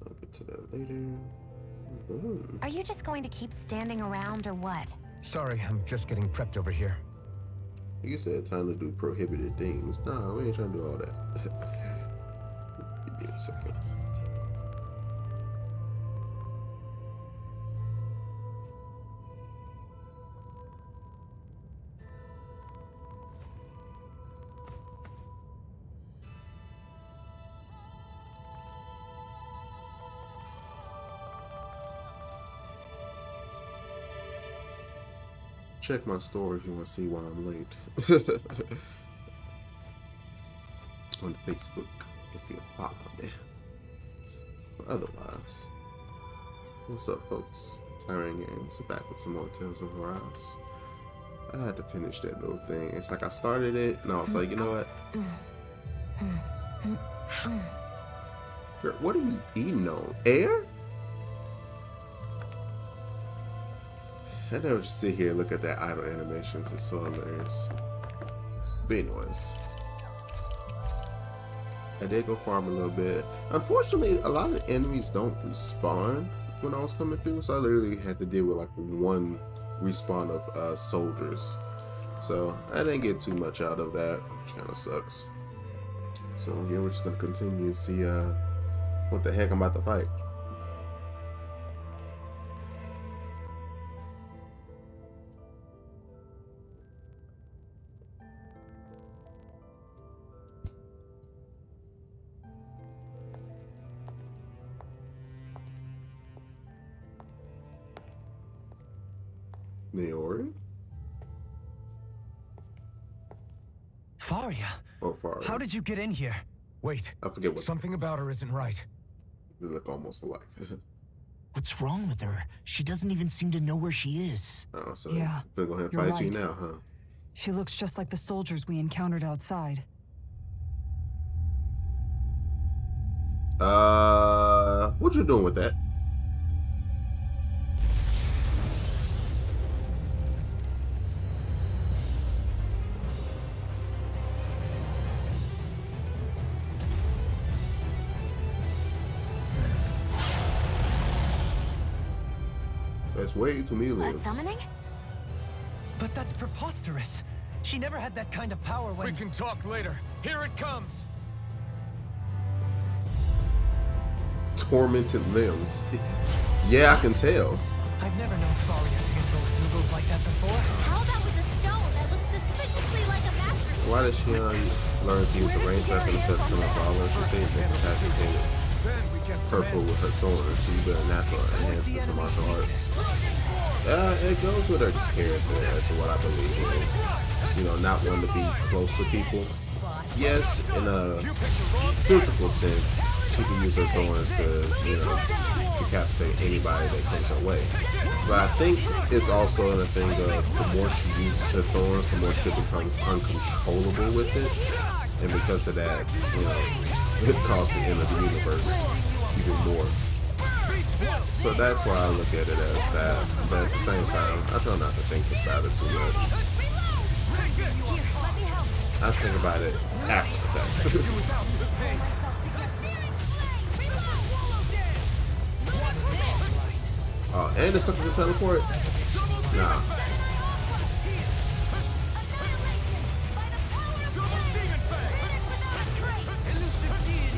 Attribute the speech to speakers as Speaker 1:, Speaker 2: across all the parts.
Speaker 1: I'll get to that later. Boom.
Speaker 2: Are you just going to keep standing around or what?
Speaker 3: Sorry, I'm just getting prepped over here.
Speaker 1: You said time to do prohibited things. Nah, we ain't trying to do all that. Give me a second. Check my story if you want to see why I'm late. On Facebook, if you follow me. But otherwise, what's up, folks? Tiring Games, back with some more Tales of Arise. I had to finish that little thing. It's like I started it, and I was like, you know what? Girl, what are you eating on? Air? I never just sit here and look at that idle animations. It's so hilarious. But anyways, I did go farm a little bit. Unfortunately, a lot of the enemies don't respawn when I was coming through, so I literally had to deal with like one respawn of soldiers. So I didn't get too much out of that, which kind of sucks. So here we're just gonna continue to see what the heck I'm about to fight. Naori?
Speaker 3: Faria?
Speaker 1: Oh, Faria.
Speaker 3: How did you get in here? Wait.
Speaker 1: I forget what.
Speaker 3: Something about her isn't right.
Speaker 1: They look almost alike.
Speaker 4: What's wrong with her? She doesn't even seem to know where she is.
Speaker 1: Oh, so
Speaker 5: Yeah,
Speaker 1: we're going to
Speaker 5: you're
Speaker 1: fight you
Speaker 5: right.
Speaker 1: now, huh?
Speaker 5: She looks just like the soldiers we encountered outside.
Speaker 1: What you doing with that? That's way too many
Speaker 2: A
Speaker 1: limbs.
Speaker 2: summoning?
Speaker 3: But that's preposterous. She never had that kind of power when—
Speaker 6: We can talk later. Here it comes.
Speaker 1: Tormented limbs. Yeah, I can tell.
Speaker 3: I've never known Faria to control symbols like that before.
Speaker 2: How about with a stone that looks suspiciously like a master?
Speaker 1: Why does she learn to use a range weapon instead of killing brawlers? She stays incapacitated.
Speaker 6: Then we can
Speaker 1: Purple with her thorns. She's been a natural enhancement to martial arts. It goes with her character as to what I believe in. You know, not wanting to be close to people. Yes, in a physical sense, she can use her thorns to, you know, decapitate anybody that comes her way. But I think it's also in a thing of the more she uses her thorns, the more she becomes uncontrollable with it. And because of that, you know, it caused the end of the universe even more. So that's why I look at it as that. But at the same time, I try not to think about it too much. I think about it after the fact. Oh, and it's something to teleport? Nah.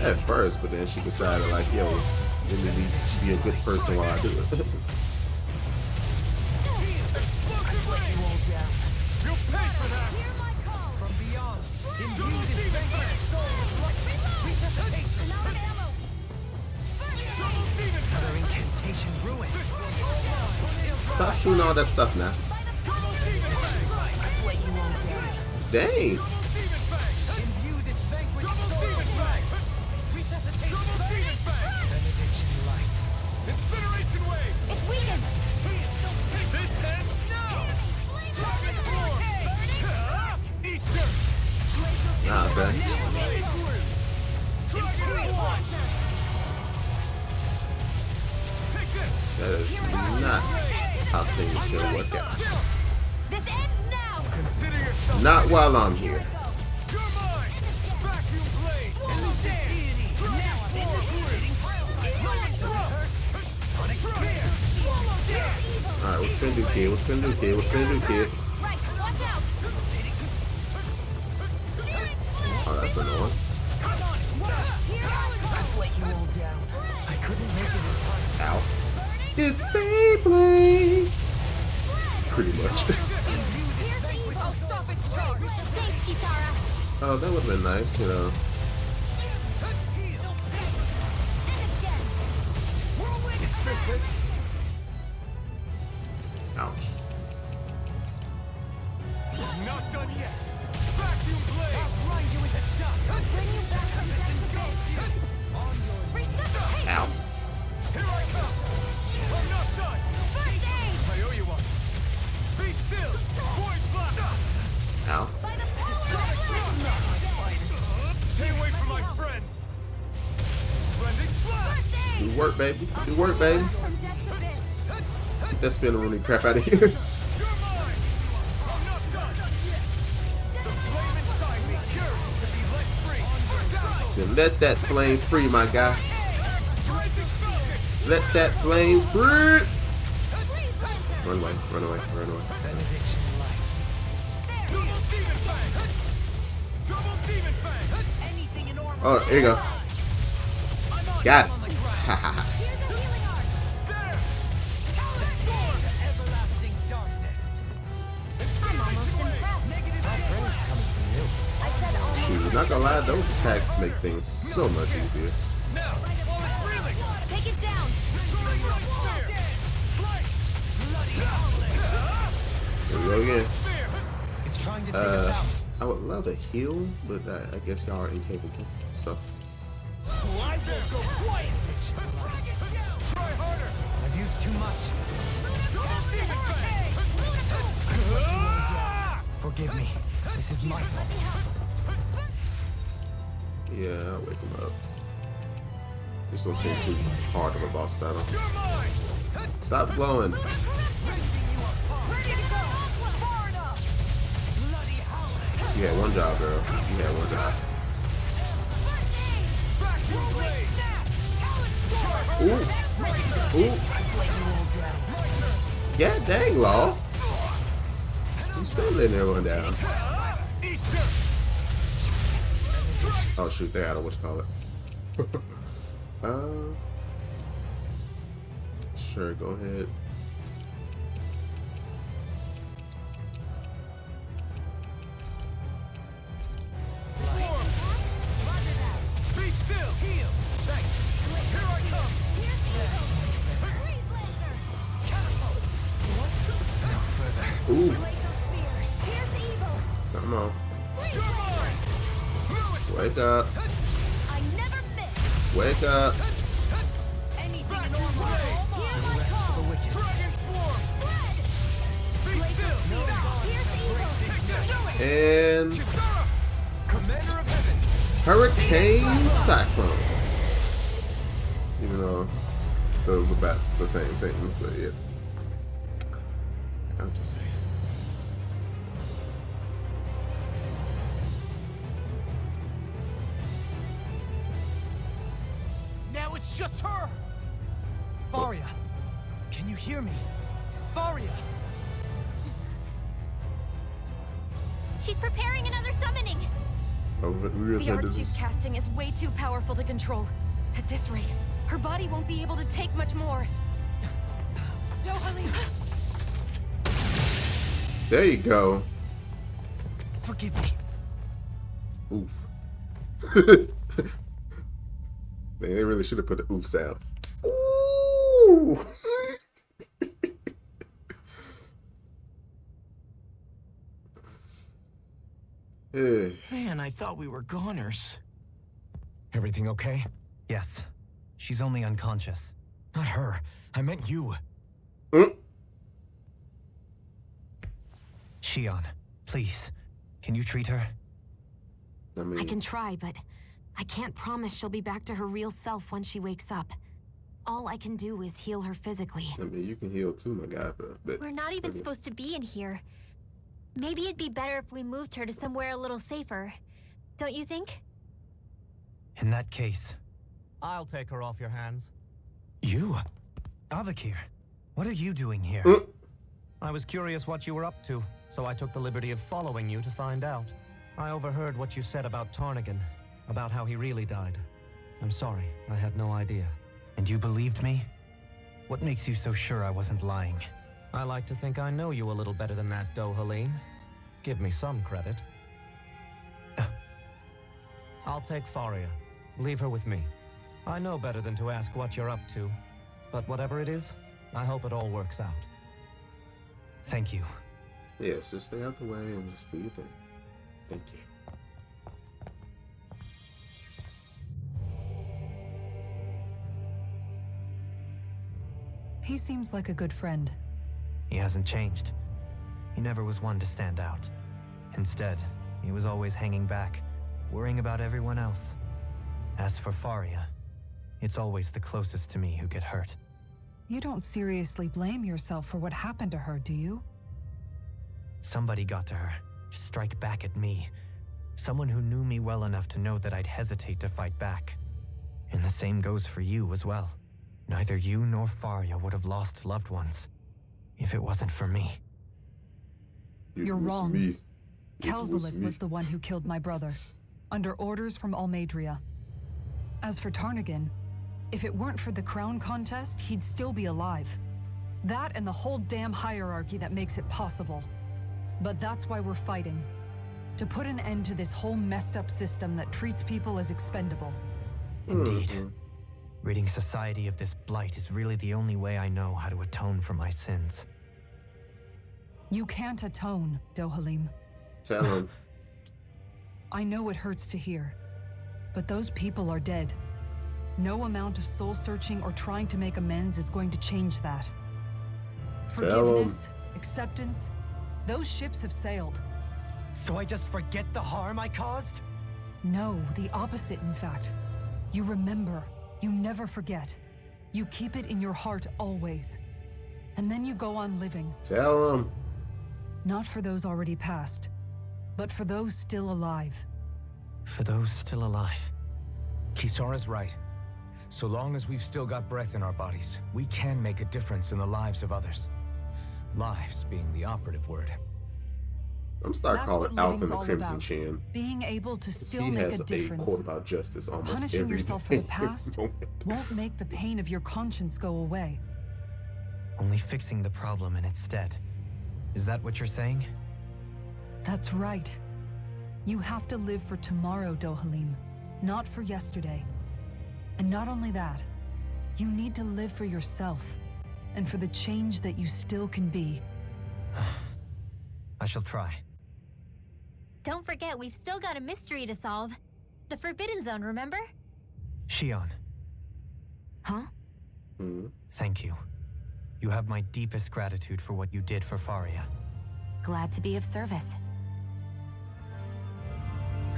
Speaker 1: At first, but then she decided like, yo, let me at least be a good person while I do it. Stop shooting all that stuff now. Dang. Nah, son. That is not how things should work out.
Speaker 2: This ends now.
Speaker 6: Consider yourself
Speaker 1: Not while I'm here.
Speaker 6: You're mine. Vacuum blade.
Speaker 1: Alright, what you finna do, kid? What you finna do, kid? What you finna do, kid?
Speaker 2: Right, watch out!
Speaker 1: Oh, that's annoying.
Speaker 3: I couldn't make it in time.
Speaker 1: Ow. It's Beyblade! Pretty much.
Speaker 2: I'll stop its charge! Thanks, Kitara!
Speaker 1: Oh, that would've been nice, you know.
Speaker 3: It's this it?
Speaker 1: Ouch.
Speaker 6: Not done yet. Vacuum blade.
Speaker 3: I'll grind you into dust.
Speaker 2: Bring you back from death to bed! Resuscitate!
Speaker 1: Ow.
Speaker 6: Here I come. I'm not done.
Speaker 2: First aid!
Speaker 6: I owe you one. Be still. Void blast.
Speaker 1: Ow.
Speaker 2: By the power of Legend!
Speaker 6: Stay away from my friends. Splendid blast.
Speaker 2: First aid!
Speaker 1: Do work, baby. Do work, baby.
Speaker 2: From death to bed!
Speaker 1: Get that spinneroonie crap out of here.
Speaker 6: You're mine. I'm not done. The flame inside me yearns to be let free. Dazzle.
Speaker 1: Then let that flame free, my guy.
Speaker 6: Rising falcon.
Speaker 1: Let that flame free. Run away, run away, run away.
Speaker 3: Benediction light.
Speaker 6: Double demon fang. Double demon fang.
Speaker 3: Anything in order.
Speaker 1: Oh, here you go. Got it.
Speaker 3: On the ground.
Speaker 1: Ha ha ha.
Speaker 2: Here's a healing art!
Speaker 6: There.
Speaker 3: Everlasting darkness.
Speaker 2: I'm almost impressed. I said almost.
Speaker 1: Shoot, not gonna lie, those attacks make things so much easier.
Speaker 6: Now, while it's reeling.
Speaker 2: Take it down!
Speaker 6: Soaring right spear. Slice.
Speaker 1: Here we go again.
Speaker 6: Spear.
Speaker 3: It's trying to take us out.
Speaker 1: I would love to heal, but I guess y'all are incapable. So,
Speaker 3: I won't go quiet.
Speaker 6: Try harder.
Speaker 3: I've used too much.
Speaker 6: Double demon fang. Ah!
Speaker 3: Forgive me. This is my fault.
Speaker 1: yeah, I'll wake him up. This don't seem too hard of a boss battle.
Speaker 6: You're mine.
Speaker 1: Stop glowing.
Speaker 2: Ready to go! Far enough!
Speaker 1: You had one job, girl. You had one job.
Speaker 6: Vacuum blade.
Speaker 1: Ooh. Ooh. Yeah, dang, Law. You still letting everyone down.
Speaker 6: Eat dirt.
Speaker 1: Oh, shoot, they had a whatchamacallit. Sure, go ahead.
Speaker 6: Be still. Heal. Thanks. Here I come.
Speaker 2: Here's evil! Freeze laser!
Speaker 1: Ooh,
Speaker 2: Glacial spear! Here's evil!
Speaker 1: come on.
Speaker 2: Freeze
Speaker 6: You're
Speaker 2: laser!
Speaker 6: mine.
Speaker 1: Wake up.
Speaker 2: I never miss!
Speaker 1: Wake up.
Speaker 2: Anything in order! Here's my call!
Speaker 6: Dragon swarm.
Speaker 2: Spread!
Speaker 6: Be still.
Speaker 2: Here's evil!
Speaker 6: Take this.
Speaker 1: And
Speaker 6: Kisara. Commander of heaven.
Speaker 1: Hurricane Cyclone. Even though those are about the same things, but yeah. I'm just saying.
Speaker 3: Now it's just her. Faria, can you hear me? Faria.
Speaker 2: She's preparing another summoning!
Speaker 1: Oh, but we really
Speaker 2: The
Speaker 1: said
Speaker 2: art
Speaker 1: this
Speaker 2: she's
Speaker 1: is
Speaker 2: casting is way too powerful to control. At this rate, her body won't be able to take much more. Dohalim!
Speaker 1: there you go.
Speaker 3: Forgive me.
Speaker 1: Oof. Man, they really should have put the oof sound. Ooh. Eh.
Speaker 4: Man, I thought we were goners.
Speaker 3: Everything okay? Yes. She's only unconscious. Not her. I meant you.
Speaker 1: Mm.
Speaker 3: Shion, please. Can you treat her?
Speaker 1: I mean,
Speaker 7: I can try, but I can't promise she'll be back to her real self when she wakes up. All I can do is heal her physically.
Speaker 1: you can heal too, my guy, but
Speaker 2: We're not even supposed to be in here. Maybe it'd be better if we moved her to somewhere a little safer. Don't you think?
Speaker 3: In that case,
Speaker 8: I'll take her off your hands.
Speaker 3: You? Avakir, what are you doing here?
Speaker 8: I was curious what you were up to, so I took the liberty of following you to find out. I overheard what you said about Tarnigan, about how he really died. I'm sorry, I had no idea.
Speaker 3: And you believed me? What makes you so sure I wasn't lying?
Speaker 8: I like to think I know you a little better than that, Dohalim. Give me some credit. I'll take Faria. Leave her with me. I know better than to ask what you're up to. But whatever it is, I hope it all works out.
Speaker 3: Thank you.
Speaker 1: Yes, just stay out the way and just do your thing. Thank you.
Speaker 5: He seems like a good friend.
Speaker 3: He hasn't changed. He never was one to stand out. Instead, he was always hanging back, worrying about everyone else. As for Faria, it's always the closest to me who get hurt.
Speaker 5: You don't seriously blame yourself for what happened to her, do you?
Speaker 3: Somebody got to her, to strike back at me. Someone who knew me well enough to know that I'd hesitate to fight back. And the same goes for you as well. Neither you nor Faria would have lost loved ones if it wasn't for me.
Speaker 5: You're wrong. Calzalit was the one who killed my brother, under orders from Almadria. As for Tarnigan, if it weren't for the crown contest, he'd still be alive. That and the whole damn hierarchy that makes it possible. But that's why we're fighting. To put an end to this whole messed up system that treats people as expendable.
Speaker 3: Indeed. Ridding society of this blight is really the only way I know how to atone for my sins.
Speaker 5: You can't atone, Dohalim.
Speaker 1: Tell him.
Speaker 5: I know it hurts to hear, but those people are dead. No amount of soul-searching or trying to make amends is going to change that. Forgiveness, acceptance, those ships have sailed.
Speaker 3: So I just forget the harm I caused?
Speaker 5: No, the opposite, in fact. You remember. You never forget. You keep it in your heart always. And then you go on living.
Speaker 1: Tell him.
Speaker 5: Not for those already passed, but for those still alive.
Speaker 3: For those still alive.
Speaker 9: Kisara's right. So long as we've still got breath in our bodies, we can make a difference in the lives of others. Lives being the operative word.
Speaker 1: I'm starting
Speaker 5: That's
Speaker 1: calling
Speaker 5: what
Speaker 1: Alpha
Speaker 5: living's
Speaker 1: the
Speaker 5: all
Speaker 1: Crimson
Speaker 5: about.
Speaker 1: Chin.
Speaker 5: Being able to still
Speaker 1: He
Speaker 5: make
Speaker 1: has
Speaker 5: a difference.
Speaker 1: quote about justice almost
Speaker 5: Punishing
Speaker 1: every
Speaker 5: yourself for the
Speaker 1: day.
Speaker 5: past won't make the pain of your conscience go away.
Speaker 3: Only fixing the problem in its stead. Is that what you're saying?
Speaker 5: That's right. You have to live for tomorrow, Dohalim, not for yesterday. And not only that, you need to live for yourself, and for the change that you still can be.
Speaker 3: I shall try.
Speaker 10: Don't forget, we've still got a mystery to solve. The Forbidden Zone, remember?
Speaker 3: Shion,
Speaker 7: Huh?
Speaker 3: thank you. You have my deepest gratitude for what you did for Faria.
Speaker 7: Glad to be of service.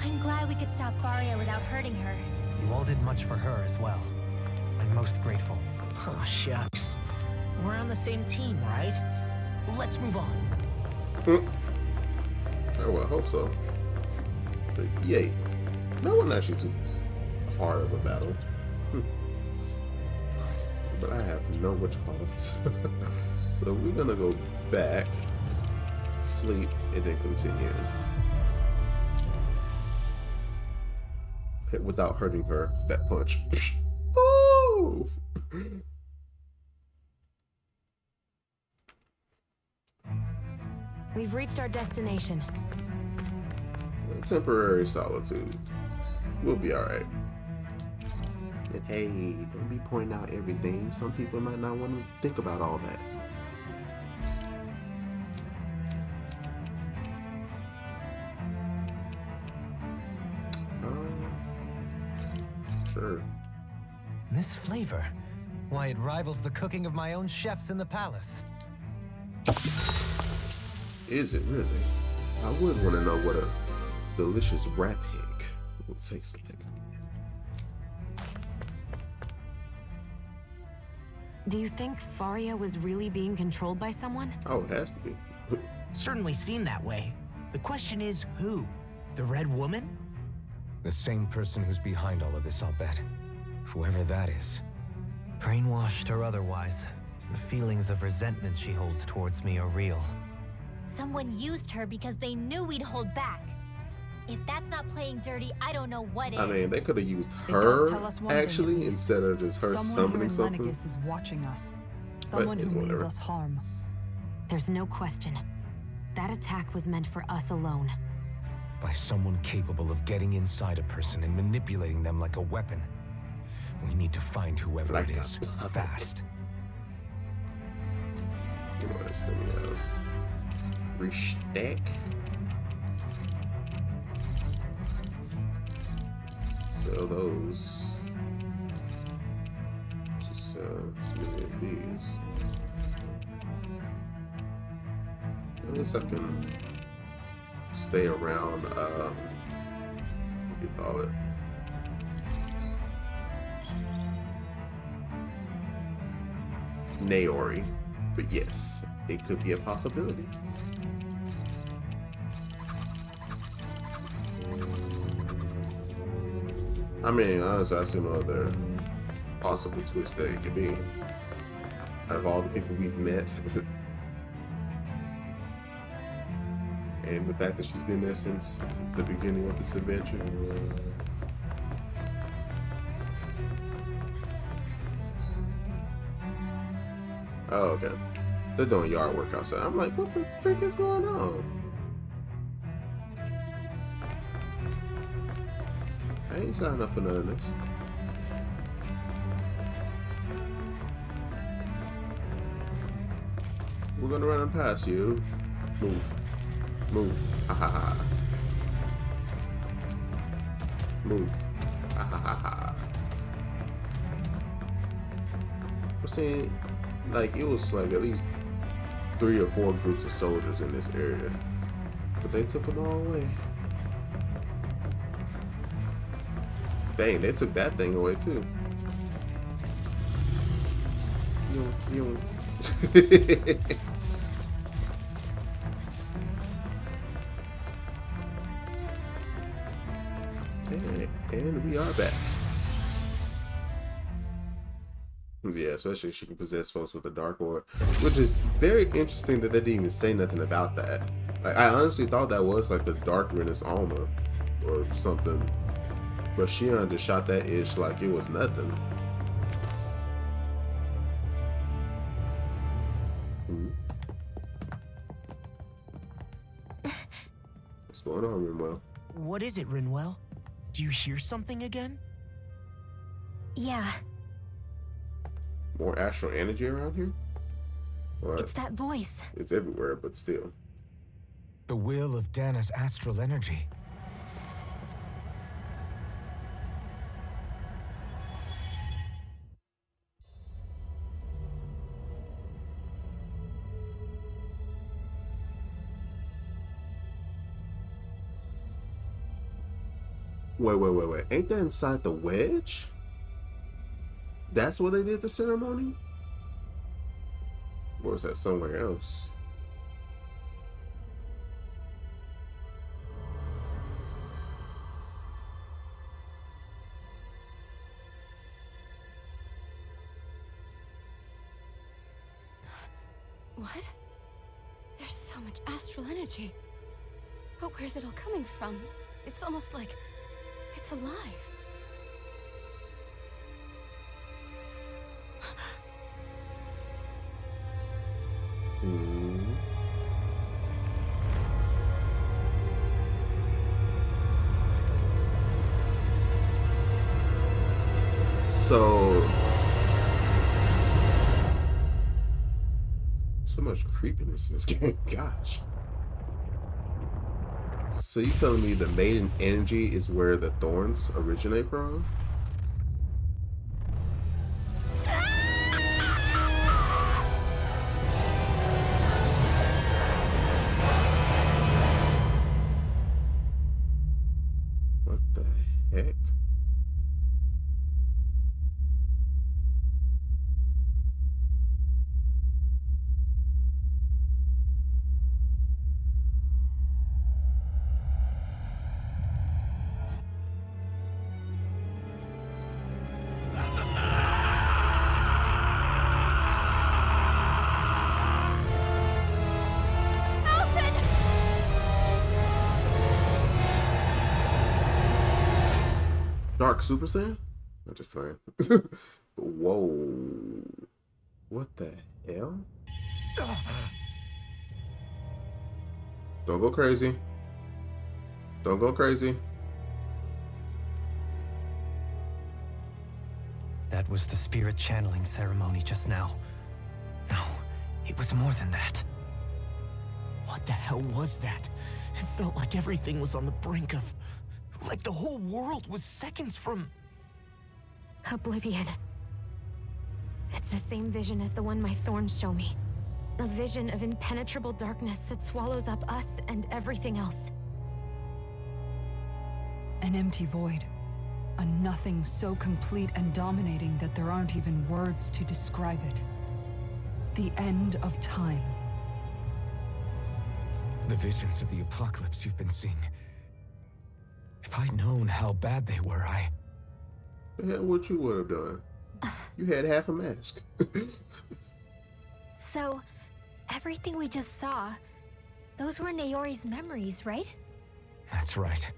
Speaker 10: I'm glad we could stop Faria without hurting her.
Speaker 3: You all did much for her as well. I'm most grateful.
Speaker 4: Oh, shucks. We're on the same team, right? Let's move on.
Speaker 1: Oh, well, I hope so. But yay. That wasn't actually too hard of a battle. But I have no what you call it. So we're gonna go back, sleep, and then continue. Hit without hurting her. That punch. Ooh!
Speaker 7: We've reached our destination.
Speaker 1: Temporary solitude. We'll be alright. And hey, don't be pointing out everything. Some people might not want to think about all that. Sure.
Speaker 3: This flavor, why, it rivals the cooking of my own chefs in the palace.
Speaker 1: Is it really? I would want to know what a delicious rat pig would taste like.
Speaker 7: Do you think Faria was really being controlled by someone?
Speaker 1: Oh, it has to be.
Speaker 4: Certainly seemed that way. The question is, who? The Red Woman?
Speaker 9: The same person who's behind all of this, I'll bet. Whoever that is.
Speaker 3: Brainwashed or otherwise, the feelings of resentment she holds towards me are real.
Speaker 10: Someone used her because they knew we'd hold back. If that's not playing dirty, I don't know what is.
Speaker 1: I mean, they could have used
Speaker 5: It does
Speaker 1: her
Speaker 5: tell us one thing, at
Speaker 1: actually
Speaker 5: least.
Speaker 1: instead of just her
Speaker 5: Someone here
Speaker 1: summoning
Speaker 5: in
Speaker 1: something.
Speaker 5: Lenegis is watching us. Someone
Speaker 1: it's
Speaker 5: who means
Speaker 1: whatever.
Speaker 5: us harm.
Speaker 7: There's no question. That attack was meant for us alone.
Speaker 9: By someone capable of getting inside a person and manipulating them like a weapon. We need to find whoever
Speaker 1: Like
Speaker 9: it
Speaker 1: a
Speaker 9: is,
Speaker 1: puppet.
Speaker 9: fast.
Speaker 1: Anyways, then we have restack. Sell those. Just as many of these. At least I can stay around. What do you call it? Naori, but yes, it could be a possibility. I mean, honestly, I see no other possible twist that it could be. Out of all the people we've met, and the fact that she's been there since the beginning of this adventure. Oh, okay. They're doing yard work outside. I'm like, what the frick is going on? I ain't signed up for none of this. We're gonna run past you. Move. Move. Ha ha ha. Move. Ha ha ha ha. We're seeing, like, it was like at least 3 or 4 groups of soldiers in this area, but they took them all away. Dang, they took that thing away too. You. And we are back. Yeah, especially if she can possess folks with the Dark Orb, which is very interesting that they didn't even say nothing about that. Like, I honestly thought that was like the Dark Rena's Alma or something, but Shion just shot that ish like it was nothing. What's going on, Rinwell?
Speaker 4: What is it, Rinwell? Do you hear something again?
Speaker 7: Yeah,
Speaker 1: More astral energy around here? What?
Speaker 7: it's that voice.
Speaker 1: It's everywhere, but still.
Speaker 9: The will of Dana's astral energy.
Speaker 1: Wait. Ain't that inside the wedge? That's where they did the ceremony? Or is that somewhere else?
Speaker 2: What? There's so much astral energy. But where's it all coming from? It's almost like it's alive.
Speaker 1: So much creepiness in this game. Gosh. So you telling me the maiden energy is where the thorns originate from? What the heck? Dark Super Saiyan? I'm just playing. Whoa. What the hell? Don't go crazy. Don't go crazy.
Speaker 3: That was the spirit channeling ceremony just now. No, it was more than that.
Speaker 4: What the hell was that? It felt like everything was on the brink of... like the whole world was seconds from...
Speaker 7: Oblivion. It's the same vision as the one my thorns show me. A vision of impenetrable darkness that swallows up us and everything else.
Speaker 5: An empty void. A nothing so complete and dominating that there aren't even words to describe it. The end of time.
Speaker 9: The visions of the apocalypse you've been seeing. If I'd known how bad they were,
Speaker 1: Yeah, what you would have done? You had half a mask.
Speaker 10: So, everything we just saw, those were Naori's memories, right?
Speaker 9: That's right.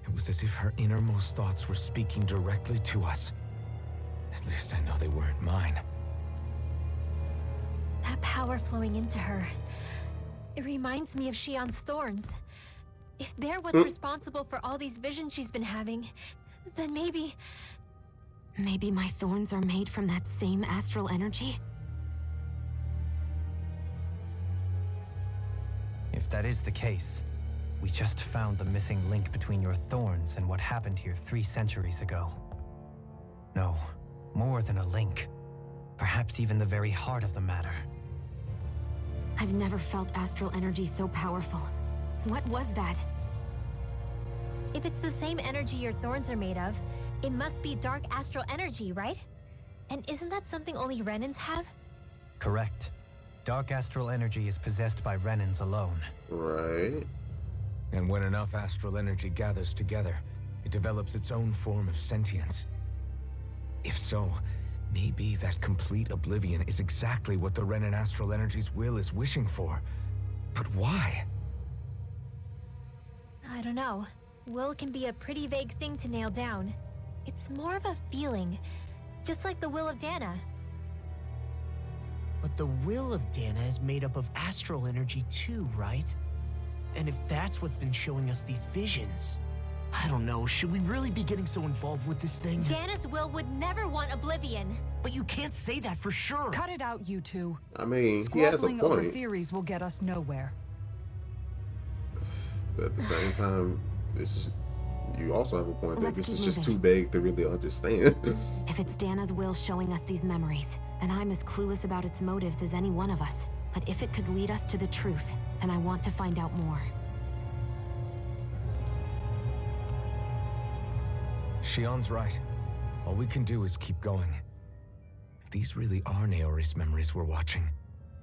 Speaker 9: It was as if her innermost thoughts were speaking directly to us. At least I know they weren't mine.
Speaker 10: That power flowing into her, it reminds me of Xion's thorns. If they're what's responsible for all these visions she's been having, then maybe...
Speaker 7: Maybe my thorns are made from that same astral energy?
Speaker 3: If that is the case, we just found the missing link between your thorns and what happened here 3 centuries ago. No, more than a link. Perhaps even the very heart of the matter.
Speaker 7: I've never felt astral energy so powerful. What was that?
Speaker 10: if it's the same energy your thorns are made of, it must be dark astral energy, right? And isn't that something only Renans have?
Speaker 3: Correct. Dark astral energy is possessed by Renans alone.
Speaker 1: Right.
Speaker 9: And when enough astral energy gathers together, it develops its own form of sentience. If so, maybe that complete oblivion is exactly what the Renan astral energy's will is wishing for. But why?
Speaker 10: I don't know. Will can be a pretty vague thing to nail down. It's more of a feeling, just like the will of Dana.
Speaker 4: But the will of Dana is made up of astral energy too, right? And if that's what's been showing us these visions... I don't know, should we really be getting so involved with this thing?
Speaker 10: Dana's will would never want oblivion.
Speaker 4: But you can't say that for sure.
Speaker 5: Cut it out, you two.
Speaker 1: I mean, he has a
Speaker 5: Squabbling over
Speaker 1: point.
Speaker 5: theories will get us nowhere.
Speaker 1: But at the same time, this is... You also have a point that
Speaker 7: Let's
Speaker 1: this is
Speaker 7: keep
Speaker 1: just
Speaker 7: moving.
Speaker 1: too vague to really understand.
Speaker 7: If it's Dana's will showing us these memories, then I'm as clueless about its motives as any one of us. But if it could lead us to the truth, then I want to find out more.
Speaker 9: Xion's right. All we can do is keep going. If these really are Naori's memories we're watching,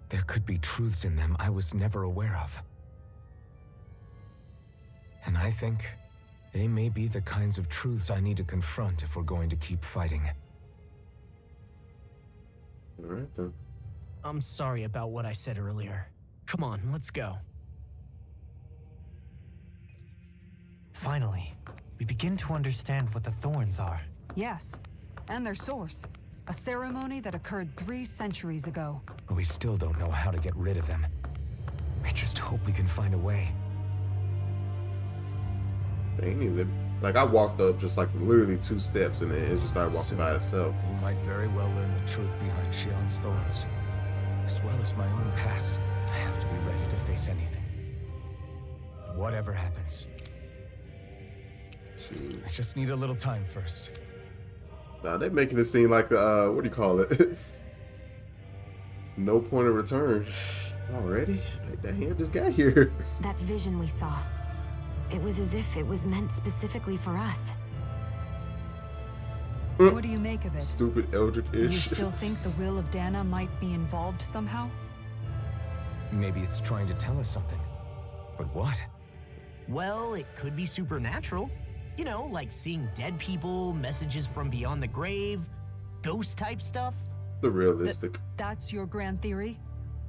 Speaker 9: there could be truths in them I was never aware of. And I think they may be the kinds of truths I need to confront if we're going to keep fighting.
Speaker 1: All right, then.
Speaker 4: I'm sorry about what I said earlier. Come on, let's go.
Speaker 3: Finally, we begin to understand what the thorns are.
Speaker 5: Yes, and their source. A ceremony that occurred 3 centuries ago.
Speaker 9: But we still don't know how to get rid of them. I just hope we can find a way.
Speaker 1: They ain't even... Like, I walked up just like literally 2 steps and then it just started walking
Speaker 9: Soon,
Speaker 1: by itself.
Speaker 9: We might very well learn the truth behind Xion's thorns. As well as my own past, I have to be ready to face anything. Whatever happens.
Speaker 1: Jeez.
Speaker 9: I just need a little time first.
Speaker 1: Nah, they're making it seem like, what do you call it? No point of return. Already? Like, dang, I just got here.
Speaker 7: That vision we saw, it was as if it was meant specifically for us.
Speaker 5: What do you make of it?
Speaker 1: Stupid Eldritch
Speaker 5: Do you
Speaker 1: ish.
Speaker 5: still think the will of Dana might be involved somehow?
Speaker 9: Maybe it's trying to tell us something. But what?
Speaker 4: Well, it could be supernatural. You know, like seeing dead people, messages from beyond the grave, ghost-type stuff.
Speaker 1: The realistic.
Speaker 5: That's your grand theory?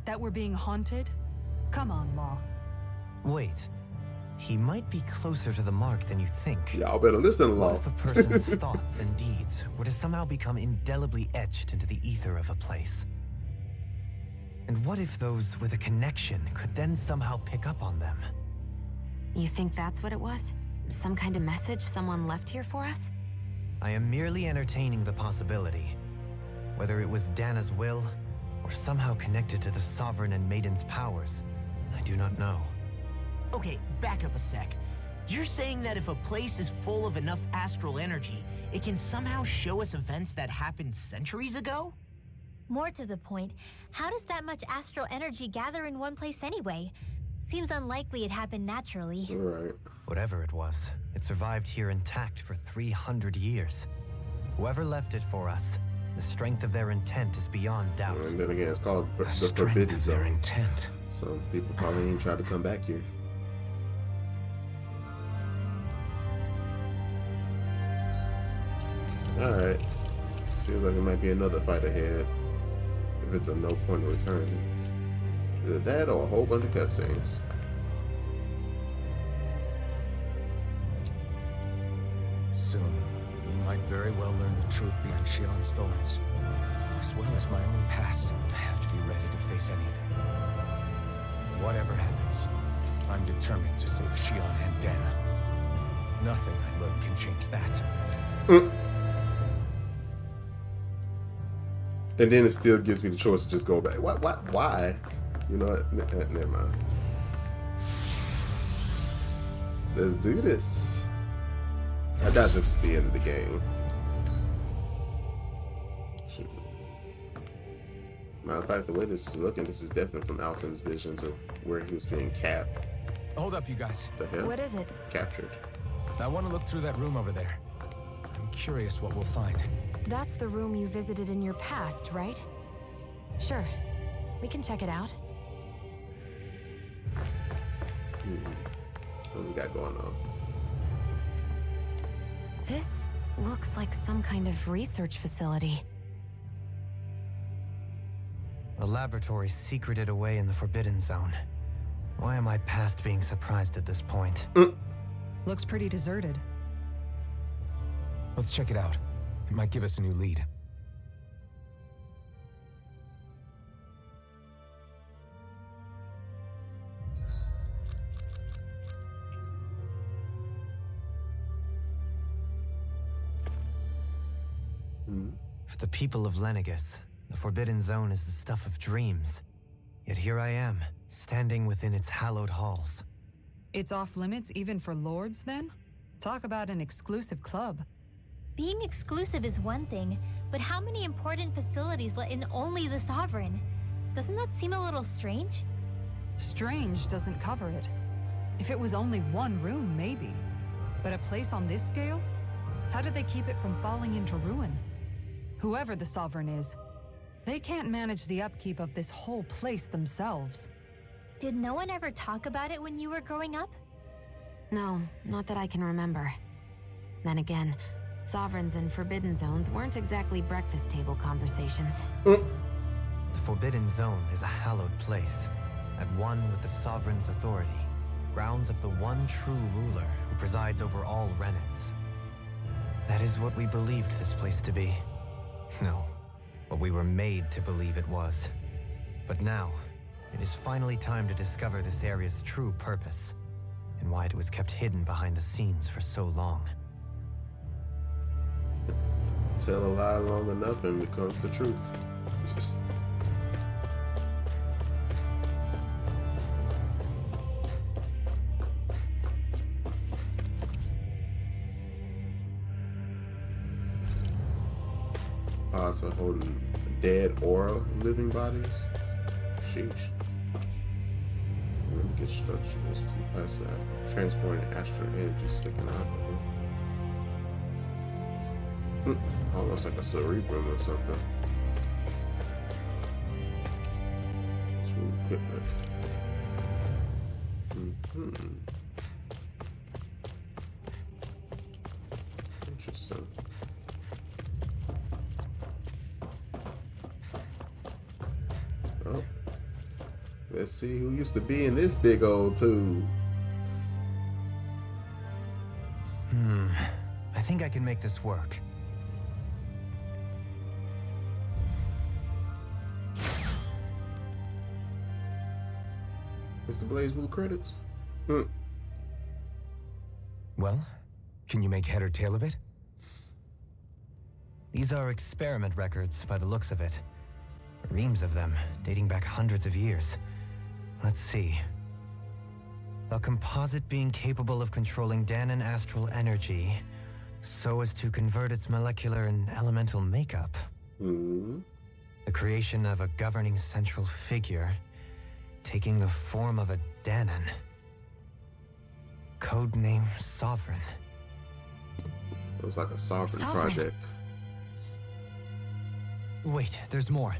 Speaker 5: That we're being haunted? Come on, Law.
Speaker 3: Wait, he might be closer to the mark than you think.
Speaker 1: Y'all better listen to
Speaker 3: What
Speaker 1: law.
Speaker 3: if a person's thoughts and deeds were to somehow become indelibly etched into the ether of a place? And what if those with a connection could then somehow pick up on them?
Speaker 7: You think that's what it was? Some kind of message someone left here for us?
Speaker 3: I am merely entertaining the possibility. Whether it was Dana's will, or somehow connected to the Sovereign and Maiden's powers, I do not know.
Speaker 4: Okay, back up a sec. You're saying that if a place is full of enough astral energy, it can somehow show us events that happened centuries ago?
Speaker 10: More to the point, how does that much astral energy gather in one place anyway? Seems unlikely it happened naturally.
Speaker 1: All right.
Speaker 3: Whatever it was, it survived here intact for 300 years. Whoever left it for us, the strength of their intent is beyond doubt.
Speaker 1: And then again, it's called the
Speaker 9: Strength
Speaker 1: Forbidden
Speaker 9: of their
Speaker 1: Zone.
Speaker 9: intent.
Speaker 1: Some people probably ain't try to come back here. Alright. Seems like it might be another fight ahead. If it's a no point of return. Either that or a whole bunch of cutscenes.
Speaker 9: Soon, we might very well learn the truth behind Shion's thorns. As well as my own past, I have to be ready to face anything. Whatever happens, I'm determined to save Shion and Dana. Nothing I learn can change that.
Speaker 1: And then it still gives me the choice to just go back. Why? You know what? Never mind. Let's do this. I doubt this is the end of the game. Shoot. Matter of fact, the way this is looking, this is definitely from Alphen's visions of where he was being capped.
Speaker 9: Hold up, you guys.
Speaker 1: The hell?
Speaker 7: What is it?
Speaker 1: Captured.
Speaker 9: I want to look through that room over there. I'm curious what we'll find.
Speaker 7: That's the room you visited in your past, right? Sure. We can check it out.
Speaker 1: What we got going on?
Speaker 7: This looks like some kind of research facility.
Speaker 3: A laboratory secreted away in the Forbidden Zone. Why am I past being surprised at this point?
Speaker 5: Looks pretty deserted.
Speaker 9: Let's check it out. It might give us a new lead.
Speaker 3: For the people of Lenegus, the Forbidden Zone is the stuff of dreams. Yet here I am, standing within its hallowed halls.
Speaker 5: It's off limits even for lords, then? Talk about an exclusive club.
Speaker 10: Being exclusive is one thing, but how many important facilities let in only the Sovereign? Doesn't that seem a little strange?
Speaker 5: Strange doesn't cover it. If it was only one room, maybe. But a place on this scale? How do they keep it from falling into ruin? Whoever the Sovereign is, they can't manage the upkeep of this whole place themselves.
Speaker 10: Did no one ever talk about it when you were growing up?
Speaker 7: No, not that I can remember. Then again, Sovereigns and Forbidden Zones weren't exactly breakfast table conversations.
Speaker 3: The Forbidden Zone is a hallowed place, at one with the Sovereign's authority, grounds of the one true ruler who presides over all Renans. That is what we believed this place to be. No, what we were made to believe it was. But now, it is finally time to discover this area's true purpose, and why it was kept hidden behind the scenes for so long.
Speaker 1: Tell a lie long enough and it becomes the truth. Odds of holding dead or living bodies. Sheesh. Let me get structure. Let's see past that. Transporting astral energy sticking out of it. Almost like a cerebrum or something. Some equipment. Interesting. Oh. Let's see who used to be in this big old tube.
Speaker 3: I think I can make this work.
Speaker 1: Mr. Blaze Blue credits.
Speaker 9: Well, can you make head or tail of it?
Speaker 3: These are experiment records by the looks of it. Reams of them, dating back hundreds of years. Let's see. A composite being capable of controlling Danon astral energy so as to convert its molecular and elemental makeup. The creation of a governing central figure taking the form of a Danon. Codename Sovereign.
Speaker 1: It was like a sovereign project.
Speaker 3: Wait, there's more.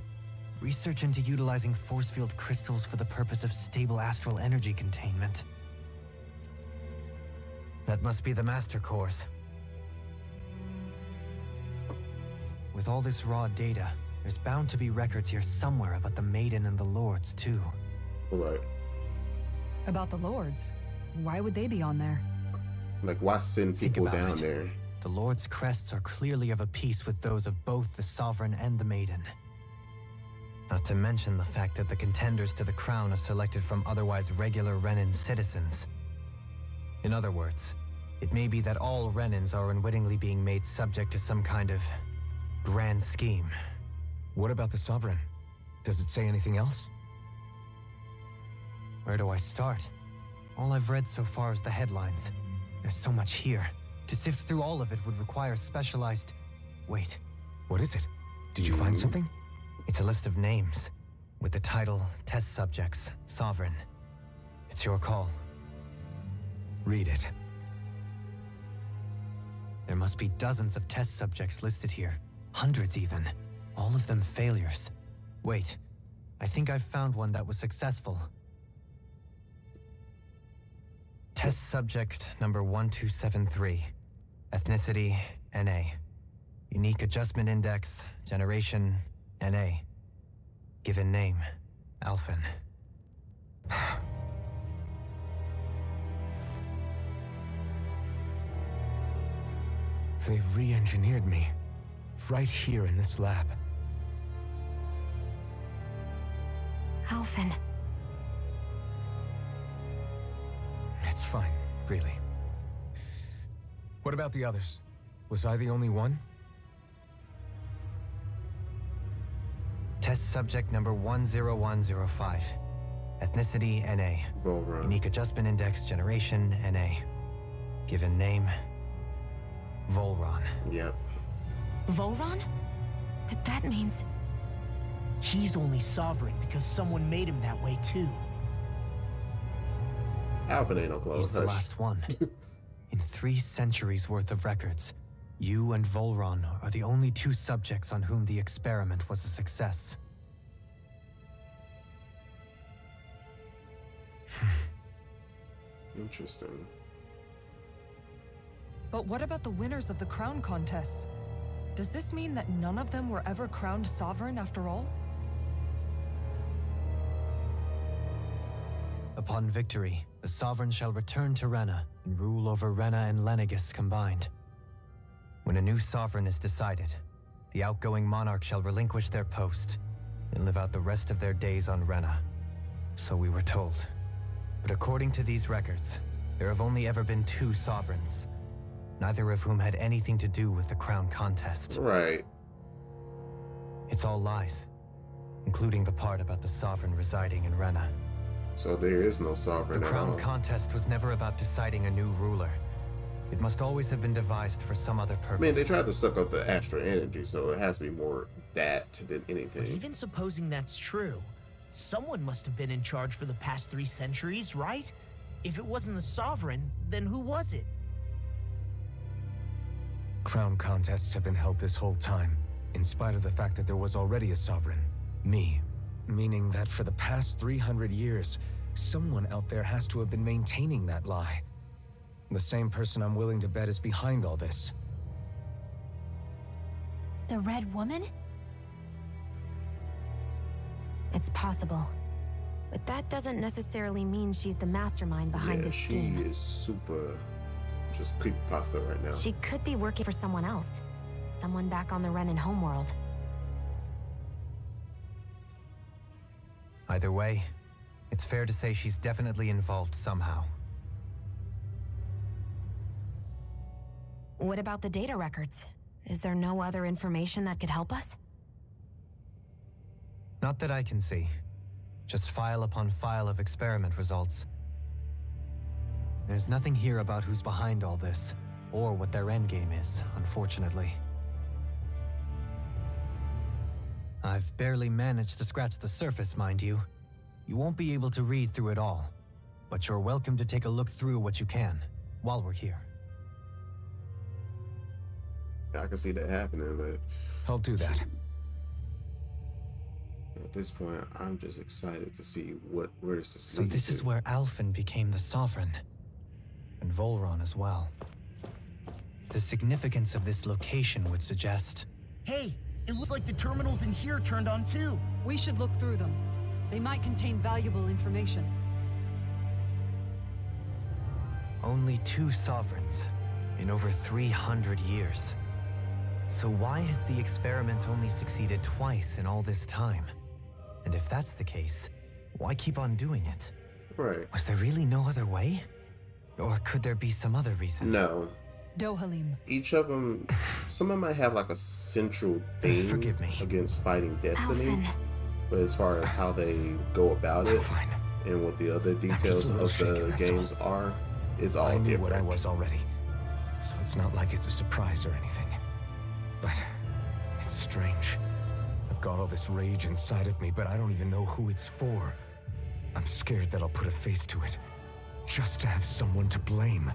Speaker 3: Research into utilizing force field crystals for the purpose of stable astral energy containment. That must be the Master Cores. With all this raw data, there's bound to be records here somewhere about the Maiden and the Lords, too.
Speaker 1: Right.
Speaker 5: About the Lords? Why would they be on there?
Speaker 1: Like, why send people down there?
Speaker 3: The Lord's crests are clearly of a piece with those of both the Sovereign and the Maiden. Not to mention the fact that the contenders to the crown are selected from otherwise regular Renan citizens. In other words, it may be that all Renans are unwittingly being made subject to some kind of grand scheme.
Speaker 9: What about the Sovereign? Does it say anything else?
Speaker 3: Where do I start? All I've read so far is the headlines. There's so much here. To sift through all of it would require specialized... Wait.
Speaker 9: What is it? Did you find something?
Speaker 3: It's a list of names, with the title Test Subjects, Sovereign. It's your call.
Speaker 9: Read it.
Speaker 3: There must be dozens of test subjects listed here. Hundreds even. All of them failures. Wait, I think I've found one that was successful. Test subject number 1273. Ethnicity, NA. Unique adjustment index, generation, NA. Given name, Alphen.
Speaker 9: They re-engineered me. Right here in this lab.
Speaker 7: Alphen.
Speaker 9: It's fine, really. What about the others? Was I the only one?
Speaker 3: Test subject number 10105. Ethnicity, NA.
Speaker 1: Volron.
Speaker 3: Unique adjustment index, generation, NA. Given name, Volron.
Speaker 1: Yep.
Speaker 7: Volron? But that means...
Speaker 4: He's only sovereign because someone made him that way too.
Speaker 1: Alphen ain't no close.
Speaker 3: He's the last one. In 3 centuries worth of records, you and Volron are the only 2 subjects on whom the experiment was a success.
Speaker 1: Interesting.
Speaker 5: But what about the winners of the crown contests? Does this mean that none of them were ever crowned sovereign after all?
Speaker 3: Upon victory, the Sovereign shall return to Rena and rule over Rena and Lenegis combined. When a new Sovereign is decided, the outgoing monarch shall relinquish their post and live out the rest of their days on Rena. So we were told. But according to these records, there have only ever been 2 Sovereigns, neither of whom had anything to do with the crown contest.
Speaker 1: Right.
Speaker 3: It's all lies, including the part about the Sovereign residing in Rena.
Speaker 1: So there is no sovereign
Speaker 3: The
Speaker 1: at
Speaker 3: crown
Speaker 1: all.
Speaker 3: contest was never about deciding a new ruler. It must always have been devised for some other purpose.
Speaker 1: I mean, they tried to suck up the astral energy, so it has to be more that than anything.
Speaker 4: But even supposing that's true, someone must have been in charge for the past 3 centuries, right? If it wasn't the Sovereign, then who was it?
Speaker 9: Crown contests have been held this whole time, in spite of the fact that there was already a Sovereign. Me. Meaning that for the past 300 years, someone out there has to have been maintaining that lie. The same person I'm willing to bet is behind all this.
Speaker 10: The Red Woman?
Speaker 7: It's possible. But that doesn't necessarily mean she's the mastermind behind
Speaker 1: Yeah,
Speaker 7: this
Speaker 1: she
Speaker 7: scheme.
Speaker 1: is super just creepypasta right now.
Speaker 7: She could be working for someone else. Someone back on the Renan homeworld.
Speaker 3: Either way, it's fair to say she's definitely involved somehow.
Speaker 7: What about the data records? Is there no other information that could help us?
Speaker 3: Not that I can see. Just file upon file of experiment results. There's nothing here about who's behind all this, or what their endgame is, unfortunately. I've barely managed to scratch the surface, mind you. You won't be able to read through it all, but you're welcome to take a look through what you can, while we're here.
Speaker 1: I can see that happening, but
Speaker 9: I'll do that.
Speaker 1: at this point, I'm just excited to see where this is
Speaker 3: So
Speaker 1: leading
Speaker 3: this is
Speaker 1: to.
Speaker 3: where Alphen became the Sovereign, and Volron as well. The significance of this location would suggest...
Speaker 4: Hey, it looks like the terminals in here turned on too.
Speaker 5: We should look through them. They might contain valuable information.
Speaker 3: Only 2 sovereigns in over 300 years. So why has the experiment only succeeded twice in all this time? And if that's the case, why keep on doing it?
Speaker 1: Right.
Speaker 3: Was there really no other way? Or could there be some other reason?
Speaker 1: No.
Speaker 5: Dohalim.
Speaker 1: Each of them, some of them might have like a central theme
Speaker 3: Forgive me.
Speaker 1: against fighting destiny.
Speaker 7: Alphen.
Speaker 1: But as far as how they go about it
Speaker 9: Fine.
Speaker 1: and what the other details
Speaker 9: a little
Speaker 1: of
Speaker 9: shaken,
Speaker 1: the
Speaker 9: that's
Speaker 1: games are, it's all
Speaker 9: I knew
Speaker 1: different.
Speaker 9: what I was already, so it's not like it's a surprise or anything. But it's strange. I've got all this rage inside of me, but I don't even know who it's for. I'm scared that I'll put a face to it, just to have someone to blame.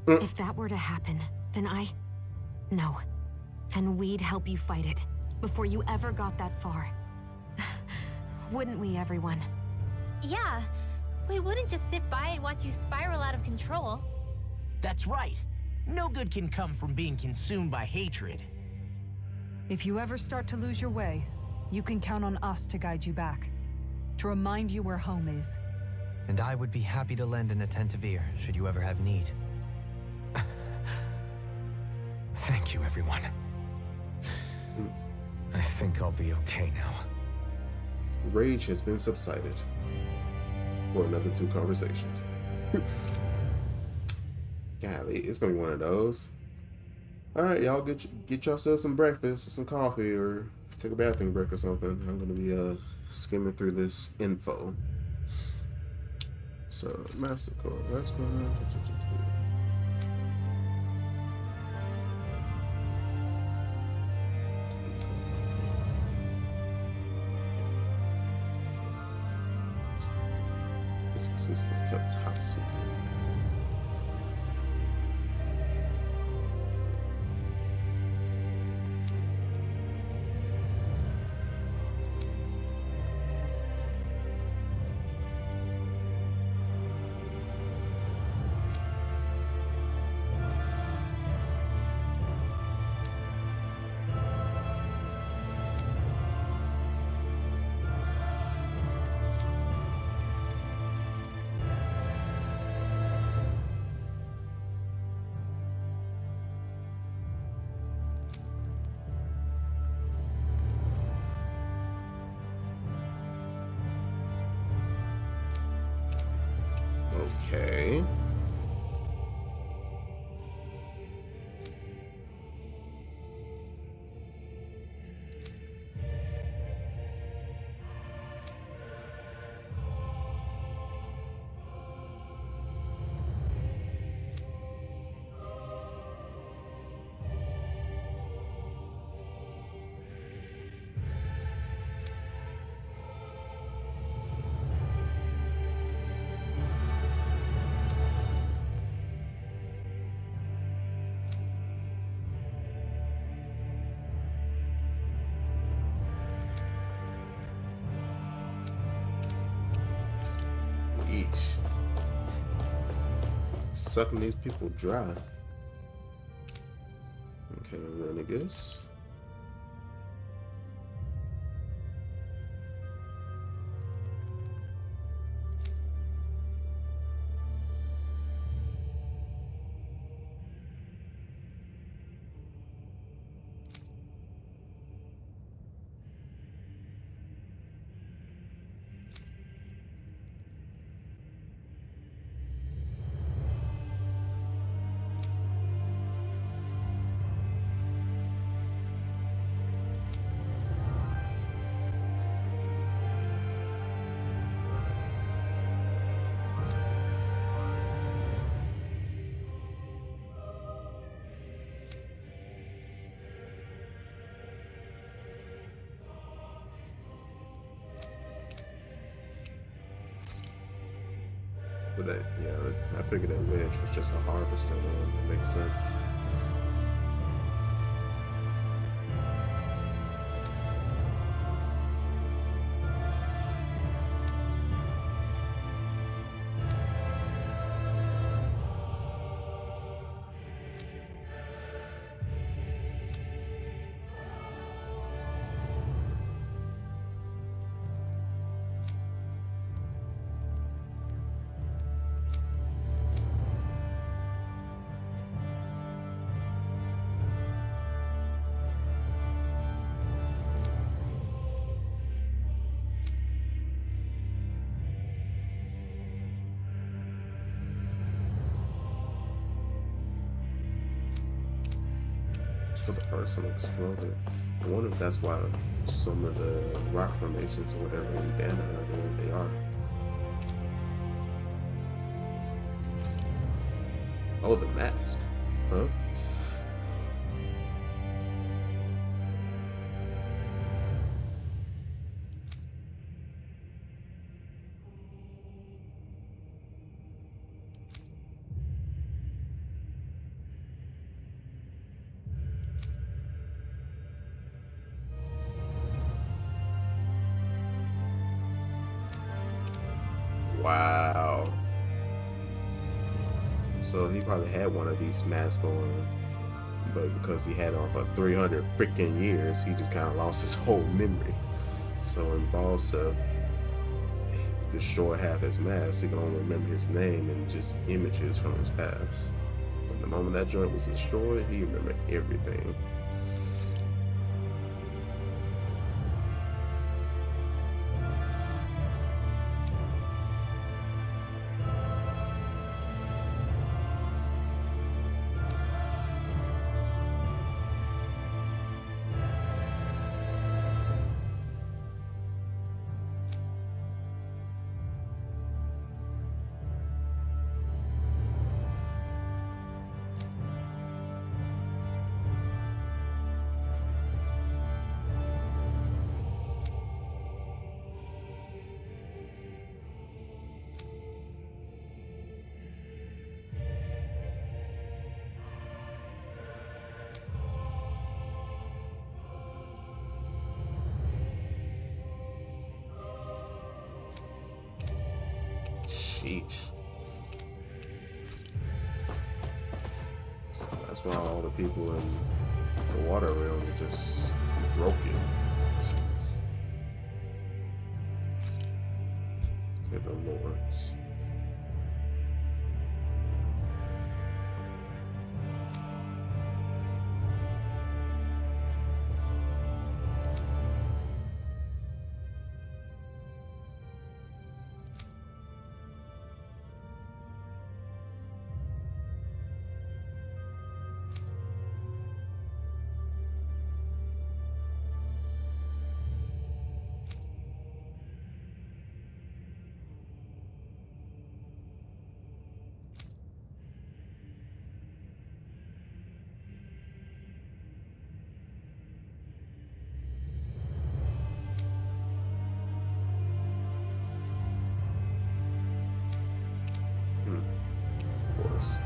Speaker 7: If that were to happen, then No. Then we'd help you fight it, before you ever got that far. Wouldn't we, everyone?
Speaker 10: Yeah, we wouldn't just sit by and watch you spiral out of control.
Speaker 4: That's right. No good can come from being consumed by hatred.
Speaker 5: If you ever start to lose your way, you can count on us to guide you back. To remind you where home is.
Speaker 3: And I would be happy to lend an attentive ear, should you ever have need.
Speaker 9: Thank you, everyone. I think I'll be okay now.
Speaker 1: Rage has been subsided for another 2 conversations. Golly, it's gonna be one of those. All right, y'all get yourself some breakfast, or some coffee, or take a bathroom break or something. I'm gonna be skimming through this info. So massacre. Let's go. Its existence kept top secret. Okay. Eesh. Sucking these people dry. Okay, then I guess. But that, yeah, I figured that Wedge was just a harvester, man. That makes sense. So the person exploded. I wonder if that's why some of the rock formations or whatever in Dana are the way they are. Oh, the mask. Huh? Wow. So he probably had one of these masks on, but because he had it on for 300 freaking years, he just kind of lost his whole memory. So when Boss destroy half his mask, he can only remember his name and just images from his past. But the moment that joint was destroyed, he remembered everything. Sheesh. So that's why all the people in the water realm are just broken. They're the lords. Of course.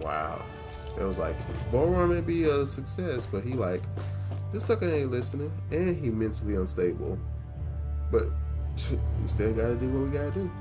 Speaker 1: Wow. It was like, Boromir may be a success, but he like, this sucker ain't listening, and he mentally unstable. But we still gotta do what we gotta do.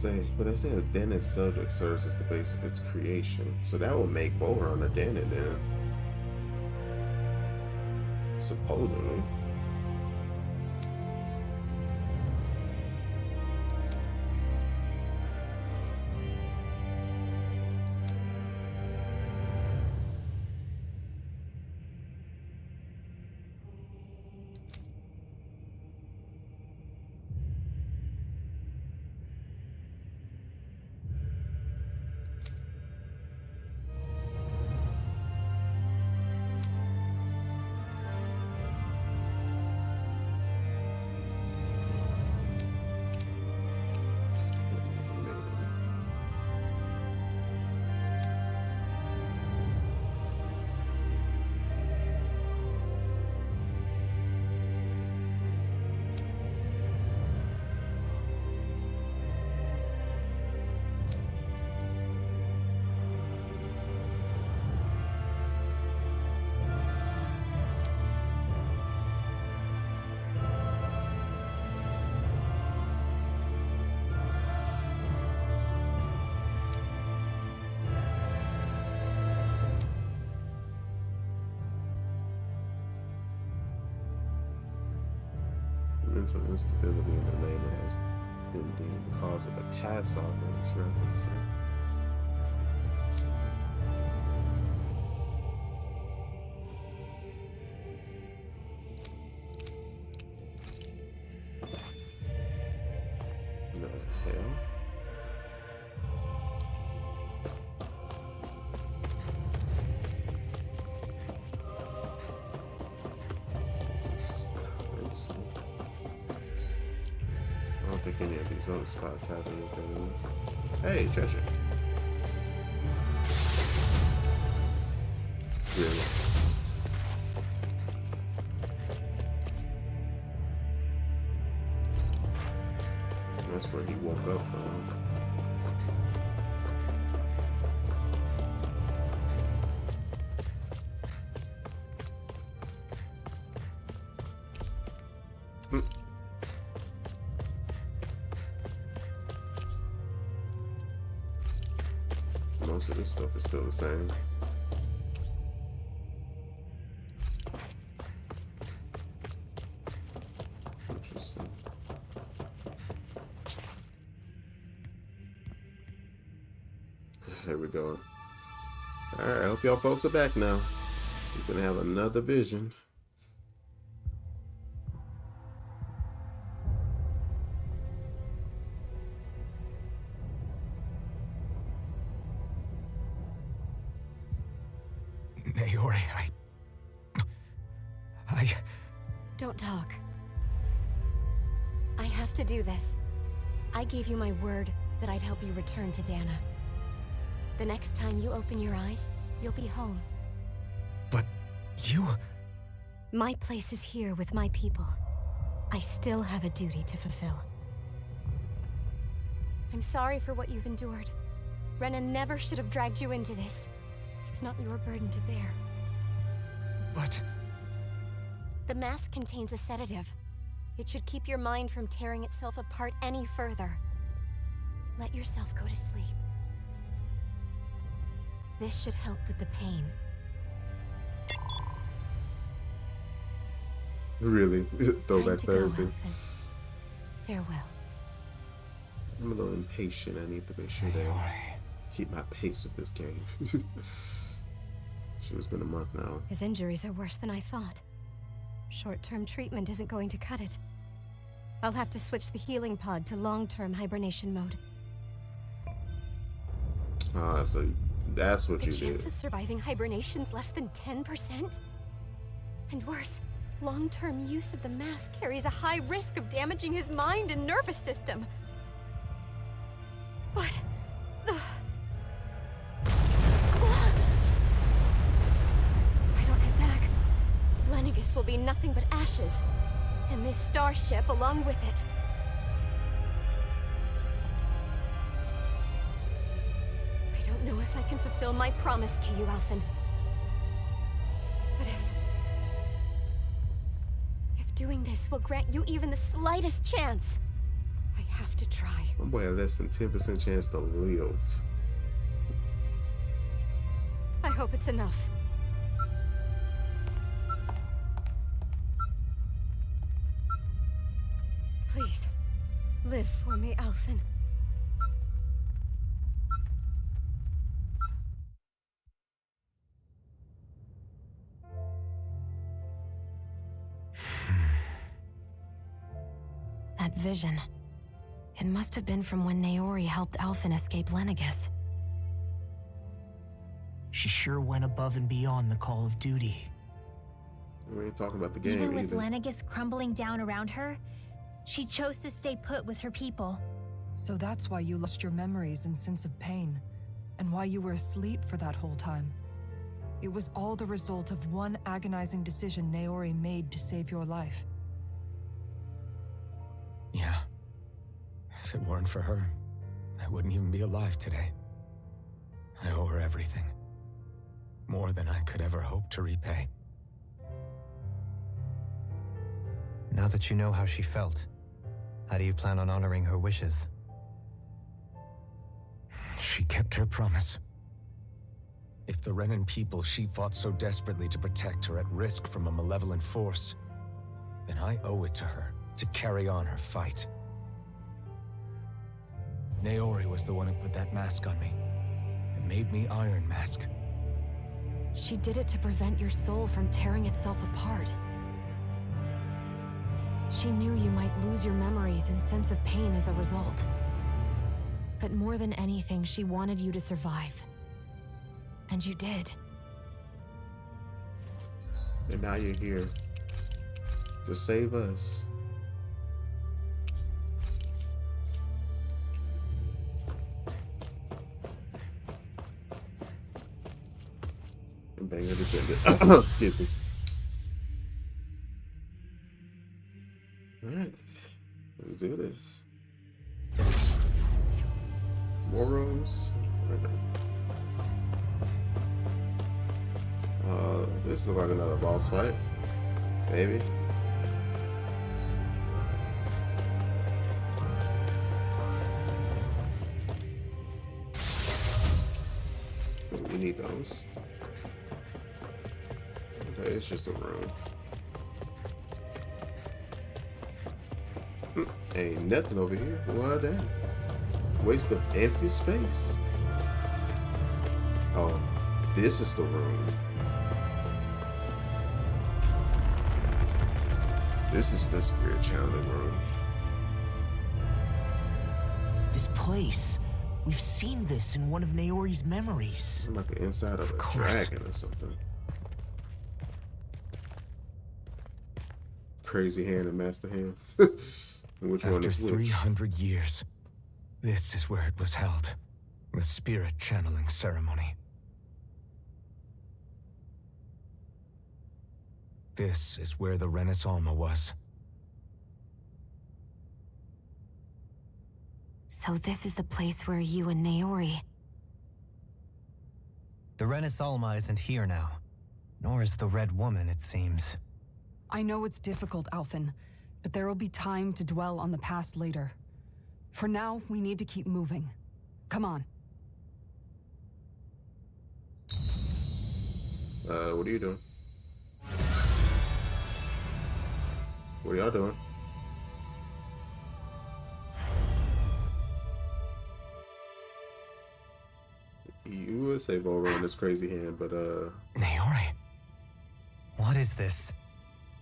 Speaker 1: But they say a dented subject serves as the base of its creation, so that will make Voron a dented then. Supposedly. Mental instability in the main has been deemed the cause of the past offense, rather. So. The hell? This is crazy. I don't think any of these other spots have anything. Hey, treasure. Really? That's where he woke up from. Most of this stuff is still the same. Interesting. Here we go. Alright, I hope y'all folks are back now. We're gonna have another vision.
Speaker 9: Naori, I...
Speaker 7: Don't talk. I have to do this. I gave you my word that I'd help you return to Dana. The next time you open your eyes, you'll be home.
Speaker 9: But you...
Speaker 7: My place is here with my people. I still have a duty to fulfill. I'm sorry for what you've endured. Rena never should have dragged you into this. It's not your burden to bear.
Speaker 9: But...
Speaker 7: The mask contains a sedative. It should keep your mind from tearing itself apart any further. Let yourself go to sleep. This should help with the pain.
Speaker 1: Really? Throwback
Speaker 7: Time to go,
Speaker 1: Thursday.
Speaker 7: Elfin. Farewell.
Speaker 1: I'm a little impatient. I need to make sure that I keep my pace with this game. It's been a month now.
Speaker 7: His injuries are worse than I thought. Short-term treatment isn't going to cut it. I'll have to switch the healing pod to long-term hibernation mode.
Speaker 1: Ah, so that's what you
Speaker 7: The
Speaker 1: did.
Speaker 7: chance of surviving hibernation's less than 10%? And worse, long-term use of the mask carries a high risk of damaging his mind and nervous system. But... If I don't head back, Lennigus will be nothing but ashes, and this starship along with it. I don't know if I can fulfill my promise to you, Alphen. But if doing this will grant you even the slightest chance, I
Speaker 2: have to try.
Speaker 1: My boy had less than 10% chance to live.
Speaker 2: I hope it's enough. Please, live for me, Alphen.
Speaker 7: That vision. It must have been from when Naori helped Alphen escape Lenegus.
Speaker 4: She sure went above and beyond the call of duty.
Speaker 1: We ain't talking about the game
Speaker 10: Even with
Speaker 1: either.
Speaker 10: Lenegus crumbling down around her, she chose to stay put with her people.
Speaker 5: So that's why you lost your memories and sense of pain, and why you were asleep for that whole time. It was all the result of one agonizing decision Naori made to save your life.
Speaker 9: Yeah. If it weren't for her, I wouldn't even be alive today. I owe her everything. More than I could ever hope to repay.
Speaker 3: Now that you know how she felt, how do you plan on honoring her wishes?
Speaker 9: She kept her promise. If the Renan people she fought so desperately to protect are at risk from a malevolent force, then I owe it to her to carry on her fight. Naori was the one who put that mask on me and made me Iron Mask.
Speaker 7: She did it to prevent your soul from tearing itself apart. She knew you might lose your memories and sense of pain as a result. But more than anything, she wanted you to survive. And you did.
Speaker 1: And now you're here to save us. And Banger descended. Excuse me. Alright. Let's do this. More rooms. This looks like another boss fight. Maybe. We need those. Okay, it's just a room. Ain't nothing over here. What that? Waste of empty space. Oh, this is the room. This is the spirit channeling room.
Speaker 4: This place. We've seen this in one of Naori's memories.
Speaker 1: Like the inside of a dragon or something. Crazy hand and master hand. Which one
Speaker 9: After
Speaker 1: is which?
Speaker 9: 300 years, this is where it was held. The spirit channeling ceremony. This is where the Renaissance was.
Speaker 7: So this is the place where you and Naori...
Speaker 3: The Renaissance isn't here now. Nor is the Red Woman, it seems.
Speaker 5: I know it's difficult, Alphen, but there will be time to dwell on the past later. For now, we need to keep moving. Come on.
Speaker 1: What are you doing? What are y'all doing? You would say Volro in this crazy hand, but
Speaker 9: Naori.
Speaker 3: What is this?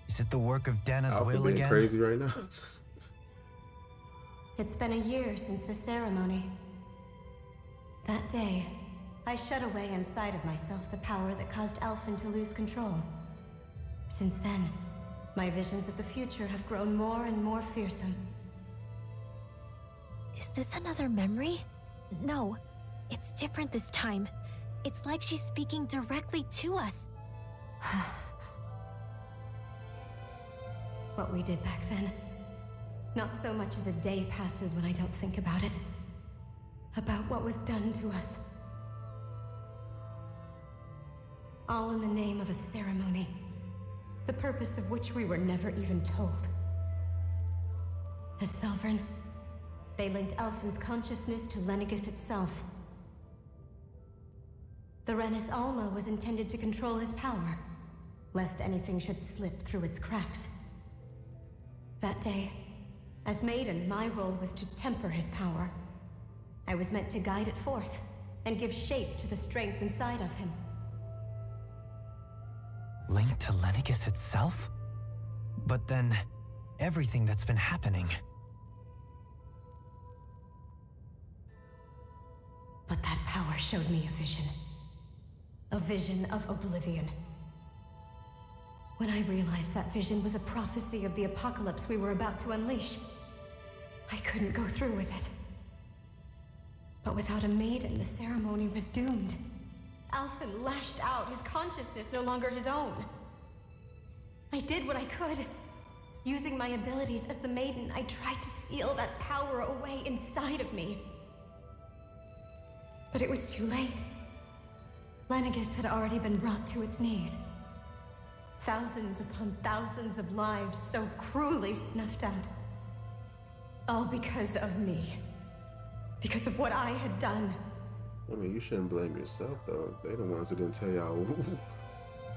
Speaker 3: Is it the work of Dana's
Speaker 1: Alpha
Speaker 3: will
Speaker 1: being
Speaker 3: again?
Speaker 1: crazy right now.
Speaker 7: It's been a year since the ceremony. That day, I shut away inside of myself the power that caused Alphen to lose control. Since then, my visions of the future have grown more and more fearsome.
Speaker 10: Is this another memory? No, it's different this time. It's like she's speaking directly to us.
Speaker 7: What we did back then. Not so much as a day passes when I don't think about it. About what was done to us. All in the name of a ceremony. The purpose of which we were never even told. As sovereign, They linked Elfin's consciousness to Lenegis itself. The Renis Alma was intended to control his power, lest anything should slip through its cracks. That day, as Maiden, my role was to temper his power. I was meant to guide it forth, and give shape to the strength inside of him.
Speaker 3: Linked to Lenegis itself? But then, everything that's been happening...
Speaker 7: But that power showed me a vision. A vision of oblivion. When I realized that vision was a prophecy of the apocalypse we were about to unleash, I couldn't go through with it. But without a maiden, the ceremony was doomed. Alphen lashed out, his consciousness no longer his own. I did what I could. Using my abilities as the maiden, I tried to seal that power away inside of me. But it was too late. Lenegis had already been brought to its knees. Thousands upon thousands of lives so cruelly snuffed out. All because of me. Because of what I had done.
Speaker 1: I mean, you shouldn't blame yourself, though. They're the ones who didn't tell y'all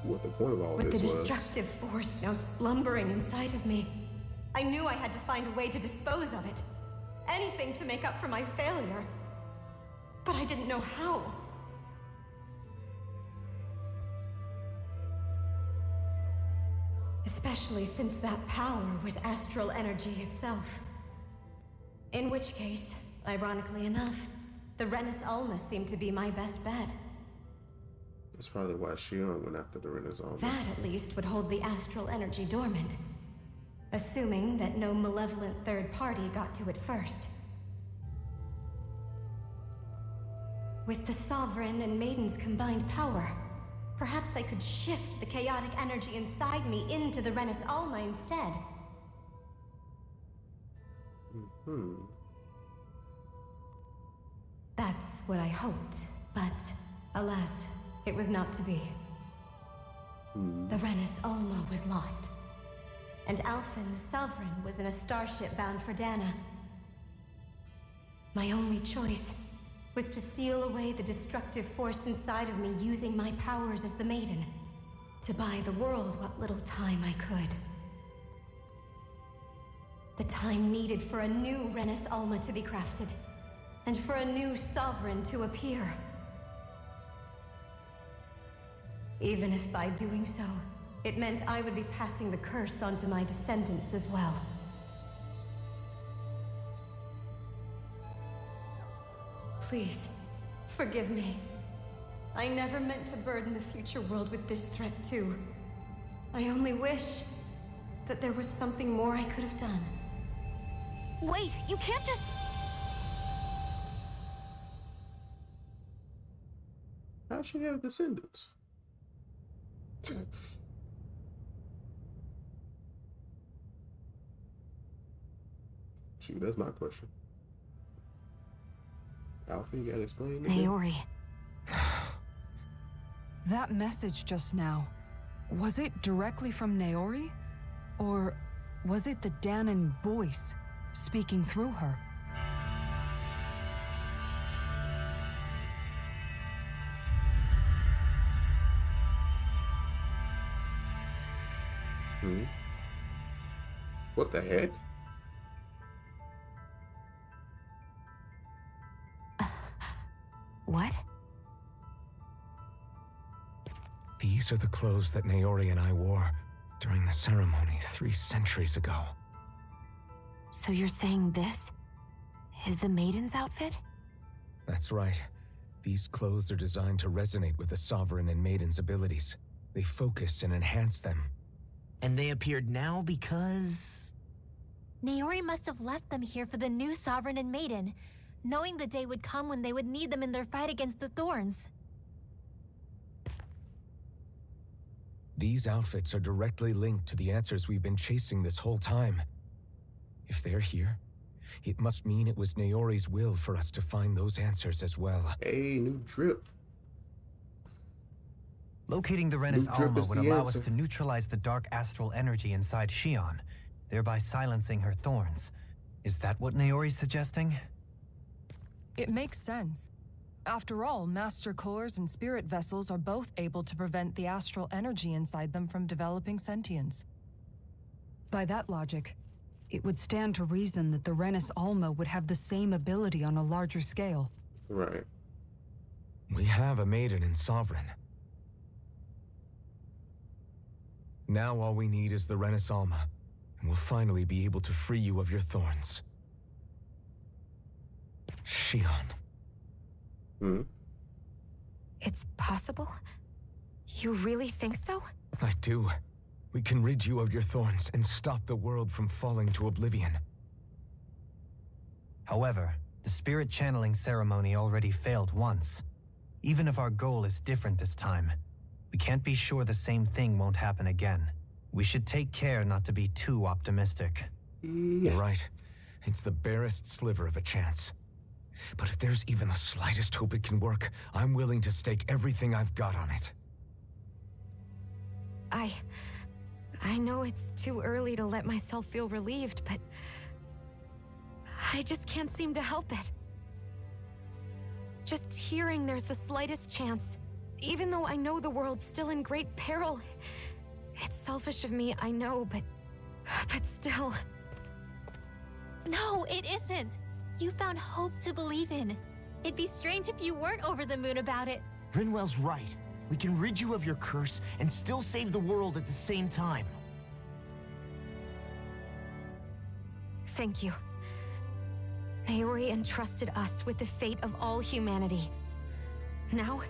Speaker 1: what the point of all this was.
Speaker 7: With the destructive force now slumbering inside of me, I knew I had to find a way to dispose of it. Anything to make up for my failure. But I didn't know how. Especially since that power was astral energy itself. In which case, ironically enough, the Renis Alma seemed to be my best bet.
Speaker 1: That's probably why Shion went after the Renis Alma.
Speaker 7: That, at least, would hold the astral energy dormant. Assuming that no malevolent third party got to it first. With the Sovereign and Maiden's combined power, perhaps I could shift the chaotic energy inside me into the Renis Alma instead. That's what I hoped, but alas, it was not to be. The Renis Alma was lost, and Alphen, the Sovereign, was in a starship bound for Dana. My only choice was to seal away the destructive force inside of me using my powers as the Maiden, to buy the world what little time I could. The time needed for a new Renis Alma to be crafted, and for a new Sovereign to appear. Even if by doing so, it meant I would be passing the curse onto my descendants as well. Please, forgive me. I never meant to burden the future world with this threat too. I only wish that there was something more I could have done.
Speaker 10: Wait, you can't just...
Speaker 1: How'd she have descendants? Shoot, that's my question. Alpha, you gotta explain it.
Speaker 10: Naori.
Speaker 5: That message just now, was it directly from Naori? Or was it the Danon voice speaking through her?
Speaker 1: What the heck?
Speaker 10: What?
Speaker 9: These are the clothes that Naori and I wore during the ceremony 3 centuries ago.
Speaker 10: So you're saying this is the Maiden's outfit?
Speaker 9: That's right. These clothes are designed to resonate with the Sovereign and Maiden's abilities. They focus and enhance them.
Speaker 4: And they appeared now because...
Speaker 10: Naori must have left them here for the new Sovereign and Maiden, knowing the day would come when they would need them in their fight against the Thorns.
Speaker 9: These outfits are directly linked to the answers we've been chasing this whole time. If they're here, it must mean it was Naori's will for us to find those answers as well.
Speaker 1: Hey, new drip.
Speaker 3: Locating the Renis Alma would allow us to neutralize the dark astral energy inside Shion, thereby silencing her thorns. Is that what Naori's suggesting?
Speaker 5: It makes sense. After all, Master Cores and Spirit Vessels are both able to prevent the astral energy inside them from developing sentience. By that logic, it would stand to reason that the Renis Alma would have the same ability on a larger scale.
Speaker 1: Right.
Speaker 9: We have a maiden in Sovereign. Now all we need is the Renis Alma, and we'll finally be able to free you of your thorns. Shion.
Speaker 1: Hmm?
Speaker 10: It's possible? You really think so?
Speaker 9: I do. We can rid you of your thorns and stop the world from falling to oblivion.
Speaker 3: However, the spirit channeling ceremony already failed once. Even if our goal is different this time, we can't be sure the same thing won't happen again. We should take care not to be too optimistic.
Speaker 9: You're right. It's the barest sliver of a chance. But if there's even the slightest hope it can work, I'm willing to stake everything I've got on it.
Speaker 10: I know it's too early to let myself feel relieved, but I just can't seem to help it. Just hearing there's the slightest chance, even though I know the world's still in great peril. It's selfish of me, I know, but still.
Speaker 11: No, it isn't. You found hope to believe in. It'd be strange if you weren't over the moon about it.
Speaker 4: Rinwell's right. We can rid you of your curse and still save the world at the same time.
Speaker 10: Thank you. Naori entrusted us with the fate of all humanity. Now,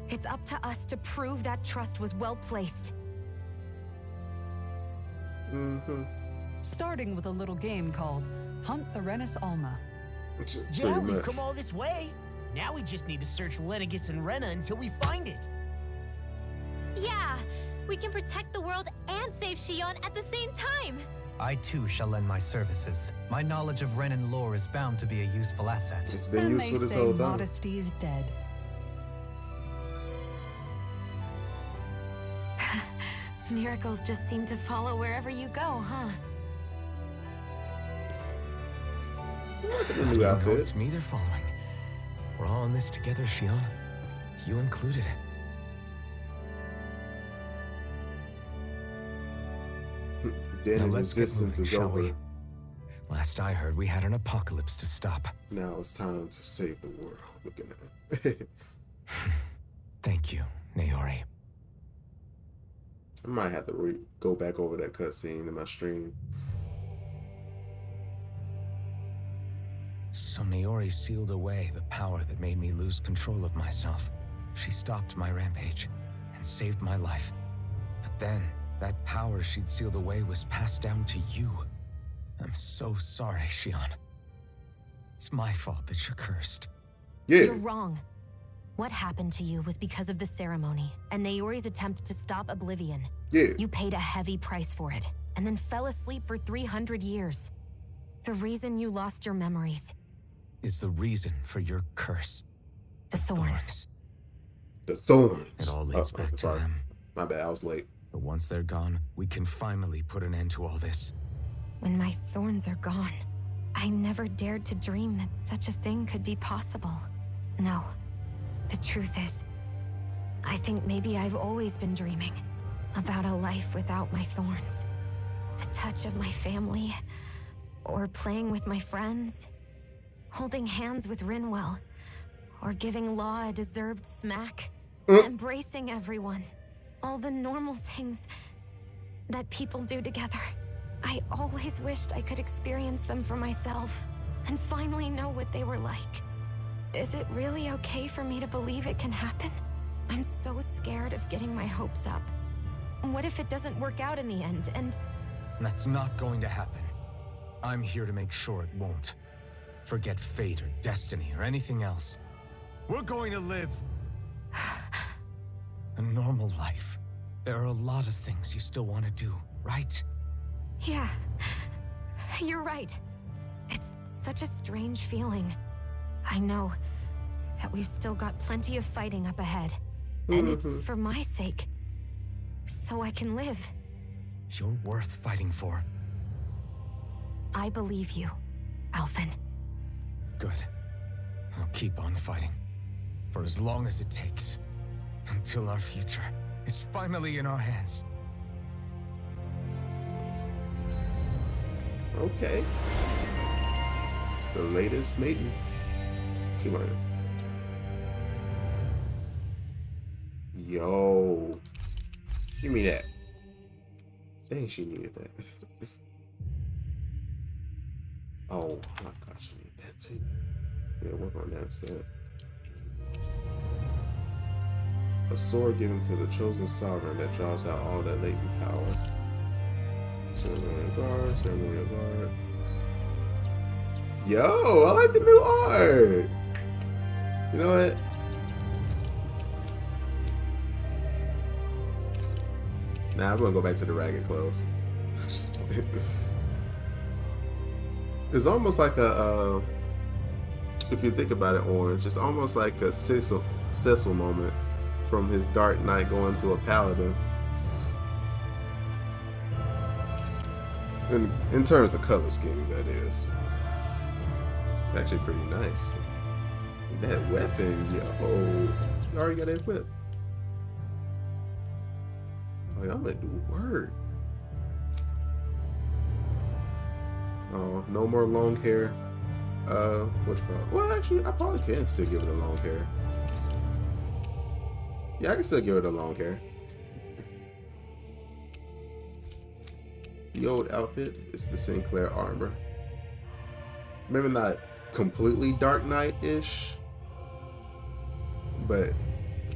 Speaker 10: it's up to us to prove that trust was well placed.
Speaker 5: Starting with a little game called Hunt the Renis Alma.
Speaker 4: Yeah, we've come all this way. Now we just need to search Lenegis and Rena until we find it.
Speaker 11: Yeah, we can protect the world and save Shion at the same time.
Speaker 3: I too shall lend my services. My knowledge of Renan lore is bound to be a useful asset.
Speaker 1: It's been
Speaker 5: And
Speaker 1: useful
Speaker 5: they
Speaker 1: this
Speaker 5: say
Speaker 1: whole time.
Speaker 5: modesty is dead.
Speaker 10: Miracles just seem to follow wherever you go, huh?
Speaker 1: The new
Speaker 9: No,
Speaker 1: outfit.
Speaker 9: it's me they're following. We're all in this together, Shion. You included.
Speaker 1: Dead
Speaker 9: Now
Speaker 1: and
Speaker 9: let's get
Speaker 1: resistance
Speaker 9: moving,
Speaker 1: is
Speaker 9: shall
Speaker 1: over.
Speaker 9: we? Last I heard, we had an apocalypse to stop.
Speaker 1: Now it's time to save the world. Looking at it.
Speaker 9: Thank you, Naori.
Speaker 1: I might have to go back over that cutscene in my stream.
Speaker 9: So Naori sealed away the power that made me lose control of myself. She stopped my rampage and saved my life. But then, that power she'd sealed away was passed down to you. I'm so sorry, Shion. It's my fault that you're cursed.
Speaker 1: Yeah.
Speaker 10: You're wrong. What happened to you was because of the ceremony and Naori's attempt to stop Oblivion.
Speaker 1: Yeah.
Speaker 10: You paid a heavy price for it, and then fell asleep for 300 years. The reason you lost your memories.
Speaker 9: Is the reason for your curse.
Speaker 10: The thorns.
Speaker 1: The thorns.
Speaker 9: It all leads back to
Speaker 1: sorry.
Speaker 9: them.
Speaker 1: My bad, I was late.
Speaker 9: But once they're gone, we can finally put an end to all this.
Speaker 10: When my thorns are gone, I never dared to dream that such a thing could be possible. No. The truth is, I think maybe I've always been dreaming about a life without my thorns. The touch of my family, or playing with my friends, holding hands with Rinwell, or giving Law a deserved smack, embracing everyone. All the normal things that people do together. I always wished I could experience them for myself, and finally know what they were like. Is it really okay for me to believe it can happen? I'm so scared of getting my hopes up. What if it doesn't work out in the end, and...
Speaker 9: That's not going to happen. I'm here to make sure it won't. Forget fate or destiny or anything else. We're going to live a normal life. There are a lot of things you still want to do, right?
Speaker 10: Yeah, you're right. It's such a strange feeling. I know that we've still got plenty of fighting up ahead. And it's for my sake. So I can live.
Speaker 9: You're worth fighting for.
Speaker 10: I believe you, Alphen.
Speaker 9: Good. I'll keep on fighting. For as long as it takes. Until our future is finally in our hands.
Speaker 1: Okay. The latest maiden. She learned. Yo. Give me that. Dang, she needed that. Oh my gosh, she needed that too. Yeah, work on that instead. A sword given to the chosen sovereign that draws out all that latent power. Ceremonial guard, ceremonial guard. Yo, I like the new art. You know what? Nah, I'm gonna go back to the ragged clothes. It's almost like a, if you think about it, Orange, it's almost like a Cecil moment from his Dark Knight going to a Paladin. In terms of color scheme, that is. It's actually pretty nice. That weapon, yo, you already got that equipped. Oh, y'all gonna do work. Oh, no more long hair. What you call it? Well, actually, I probably can still give it a long hair. Yeah, I can still give it a long hair. The old outfit is the Sinclair armor. Maybe not completely Dark Knight-ish, but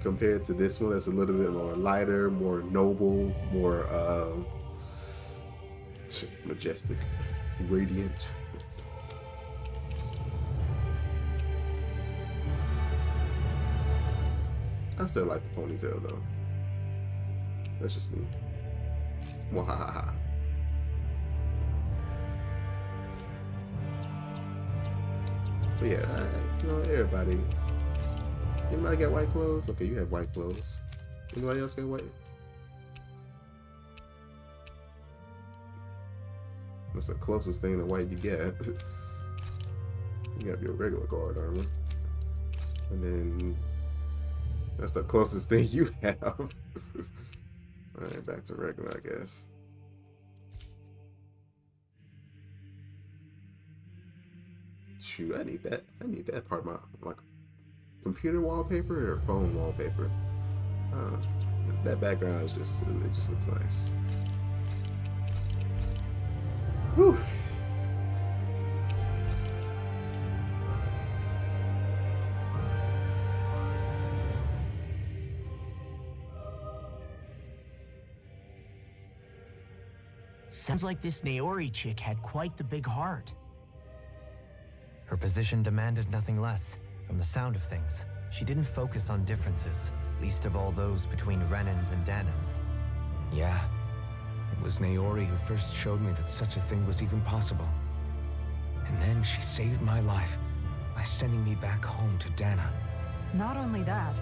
Speaker 1: compared to this one, that's a little bit more lighter, more noble, more majestic, radiant. I still like the ponytail though. That's just me. Wahaha. But yeah, you know, everybody. Anybody got white clothes? Okay, you have white clothes. Anybody else got white? That's the closest thing to white you get. You got your regular guard armor. And then that's the closest thing you have. Alright, back to regular, I guess. Shoot, I need that. I need that part of my, like, computer wallpaper or phone wallpaper. That background is just, it just looks nice. Whew.
Speaker 4: Sounds like this Naori chick had quite the big heart.
Speaker 3: Her position demanded nothing less. From the sound of things, she didn't focus on differences, least of all those between Renans and Danans.
Speaker 9: Yeah. It was Naori who first showed me that such a thing was even possible. And then she saved my life by sending me back home to Dana.
Speaker 5: Not only that,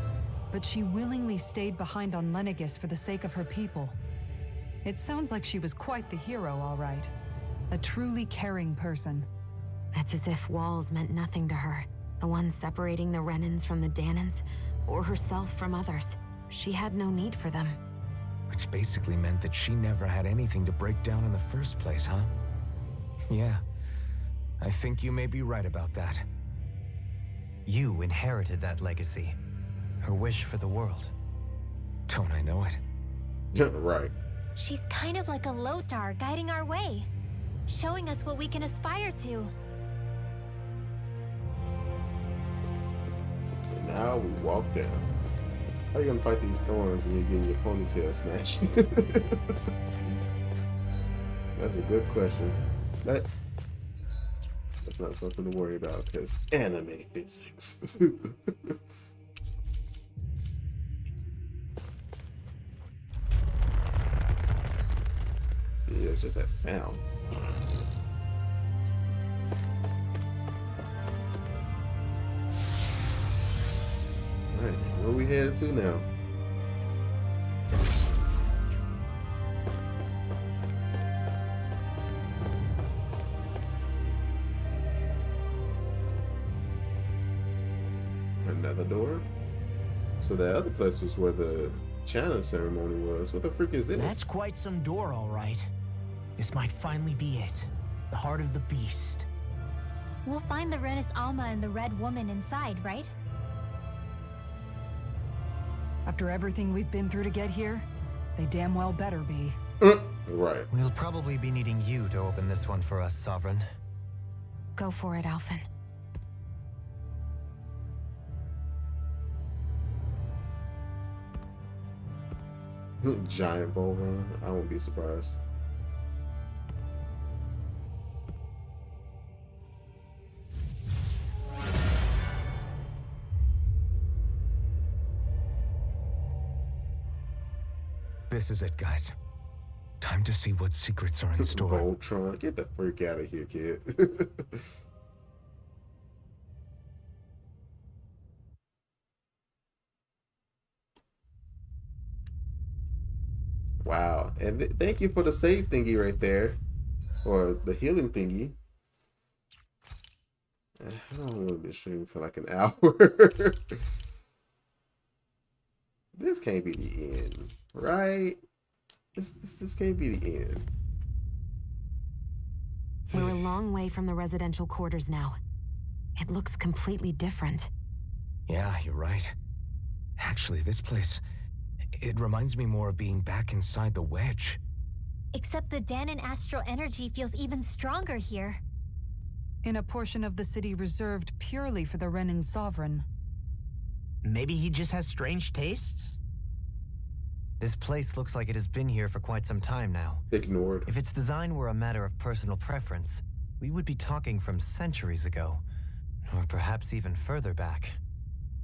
Speaker 5: but she willingly stayed behind on Lenegis for the sake of her people. It sounds like she was quite the hero, all right. A truly caring person.
Speaker 10: It's as if walls meant nothing to her. The ones separating the Renans from the Danans, or herself from others. She had no need for them.
Speaker 9: Which basically meant that she never had anything to break down in the first place, huh? Yeah. I think you may be right about that.
Speaker 3: You inherited that legacy. Her wish for the world.
Speaker 9: Don't I know it?
Speaker 1: Yeah, right.
Speaker 11: She's kind of like a lodestar guiding our way, showing us what we can aspire to.
Speaker 1: And now we walk down. How are you gonna fight these thorns when you're getting your ponytail snatched? That's a good question. That's not something to worry about because anime physics. Yeah, it's just that sound. Alright, where we headed to now? So the other place was where the chanting ceremony was. What the freak is this?
Speaker 4: That's quite some door, all right. This might finally be it. The heart of the beast.
Speaker 11: We'll find the Rena's Alma and the Red Woman inside, right?
Speaker 5: After everything we've been through to get here, they damn well better be.
Speaker 1: Right.
Speaker 3: We'll probably be needing you to open this one for us, Sovereign.
Speaker 10: Go for it, Alphen.
Speaker 1: Giant bull run. I won't be surprised.
Speaker 9: This is it, guys. Time to see what secrets are in store.
Speaker 1: Voltron, get the freak out of here, kid. Wow, and thank you for the save thingy right there, or the healing thingy. I don't want to be streaming for like an hour. This can't be the end, right? This can't be the end.
Speaker 10: We're a long way from the residential quarters now. It looks completely different.
Speaker 9: Yeah, you're right. Actually, this place, it reminds me more of being back inside the wedge.
Speaker 11: Except the Danon astral energy feels even stronger here.
Speaker 5: In a portion of the city reserved purely for the Renan Sovereign.
Speaker 4: Maybe he just has strange tastes?
Speaker 3: This place looks like it has been here for quite some time now.
Speaker 1: Ignored.
Speaker 3: If its design were a matter of personal preference, we would be talking from centuries ago. Or perhaps even further back.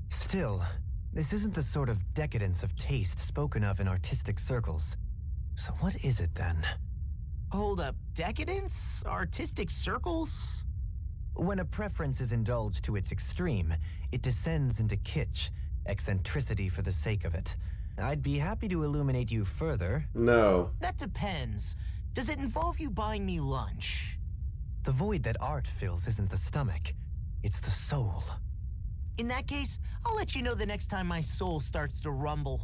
Speaker 3: Still, this isn't the sort of decadence of taste spoken of in artistic circles. So what is it then?
Speaker 4: Hold up, decadence? Artistic circles?
Speaker 3: When a preference is indulged to its extreme, it descends into kitsch, eccentricity for the sake of it. I'd be happy to illuminate you further.
Speaker 1: No.
Speaker 4: That depends. Does it involve you buying me lunch?
Speaker 3: The void that art fills isn't the stomach, it's the soul.
Speaker 4: In that case, I'll let you know the next time my soul starts to rumble.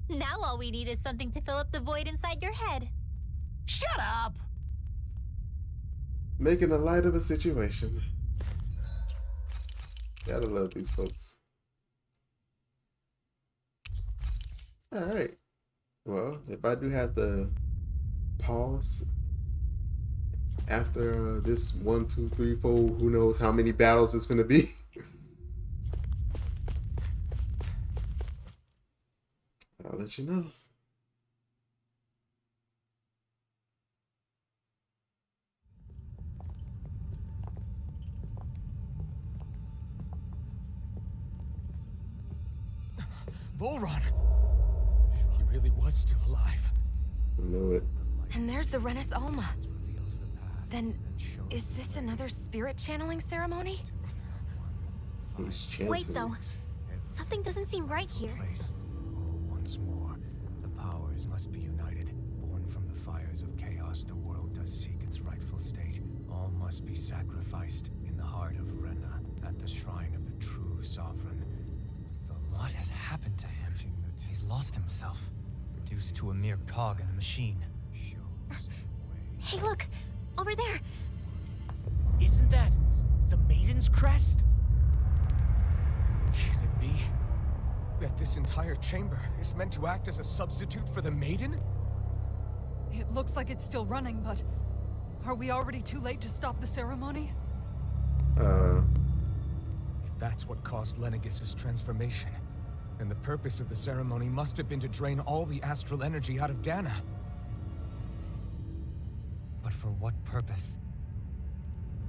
Speaker 11: Now all we need is something to fill up the void inside your head.
Speaker 4: Shut up!
Speaker 1: Making a light of a situation. Gotta love these folks. Alright. Well, if I do have to pause after this 1, 2, 3, 4, who knows how many battles it's gonna be. I'll let you know.
Speaker 9: Volron! He really was still alive.
Speaker 1: Know it.
Speaker 10: And there's the Renis Alma. Then, is this another spirit channeling ceremony?
Speaker 1: He's chanting.
Speaker 11: Wait though, something doesn't seem right here.
Speaker 12: Once more, the powers must be united. Born from the fires of chaos, the world does seek its rightful state. All must be sacrificed in the heart of Rena, at the shrine of the true sovereign.
Speaker 3: What has happened to him? He's lost himself, reduced to a mere cog in a machine.
Speaker 11: Hey look, over there.
Speaker 4: Isn't that the Maiden's crest?
Speaker 9: Can it be that this entire chamber is meant to act as a substitute for the Maiden?
Speaker 5: It looks like it's still running, but are we already too late to stop the ceremony?
Speaker 9: If that's what caused Lenegis' transformation, then the purpose of the ceremony must have been to drain all the astral energy out of Dana.
Speaker 3: But for what purpose?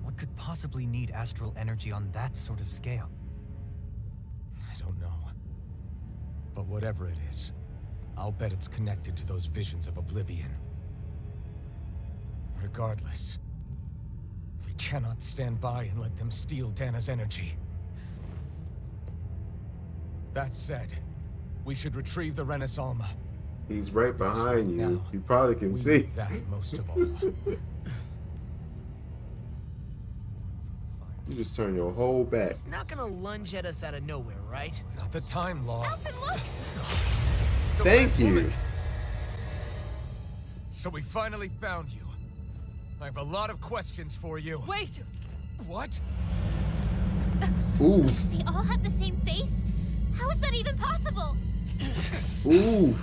Speaker 3: What could possibly need astral energy on that sort of scale?
Speaker 9: I don't know. But whatever it is, I'll bet it's connected to those visions of oblivion. Regardless, we cannot stand by and let them steal Dana's energy. That said, we should retrieve the Renis Alma.
Speaker 1: He's right behind you.
Speaker 9: Now,
Speaker 1: You probably can
Speaker 9: we
Speaker 1: see.
Speaker 9: need that most of all.
Speaker 1: You just turn your whole back.
Speaker 4: It's not gonna lunge at us out of nowhere, right?
Speaker 12: Not the time, Law.
Speaker 11: Alvin, look!
Speaker 1: Thank you.
Speaker 12: So we finally found you. I have a lot of questions for you.
Speaker 2: Wait!
Speaker 12: What?
Speaker 1: Oof.
Speaker 11: They all have the same face? How is that even possible?
Speaker 1: Oof.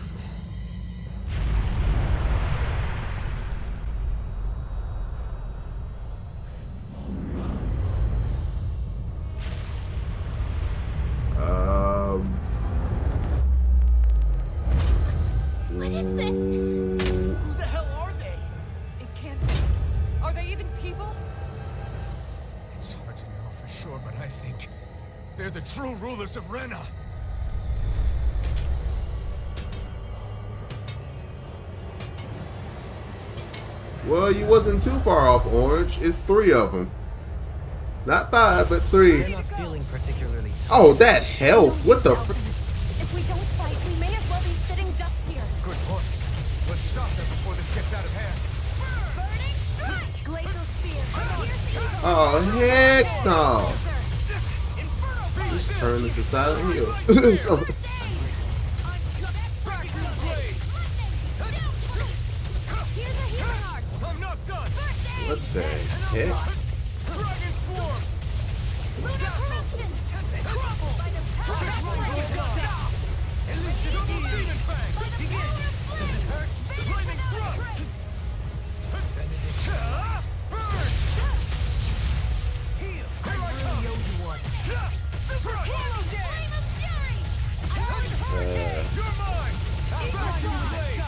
Speaker 11: What is this?
Speaker 4: Who the hell are they?
Speaker 2: It can't be. Are they even people?
Speaker 12: It's hard to know for sure, but I think they're the true rulers of Rena.
Speaker 1: Well, you wasn't too far off, Orange. It's 3 of them. Not 5, but 3.
Speaker 3: You're not feeling particularly.
Speaker 1: Oh, that health. What the fr-
Speaker 2: If we don't fight, we may as well be sitting ducks here.
Speaker 12: Good point. Let's stop them before this gets out of hand.
Speaker 11: Burning strike!
Speaker 2: Glacial Spear. Here's
Speaker 1: Oh, heck no. Just turn into Silent Hill. So-
Speaker 6: I'm not done.
Speaker 1: what the heck?
Speaker 6: Dragon Swarm. Double Demon Fang. Lightning Thrust. Burn. Heal. Here I come. Super Hero Game. You're mine. Back to blade.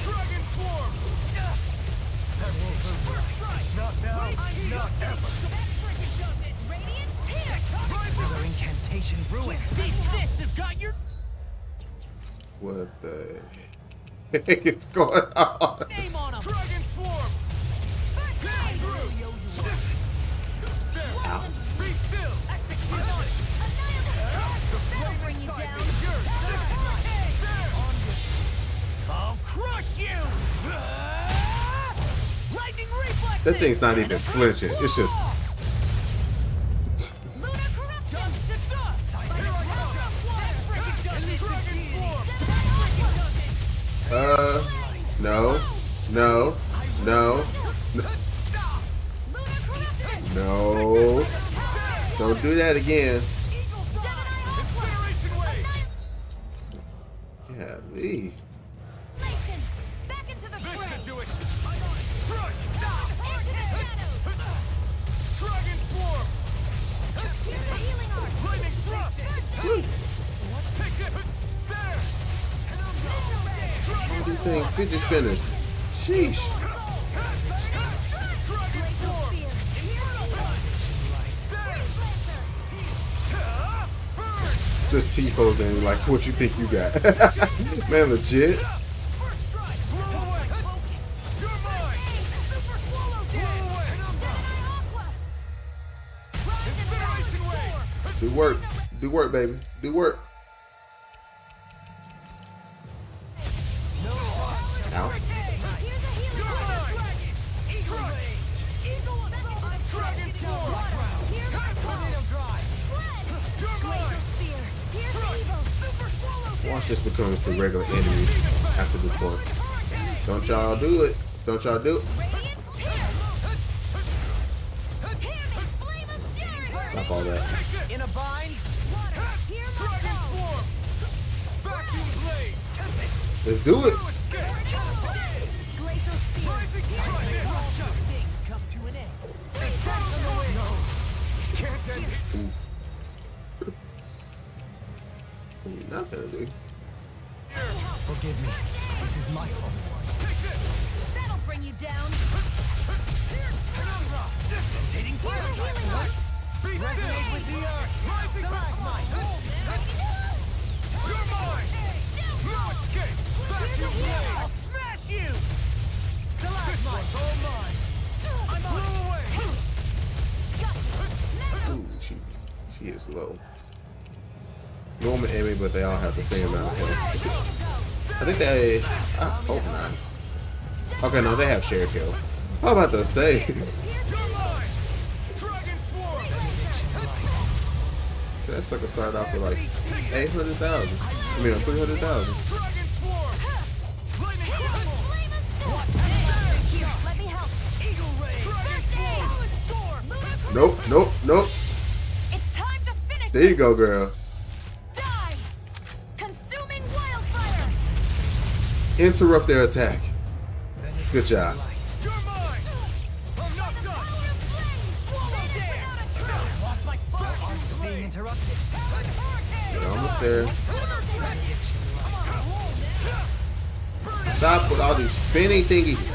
Speaker 6: Dragon Swarm. That won't hurt. Not now. Not ever.
Speaker 4: Another incantation ruined. These fists have got your
Speaker 1: What the heck is going on?
Speaker 4: name on them.
Speaker 6: Dragon Swarm. Pierce through. There.
Speaker 1: Ow.
Speaker 6: Be still. The flaming side is yours. There.
Speaker 4: I'll crush you. Lightning reflex.
Speaker 1: That thing's not even flinching. It's just.
Speaker 6: Dust to dust. Here I come. Dragon Swarm.
Speaker 1: No. No. No. No. Don't do that again.
Speaker 6: Incineration Wave.
Speaker 1: Yeah, Lee.
Speaker 2: Back into the
Speaker 6: This
Speaker 2: fray.
Speaker 6: should do it. Crush. Dragon Swarm. Lightning Thrust. Take it. There.
Speaker 1: All these things, fidget spinners. Sheesh.
Speaker 6: Dragon Swarm.
Speaker 1: Just T-posing like what you think you got. Man, legit. Do work. Do work, baby. Do work. Ow. Watch this becomes the regular enemy after this point. Don't y'all do it. Don't y'all do it. Stop all that.
Speaker 4: In a bind.
Speaker 6: Dragon Swarm. Vacuum Blade.
Speaker 1: Let's do it.
Speaker 4: Things come to an end.
Speaker 6: Can't end it.
Speaker 1: Nothing, dude.
Speaker 3: Forgive me. This is my fault.
Speaker 2: That'll bring you down.
Speaker 4: Rotating fire. Resonate with the earth. Stalagmite.
Speaker 6: You're mine. No escape. Vacuum Blade.
Speaker 4: I'll smash you. Stalagmite. All mine.
Speaker 6: Blew away.
Speaker 1: Ooh, she is low. Normal enemy, but they all have the same amount of health. I think they. I hope not. Okay, no, they have shared kill. I was about to say. that sucker started off with like 800,000. I mean, 300,000.
Speaker 2: Let me help.
Speaker 1: Nope, nope, nope.
Speaker 2: It's time to finish.
Speaker 1: There you go, girl.
Speaker 2: Die. Consuming wildfire.
Speaker 1: Interrupt their attack. Good job.
Speaker 6: You're mine. I'm not done.
Speaker 3: Being interrupted.
Speaker 1: You're almost there. Stop with all these spinning thingies.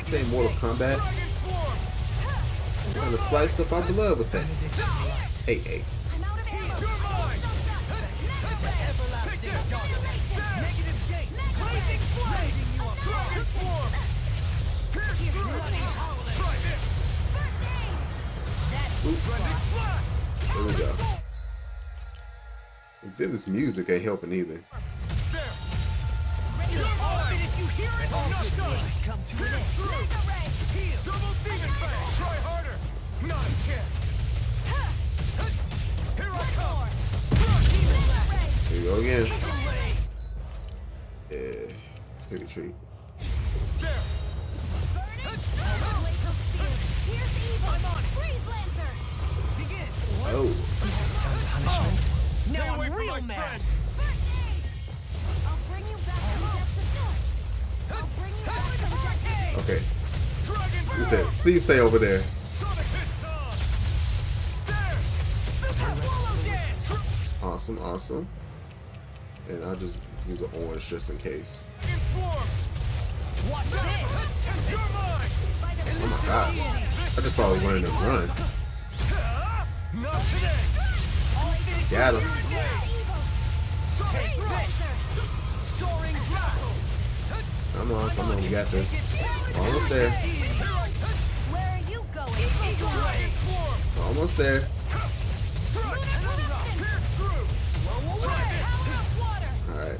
Speaker 1: Say Mortal Kombat. I'm gonna slice up our blood with that. Hey, hey. There we go. And then this music ain't helping either. Here we go again. Yeah, take a treat. Oh.
Speaker 6: Stay away from my friend.
Speaker 1: Okay. He said, please stay over there. Awesome, awesome. And I'll just use an orange just in case. Oh my gosh. I just thought I was learning to run. Got him. Come on, come on, we got this. We're almost there.
Speaker 2: Where are you going?
Speaker 1: We're almost there. Alright,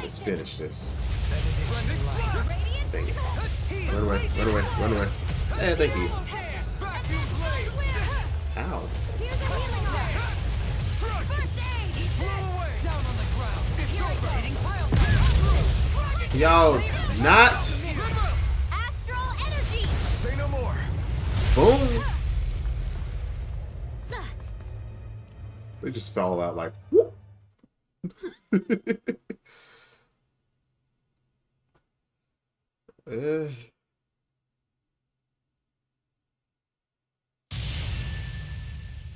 Speaker 1: let's finish this. Thank you. Run away, run away, run away. Hey, thank you. Ow. Y'all not.
Speaker 6: Astral energy. Say no more.
Speaker 1: Boom. They just fell out like whoop.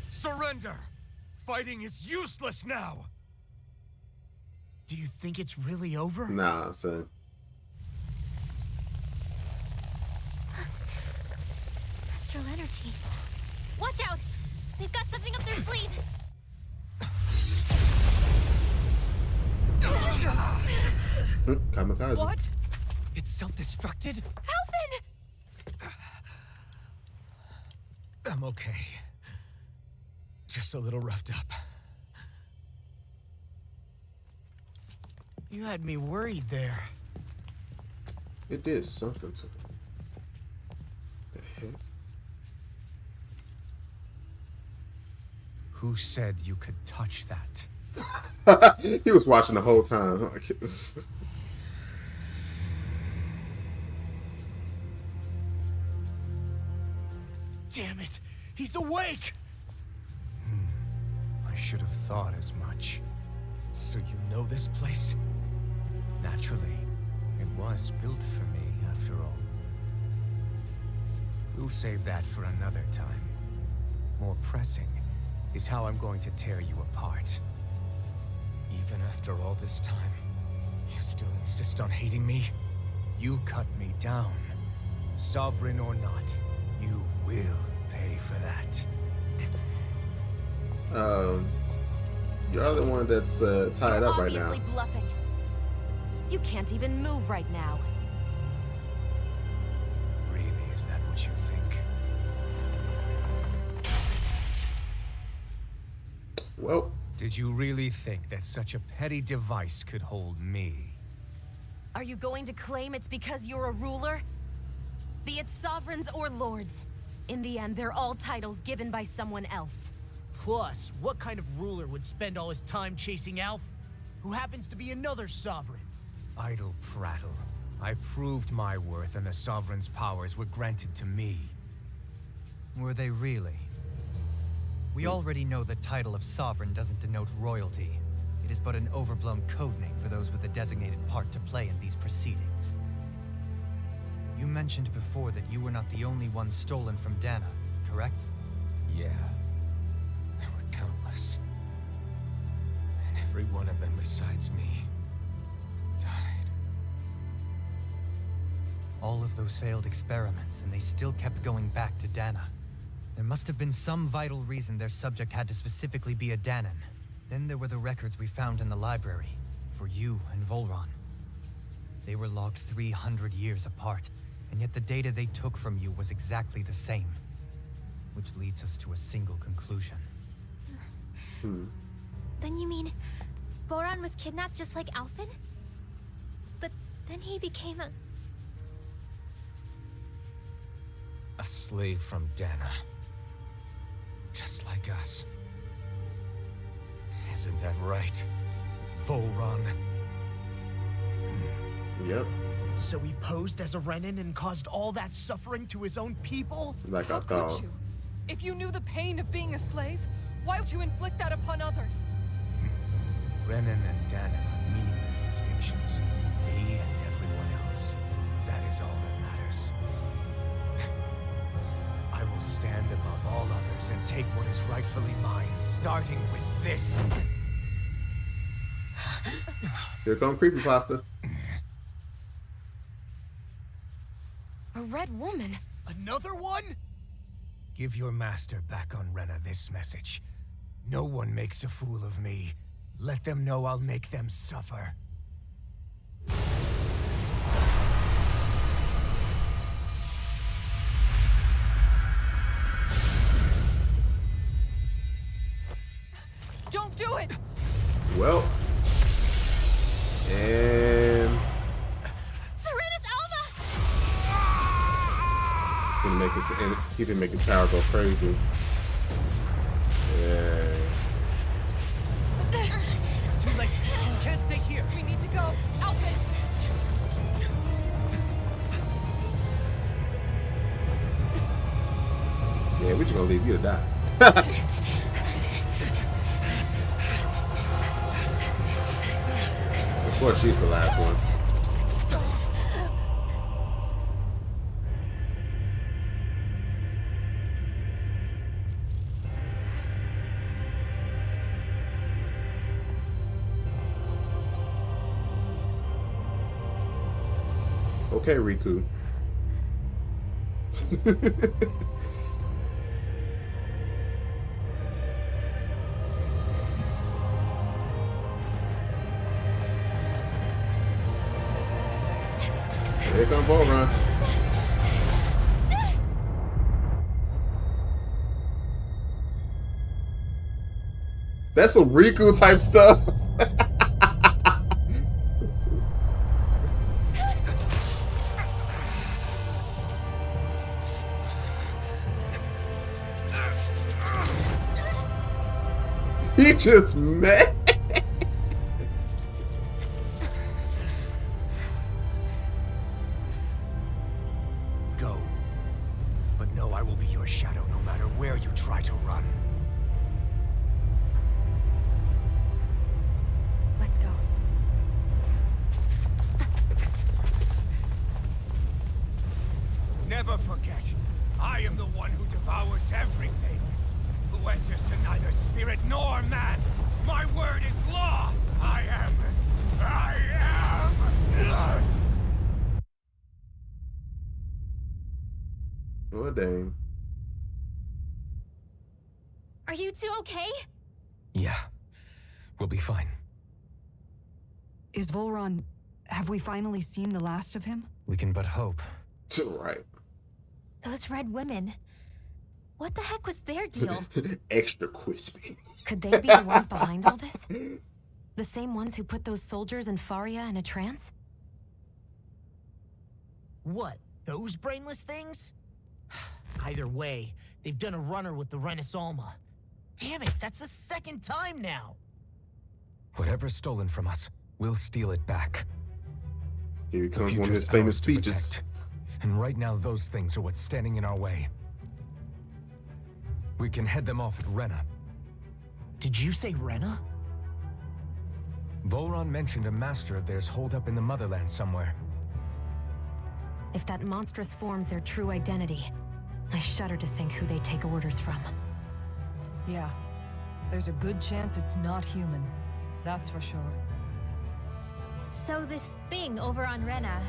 Speaker 6: Surrender. Fighting is useless now.
Speaker 4: Do you think it's really over?
Speaker 1: Nah, son.
Speaker 11: Astral energy. Watch out! They've got something up their sleeve.
Speaker 1: Kamikaze.
Speaker 2: What?
Speaker 4: It's self-destructed?
Speaker 11: Alvin!
Speaker 9: I'm okay. Just a little roughed up.
Speaker 4: You had me worried there.
Speaker 1: It did something to me. The heck?
Speaker 12: Who said you could touch that?
Speaker 1: He was watching the whole time.
Speaker 4: Damn it! He's awake!
Speaker 12: I should have thought as much. So you know this place? Naturally. It was built for me, after all. We'll save that for another time. More pressing is how I'm going to tear you apart. Even after all this time, you still insist on hating me? You cut me down. Sovereign or not, you will pay for that.
Speaker 1: You're the one that's tied up right now.
Speaker 2: Obviously bluffing. You can't even move right now.
Speaker 12: Really, is that what you think?
Speaker 1: Well,
Speaker 12: Did you really think that such a petty device could hold me?
Speaker 2: Are you going to claim it's because you're a ruler? Be it sovereigns or lords. In the end, they're all titles given by someone else.
Speaker 4: Plus, what kind of ruler would spend all his time chasing Alf, who happens to be another sovereign?
Speaker 12: Idle prattle. I proved my worth and the Sovereign's powers were granted to me.
Speaker 3: Were they really? We already know the title of Sovereign doesn't denote royalty. It is but an overblown codename for those with a designated part to play in these proceedings. You mentioned before that you were not the only one stolen from Dana, correct?
Speaker 9: Yeah. There were countless. And every one of them besides me died.
Speaker 3: All of those failed experiments, and they still kept going back to Dana. There must have been some vital reason their subject had to specifically be a Danan. Then there were the records we found in the library, for you and Volron. They were logged 300 years apart, and yet the data they took from you was exactly the same. Which leads us to a single conclusion.
Speaker 11: Then you mean Voron was kidnapped just like Alphen? But then he became
Speaker 9: A slave from Dana. Just like us. Isn't that right, Volron?
Speaker 1: Yep.
Speaker 4: So he posed as a Renan and caused all that suffering to his own people?
Speaker 1: Like I
Speaker 5: How could
Speaker 1: thought.
Speaker 5: you? If you knew the pain of being a slave, why would you inflict that upon others?
Speaker 12: Renan and Dana are meaningless distinctions. Me and everyone else. That is all that matters. I will stand above all others and take what is rightfully mine, starting with this.
Speaker 1: Here come creepypasta.
Speaker 10: A red woman?
Speaker 4: Another one?
Speaker 12: Give your master back on Rena this message. No one makes a fool of me. Let them know I'll make them suffer.
Speaker 5: Don't do it!
Speaker 1: Well. And
Speaker 11: Serenus Alva!
Speaker 1: he can make his power go crazy. Yeah.
Speaker 3: It's too late. You can't stay here.
Speaker 5: We need to go. Alphen!
Speaker 1: Yeah, we're just gonna leave you to die. Of course, she's the last one. Okay, Riku. Here come Volron. That's some Riku type stuff. He just mad.
Speaker 12: Go. But know I will be your shadow no matter where you try to run.
Speaker 10: Let's go.
Speaker 12: Never forget, I am the one who devours everything. Who answers to neither spirit nor man. My word is law. I am.
Speaker 1: Oh, dang.
Speaker 11: Are you two okay?
Speaker 9: Yeah. We'll be fine.
Speaker 5: Is Volron... Have we finally seen the last of him?
Speaker 3: We can but hope.
Speaker 1: Right.
Speaker 11: Those red women. What the heck was their deal?
Speaker 1: Extra crispy.
Speaker 10: Could they be the ones behind all this? The same ones who put those soldiers in Faria in a trance?
Speaker 4: What? Those brainless things? Either way, they've done a runner with the Renasalma. Damn it, that's the second time now!
Speaker 9: Whatever's stolen from us, we'll steal it back.
Speaker 1: Here
Speaker 9: The
Speaker 1: comes one of
Speaker 9: future's
Speaker 1: his famous
Speaker 9: ours to
Speaker 1: speeches.
Speaker 9: protect. And right now, those things are what's standing in our way. We can head them off at Rena.
Speaker 4: Did you say Rena?
Speaker 9: Volron mentioned a master of theirs holed up in the motherland somewhere.
Speaker 10: If that monstrous form's their true identity, I shudder to think who they take orders from.
Speaker 5: Yeah. There's a good chance it's not human. That's for sure.
Speaker 11: So this thing over on Rena,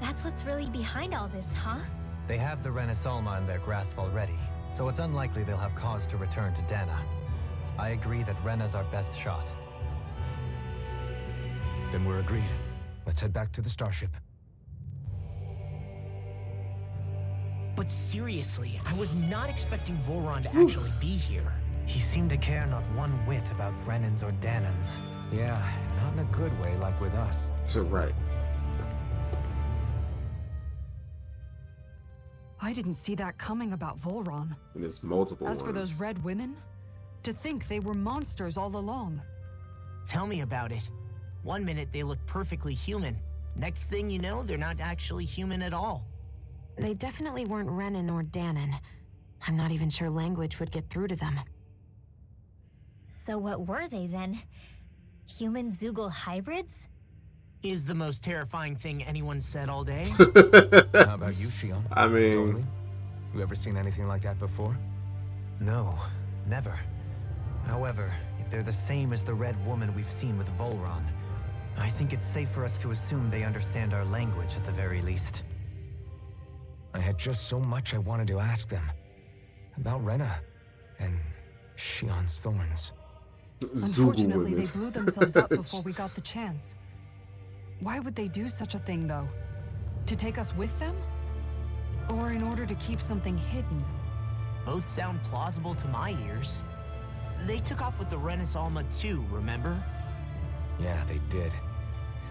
Speaker 11: that's what's really behind all this, huh?
Speaker 3: They have the Renasalma in their grasp already, so it's unlikely they'll have cause to return to Dana. I agree that Rena's our best shot.
Speaker 9: Then we're agreed. Let's head back to the starship.
Speaker 4: But seriously, I was not expecting Voron to actually be here.
Speaker 3: He seemed to care not one whit about Renans or Danans.
Speaker 9: Yeah, not in a good way like with us.
Speaker 1: So right.
Speaker 5: I didn't see that coming about Volron.
Speaker 1: And there's multiple
Speaker 5: As for
Speaker 1: ones.
Speaker 5: those red women, to think they were monsters all along.
Speaker 4: Tell me about it. One minute they look perfectly human. Next thing you know, they're not actually human at all.
Speaker 10: They definitely weren't Renan or Danan. I'm not even sure language would get through to them.
Speaker 11: So what were they then? Human Zoogle hybrids?
Speaker 4: Is the most terrifying thing anyone said all day.
Speaker 9: How about you, Shion?
Speaker 1: I mean...
Speaker 9: Totally? You ever seen anything like that before?
Speaker 3: No, never. However, if they're the same as the Red Woman we've seen with Volron, I think it's safe for us to assume they understand our language at the very least.
Speaker 9: I had just so much I wanted to ask them. About Rena and Shion's thorns.
Speaker 5: Unfortunately, they blew themselves up before we got the chance. Why would they do such a thing, though? To take us with them? Or in order to keep something hidden?
Speaker 4: Both sound plausible to my ears. They took off with the Renasalma too, remember?
Speaker 9: Yeah, they did.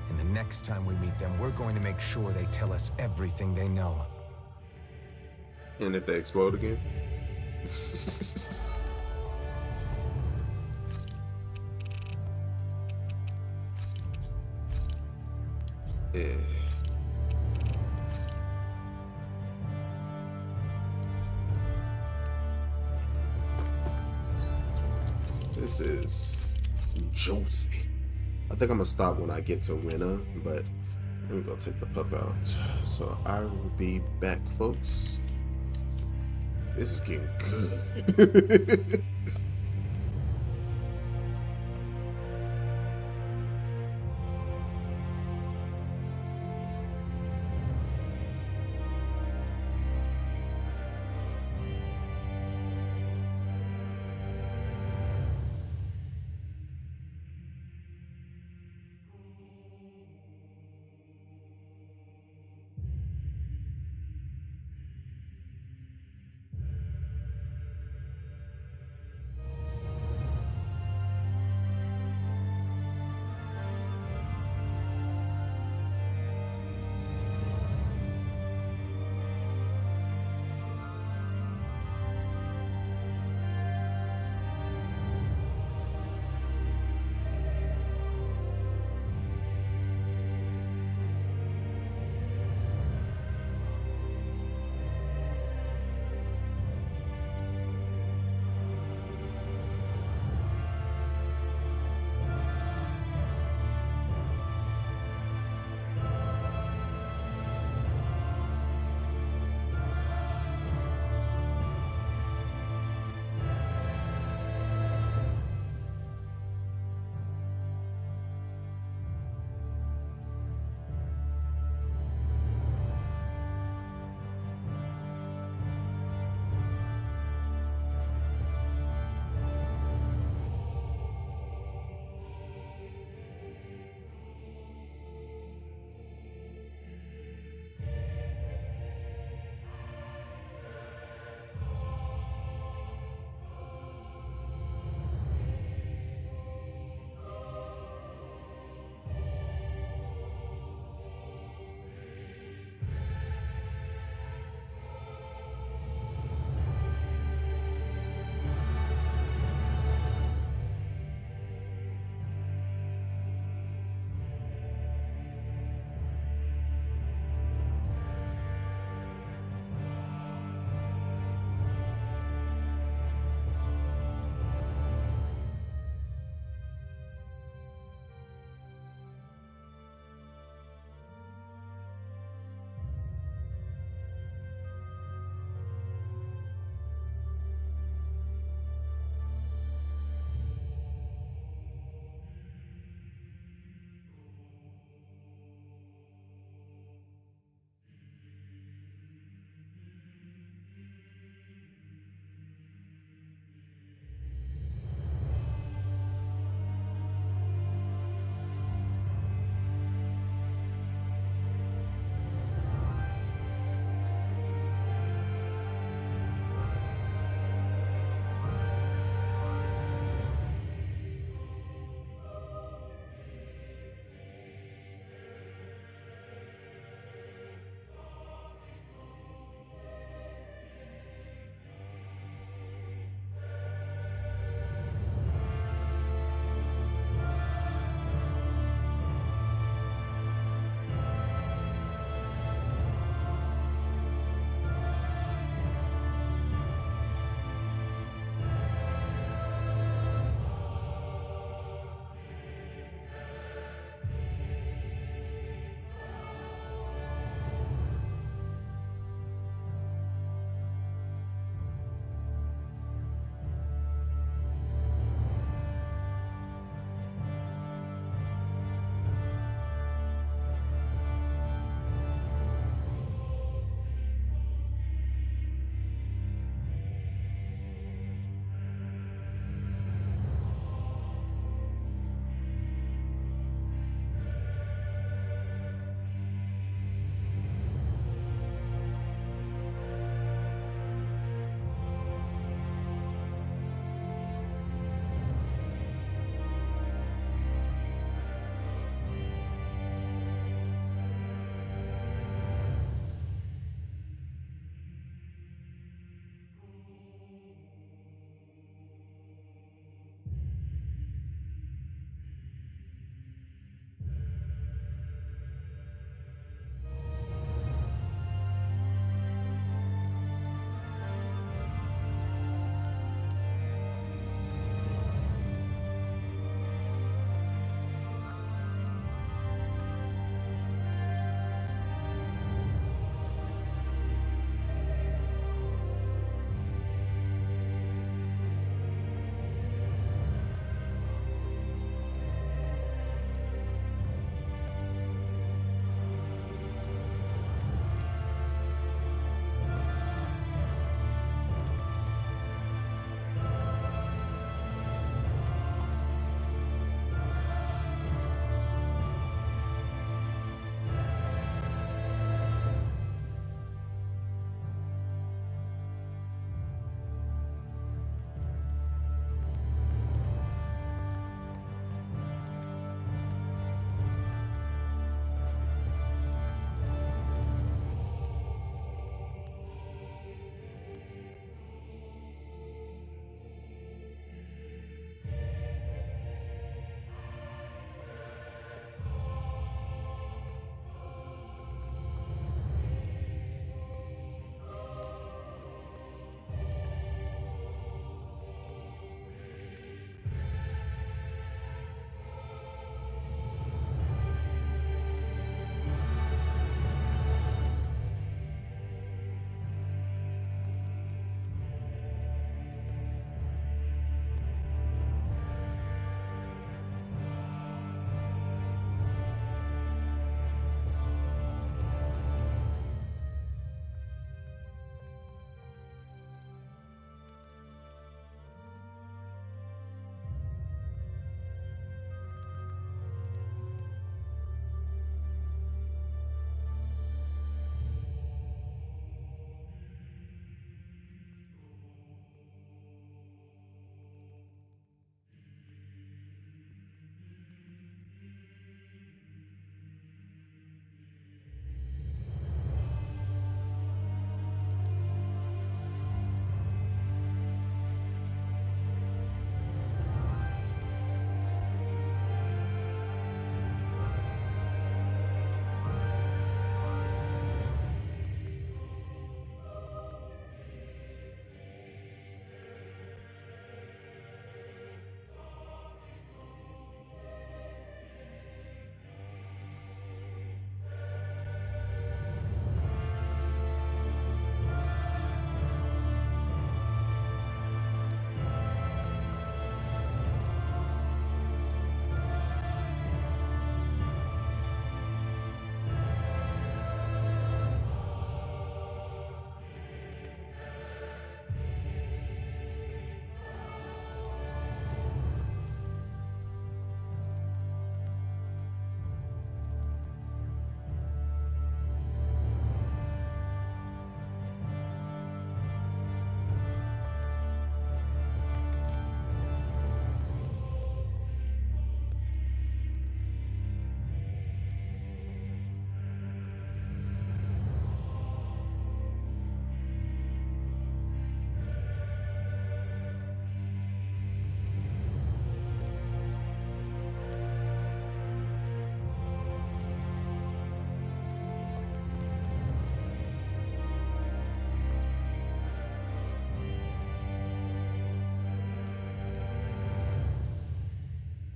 Speaker 9: And the next time we meet them, we're going to make sure they tell us everything they know.
Speaker 1: And if they explode again? Yeah. This is Josie. I think I'm gonna stop when I get to Rena, but let me go take the pup out. So I will be back, folks. This is getting good.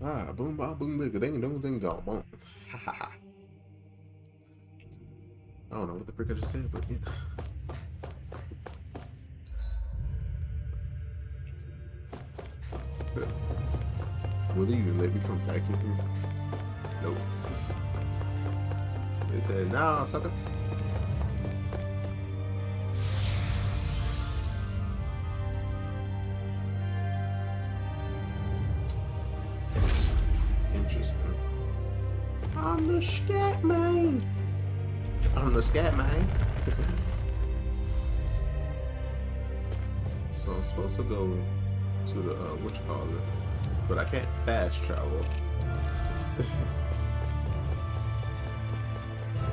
Speaker 1: Ah, boom, boom, big, ding, ding, ding, dong, boom. Ha ha ha. I don't know what the frick I just said, but yeah. Will he even let me come back in here? Nope. They said, nah, sucker. Interesting. I'm the scat man. I'm the scat man. So I'm supposed to go to the what you call it, but I can't fast travel.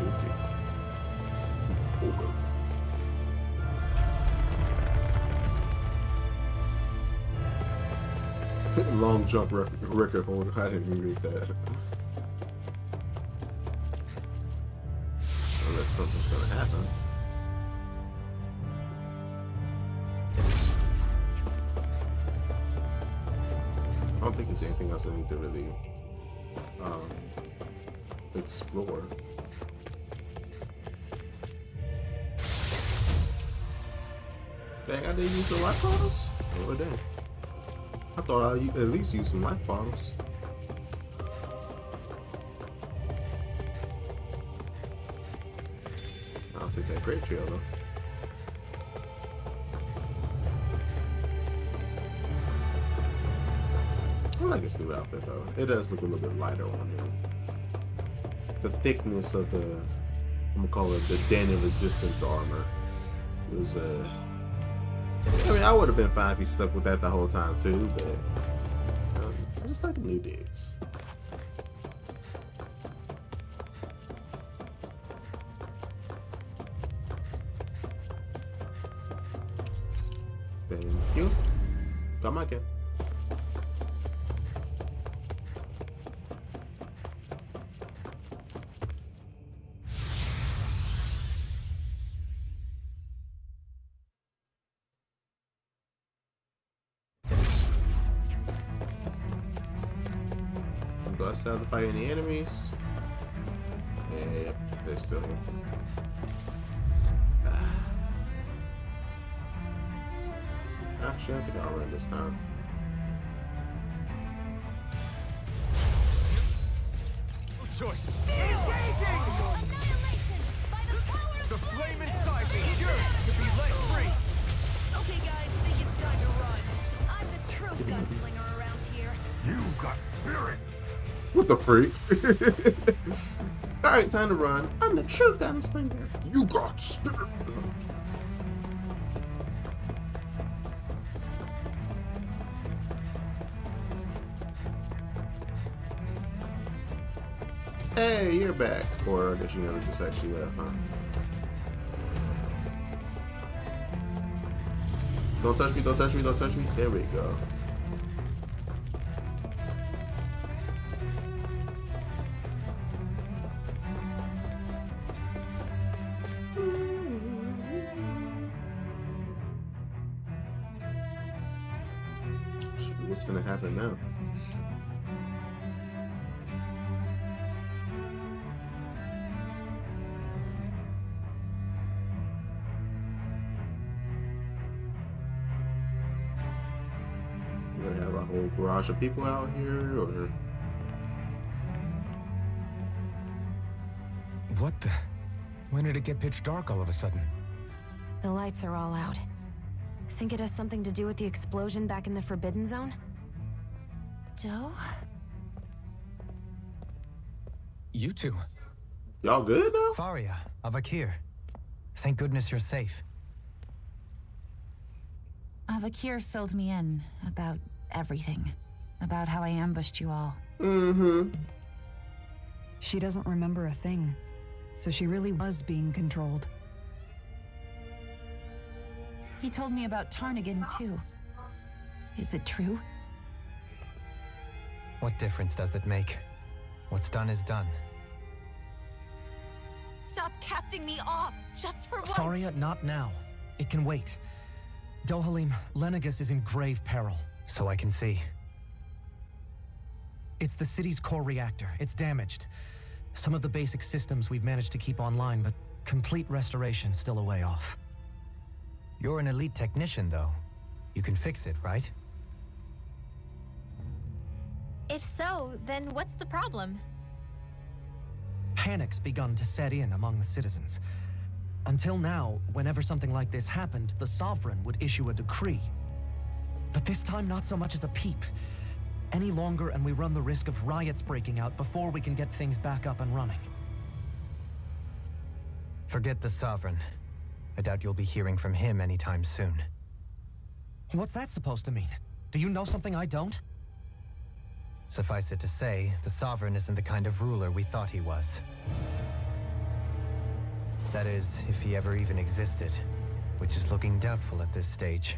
Speaker 1: Okay. Long jump record holder. I didn't even read that. Unless something's gonna happen. I don't think there's anything else I need to really explore. Dang, I didn't use the life bottles? Oh, dang. I thought I'd at least use some life bottles. I'll take that grape trail though. I like this new outfit though. It does look a little bit lighter on him. The thickness of the, I'm gonna call it the Den of Resistance armor. It was I mean, I would have been fine if he stuck with that the whole time too, but I just like the new digs. Thank you. Come again. Do I still have to fight any enemies? Yeah, they're still here. Actually, I think I'll run this time.
Speaker 6: No choice. Engaging! The flame inside me yearns to be let free.
Speaker 2: Okay, guys, I think it's time to run. I'm the true gunslinger around here.
Speaker 6: You got spirit.
Speaker 1: What the freak? Alright, time to run. I'm the true gunslinger. You got spirit. Hey, you're back. Or I guess you never just actually left, huh? Don't touch me, don't touch me, don't touch me. There we go. What's gonna happen now? We're gonna have a whole garage of people out here, or
Speaker 9: What the? When did it get pitch dark all of a sudden?
Speaker 10: The lights are all out. Think it has something to do with the explosion back in the Forbidden Zone? Joe?
Speaker 3: You two.
Speaker 1: y'all good now?
Speaker 3: Faria, Avakir. Thank goodness you're safe.
Speaker 13: Avakir filled me in about everything. About how I ambushed you all.
Speaker 1: Mm-hmm.
Speaker 5: She doesn't remember a thing, so she really was being controlled.
Speaker 13: He told me about Tarnigan, too. Is it true?
Speaker 3: What difference does it make? What's done is done.
Speaker 2: Stop casting me off, just for once.
Speaker 8: Faria, not now. It can wait. Dohalim, Lenegus is in grave peril.
Speaker 3: So I can see.
Speaker 8: It's the city's core reactor. It's damaged. Some of the basic systems we've managed to keep online, but complete restoration's still a way off.
Speaker 3: You're an elite technician, though. You can fix it, right?
Speaker 11: If so, then what's the problem?
Speaker 8: Panic's begun to set in among the citizens. Until now, whenever something like this happened, the Sovereign would issue a decree. But this time, not so much as a peep. Any longer, and we run the risk of riots breaking out before we can get things back up and running.
Speaker 3: Forget the Sovereign. I doubt you'll be hearing from him anytime soon.
Speaker 8: What's that supposed to mean? Do you know something I don't?
Speaker 3: Suffice it to say, the Sovereign isn't the kind of ruler we thought he was. That is, if he ever even existed, which is looking doubtful at this stage.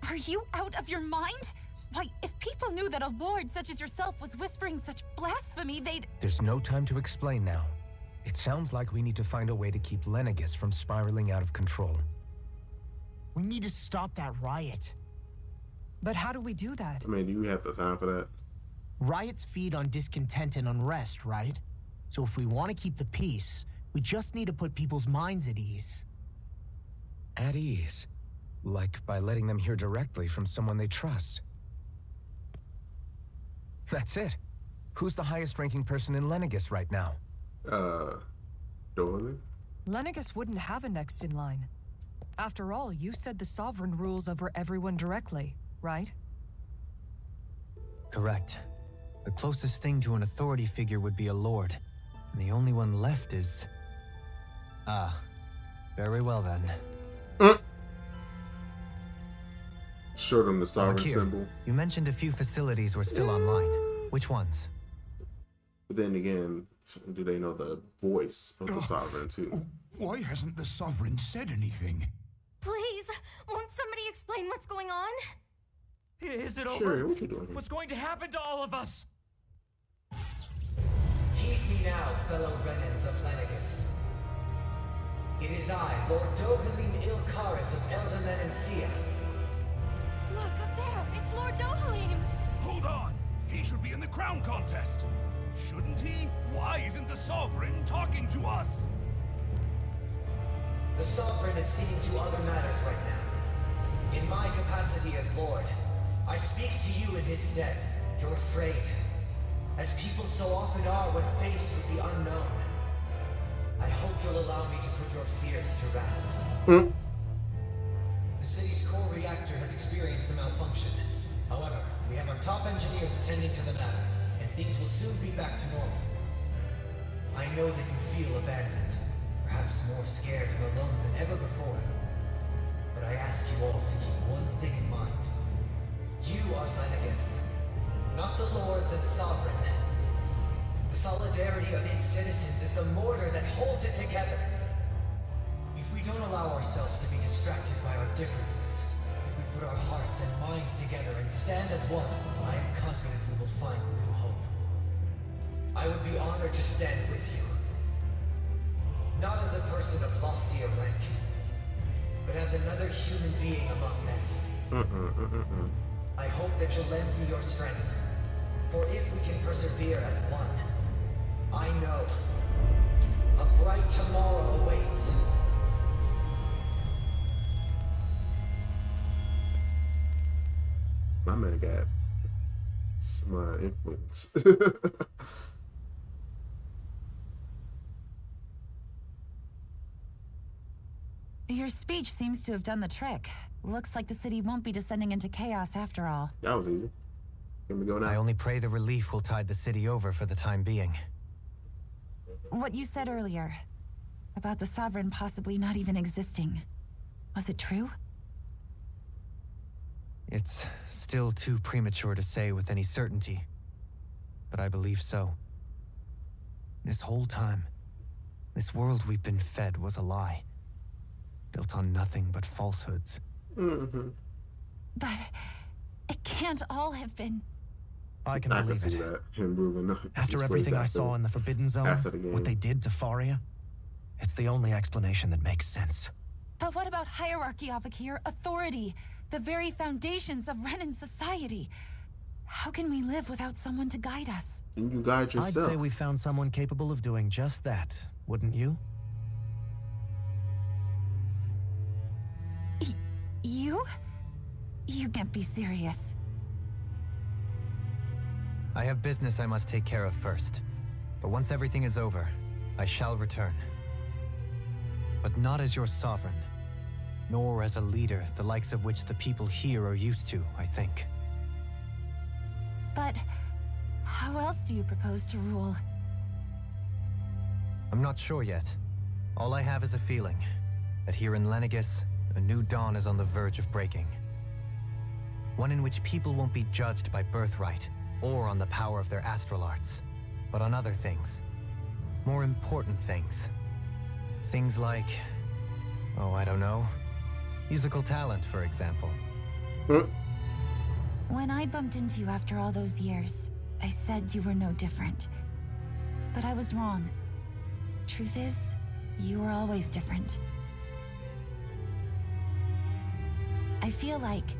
Speaker 13: Are you out of your mind? Why, if people knew that a lord such as yourself was whispering such blasphemy, they'd...
Speaker 9: There's no time to explain now. It sounds like we need to find a way to keep Lenegis from spiraling out of control.
Speaker 4: We need to stop that riot.
Speaker 5: But how do we do that?
Speaker 1: I mean, do you have the time for that?
Speaker 4: Riots feed on discontent and unrest, right? So if we want to keep the peace, we just need to put people's minds at ease.
Speaker 9: At ease? Like by letting them hear directly from someone they trust. That's it. Who's the highest-ranking person in Lenegis right now?
Speaker 1: Dorley?
Speaker 5: Lenegis wouldn't have a next in line. After all, you said the Sovereign rules over everyone directly, right?
Speaker 3: Correct. The closest thing to an authority figure would be a lord. And the only one left is... Ah. Very well then.
Speaker 1: Showed him the Sovereign symbol.
Speaker 3: You mentioned a few facilities were still online. Which ones?
Speaker 1: But then again, do they know the voice of the Sovereign too?
Speaker 14: Why hasn't the Sovereign said anything?
Speaker 7: Please, won't somebody explain what's going on?
Speaker 6: Is it over?
Speaker 1: Sure, what you doing here?
Speaker 6: What's going to happen to all of us?
Speaker 15: Heed me now, fellow Renans of Lenegis. It is I, Lord Dohalim Ilkaris of Eldaman and Sia.
Speaker 2: Look, up there! It's Lord Dohalim!
Speaker 14: Hold on! He should be in the crown contest! Shouldn't he? Why isn't the Sovereign talking to us?
Speaker 15: The Sovereign is seeing to other matters right now. In my capacity as Lord, I speak to you in his stead. You're afraid, as people so often are when faced with the unknown. I hope you'll allow me to put your fears to rest. The city's core reactor has experienced a malfunction. However, we have our top engineers attending to the matter, and things will soon be back to normal. I know that you feel abandoned, perhaps more scared and alone than ever before. But I ask you all to keep one thing in mind. You are Lenegis, not the lords and sovereign. The solidarity of its citizens is the mortar that holds it together. If we don't allow ourselves to be distracted by our differences, if we put our hearts and minds together and stand as one, I am confident we will find new hope. I would be honored to stand with you. Not as a person of loftier rank, but as another human being among many. I hope that you'll lend me your strength, for if we can persevere as one, I know a bright tomorrow awaits.
Speaker 1: My man got some influence.
Speaker 13: Your speech seems to have done the trick. Looks like the city won't be descending into chaos after all.
Speaker 1: That was easy. Can we go now?
Speaker 3: I only pray the relief will tide the city over for the time being.
Speaker 13: What you said earlier, about the Sovereign possibly not even existing, was it true?
Speaker 3: It's still too premature to say with any certainty, but I believe so. This whole time, this world we've been fed was a lie, built on nothing but falsehoods.
Speaker 13: But it can't all have been...
Speaker 8: I can
Speaker 1: I
Speaker 8: believe
Speaker 1: can see
Speaker 8: it.
Speaker 1: that. Him ruling
Speaker 8: After everything I saw in the Forbidden Zone,
Speaker 1: after the game.
Speaker 8: what they did to Faria, it's the only explanation that makes sense.
Speaker 13: But what about hierarchy, Avakir? Authority? The very foundations of Renan society? How can we live without someone to guide us?
Speaker 1: And you guide yourself.
Speaker 8: I'd say we found someone capable of doing just that, wouldn't you?
Speaker 13: You? You can't be serious.
Speaker 3: I have business I must take care of first. But once everything is over, I shall return. But not as your sovereign, nor as a leader the likes of which the people here are used to, I think.
Speaker 13: But how else do you propose to rule?
Speaker 3: I'm not sure yet. All I have is a feeling that here in Lenegis, a new dawn is on the verge of breaking. One in which people won't be judged by birthright or on the power of their astral arts, but on other things. More important things. Things like, oh, I don't know, musical talent, for example.
Speaker 13: When I bumped into you after all those years, I said you were no different. But I was wrong. Truth is, you were always different. I feel like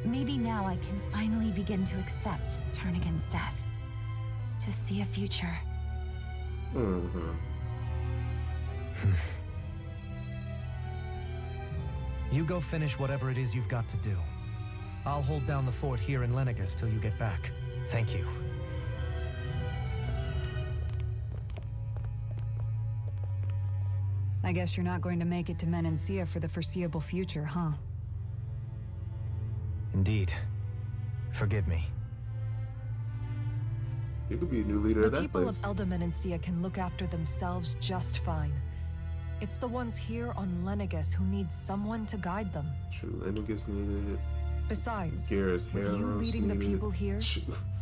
Speaker 13: maybe now I can finally begin to accept Tarnigan's death. To see a future.
Speaker 8: You go finish whatever it is you've got to do. I'll hold down the fort here in Lenegis till you get back.
Speaker 3: Thank you.
Speaker 5: I guess you're not going to make it to Menancia for the foreseeable future, huh?
Speaker 3: Indeed. Forgive me.
Speaker 1: You could be a new leader of
Speaker 5: The
Speaker 1: that
Speaker 5: people
Speaker 1: place.
Speaker 5: of Elda Menancia can look after themselves just fine. It's the ones here on Lenegis who need someone to guide them.
Speaker 1: True, Lenegis needed it.
Speaker 5: Besides,
Speaker 1: Garrus
Speaker 5: with you
Speaker 1: Harrows
Speaker 5: leading the
Speaker 1: needed it.
Speaker 5: people here,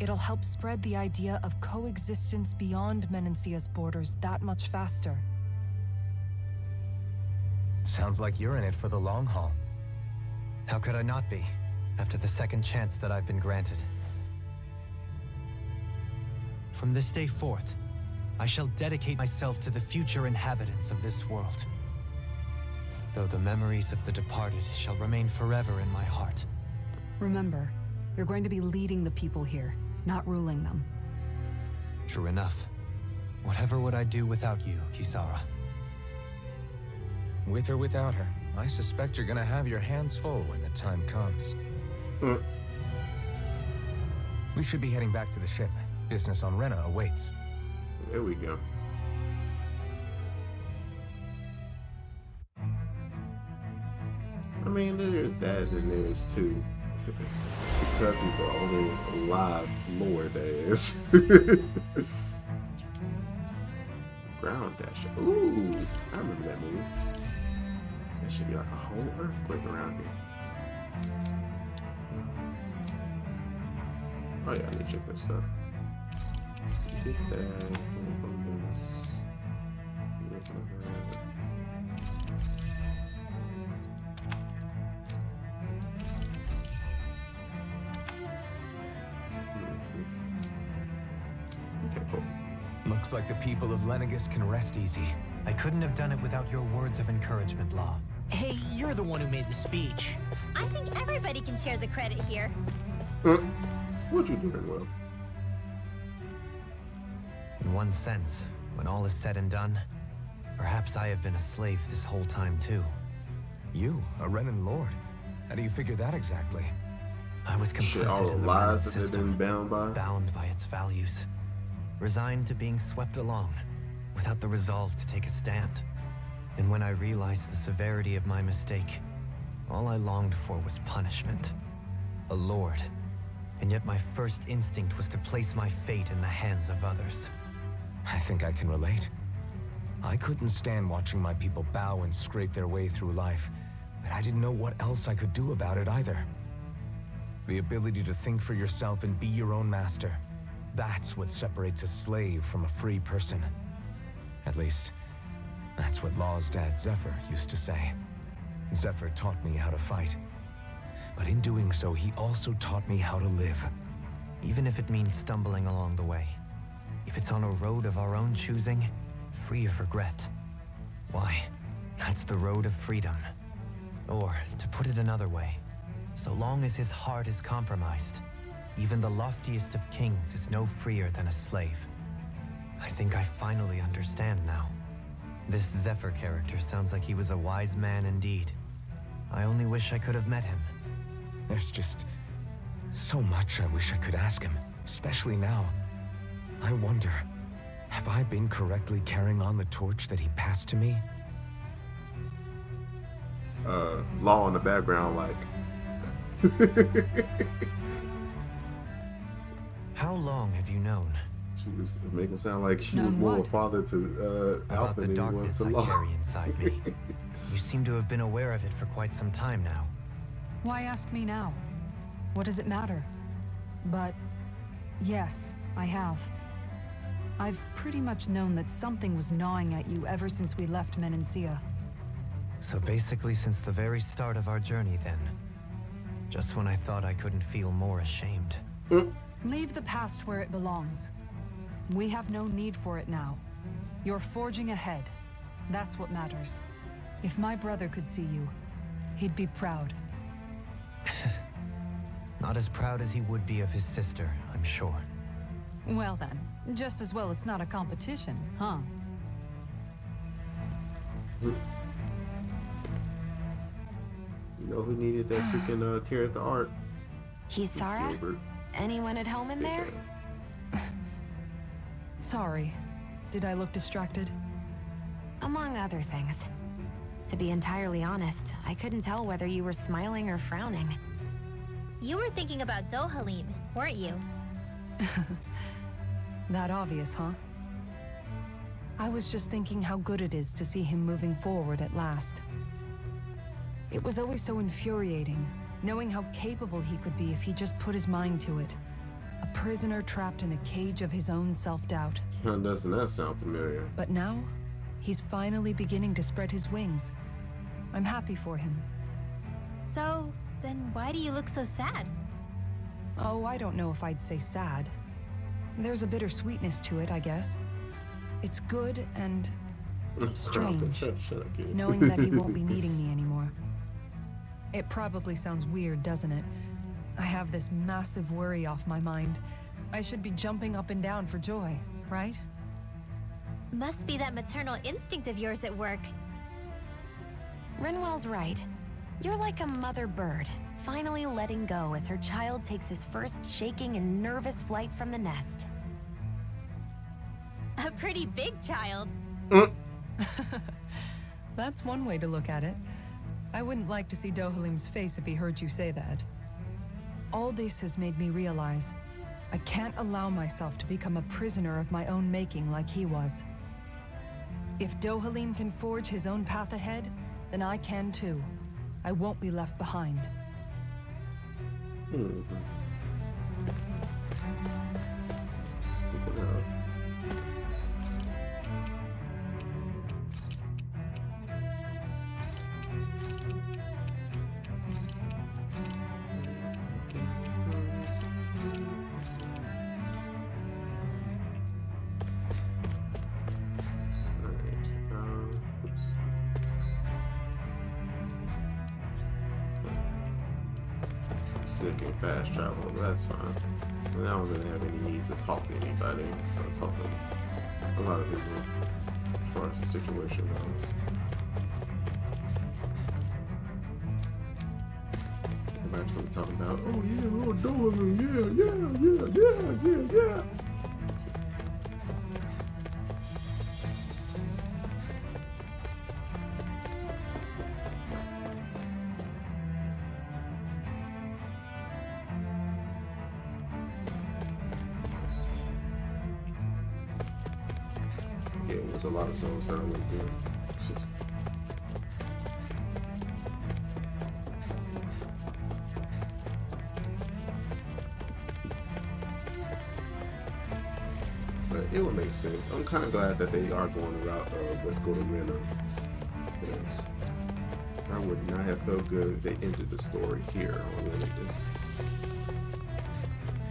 Speaker 5: it'll help spread the idea of coexistence beyond Menancia's borders that much faster.
Speaker 9: Sounds like you're in it for the long haul.
Speaker 3: How could I not be, after the second chance that I've been granted? From this day forth, I shall dedicate myself to the future inhabitants of this world. Though the memories of the departed shall remain forever in my heart.
Speaker 5: Remember, you're going to be leading the people here, not ruling them.
Speaker 3: True enough. Whatever would I do without you, Kisara?
Speaker 9: With or without her, I suspect you're gonna have your hands full when the time comes. We should be heading back to the ship. Business on Rena awaits.
Speaker 1: There we go. I mean, there's that and there's too. Because he's the only alive lord there is. Ground dash. Ooh, I remember that move. There should be like a whole earthquake around here. Oh yeah, I need to check that stuff. Get that. From this. Okay, cool.
Speaker 9: Looks like the people of Lenegis can rest easy.
Speaker 3: I couldn't have done it without your words of encouragement, Law.
Speaker 4: Hey, you're the one who made the speech.
Speaker 11: I think everybody can share the credit here.
Speaker 1: What you doing, Will?
Speaker 3: In one sense, when all is said and done, perhaps I have been a slave this whole time too.
Speaker 9: You, a Renan Lord? How do you figure that exactly?
Speaker 3: I was
Speaker 1: Shit, all
Speaker 3: complicit
Speaker 1: the
Speaker 3: in the
Speaker 1: lies
Speaker 3: Renan
Speaker 1: that they've
Speaker 3: system,
Speaker 1: been bound by.
Speaker 3: bound by its values, resigned to being swept along, without the resolve to take a stand. And when I realized the severity of my mistake, all I longed for was punishment. A lord. And yet my first instinct was to place my fate in the hands of others.
Speaker 9: I think I can relate. I couldn't stand watching my people bow and scrape their way through life, but I didn't know what else I could do about it either. The ability to think for yourself and be your own master, that's what separates a slave from a free person. At least, that's what Law's dad Zephyr used to say. Zephyr taught me how to fight. But in doing so, he also taught me how to live.
Speaker 3: Even if it means stumbling along the way. If it's on a road of our own choosing, free of regret. Why, that's the road of freedom. Or, to put it another way, so long as his heart is compromised, even the loftiest of kings is no freer than a slave. I think I finally understand now. This Zephyr character sounds like he was a wise man indeed. I only wish I could have met him.
Speaker 9: There's just so much I wish I could ask him, especially now. I wonder, have I been correctly carrying on the torch that he passed to me?
Speaker 1: Law in the background, like.
Speaker 3: How long have you known?
Speaker 1: She was making him sound like he
Speaker 5: Known
Speaker 1: was more
Speaker 5: what?
Speaker 1: a father to
Speaker 3: About
Speaker 1: Alpha
Speaker 3: the
Speaker 1: than he was
Speaker 3: darkness
Speaker 1: to
Speaker 3: I
Speaker 1: Law.
Speaker 3: carry inside me. You seem to have been aware of it for quite some time now.
Speaker 5: Why ask me now? What does it matter? But yes, I have. I've pretty much known that something was gnawing at you ever since we left Menancia.
Speaker 3: So basically since the very start of our journey then. Just when I thought I couldn't feel more ashamed.
Speaker 5: Leave the past where it belongs. We have no need for it now. You're forging ahead. That's what matters. If my brother could see you, he'd be proud.
Speaker 3: Not as proud as he would be of his sister, I'm sure.
Speaker 5: Well then, just as well it's not a competition, huh?
Speaker 1: You know who needed that freaking tear at the art?
Speaker 10: Kisara?
Speaker 1: Gilbert.
Speaker 10: Anyone at home in there?
Speaker 5: Sorry. Did I look distracted?
Speaker 10: Among other things. To be entirely honest, I couldn't tell whether you were smiling or frowning.
Speaker 11: You were thinking about Dohalim, weren't you?
Speaker 5: That obvious, huh? I was just thinking how good it is to see him moving forward at last. It was always so infuriating, knowing how capable he could be if he just put his mind to it. A prisoner trapped in a cage of his own self-doubt.
Speaker 1: Doesn't that sound familiar?
Speaker 5: But now, he's finally beginning to spread his wings. I'm happy for him.
Speaker 11: So, then why do you look so sad?
Speaker 5: Oh, I don't know if I'd say sad. There's a bittersweetness to it, I guess. It's good and strange,
Speaker 1: Shut up, kid.
Speaker 5: knowing that he won't be needing me anymore. It probably sounds weird, doesn't it? I have this massive worry off my mind. I should be jumping up and down for joy, right?
Speaker 11: Must be that maternal instinct of yours at work.
Speaker 10: Rinwell's right. You're like a mother bird, finally letting go as her child takes his first shaking and nervous flight from the nest.
Speaker 11: A pretty big child.
Speaker 5: That's one way to look at it. I wouldn't like to see Dohalim's face if he heard you say that. All this has made me realize I can't allow myself to become a prisoner of my own making like he was. If Dohalim can forge his own path ahead, then I can too. I won't be left behind.
Speaker 1: Speaking of. Sick and fast travel, but that's fine. And I don't really have any need to talk to anybody, so I talk to a lot of people as far as the situation goes. Everybody's gonna be talking about, oh yeah, Lord Dolan, yeah. Yeah, there's a lot of songs that I went through. It's just... But it would make sense. I'm kind of glad that they are going the route of let's go to Rena. Because I would not have felt good if they ended the story here on Renegus.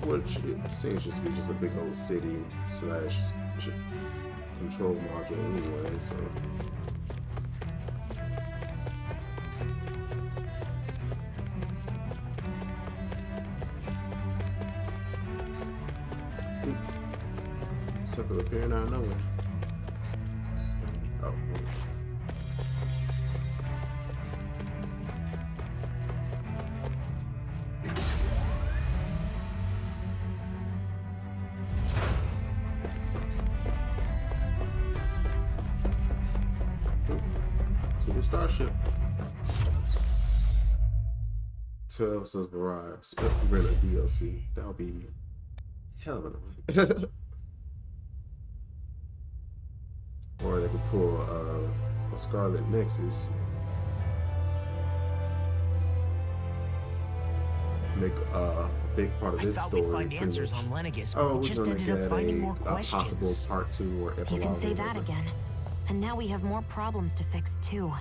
Speaker 1: Which it seems just to be just a big old city slash control module anyway, so. Temple appearing out of nowhere. Oh. To the starship. 12 says Barrage. Split Rena DLC. That'll be hell of a number. Or they could pull a Scarlet Nexus. Make a big part of this story.
Speaker 4: We'd find answers on Lenegis,
Speaker 1: oh,
Speaker 4: but we just ended up finding more
Speaker 1: a
Speaker 4: questions.
Speaker 1: possible part 2 or epilogue.
Speaker 10: You can say that again. And now we have more problems to fix too.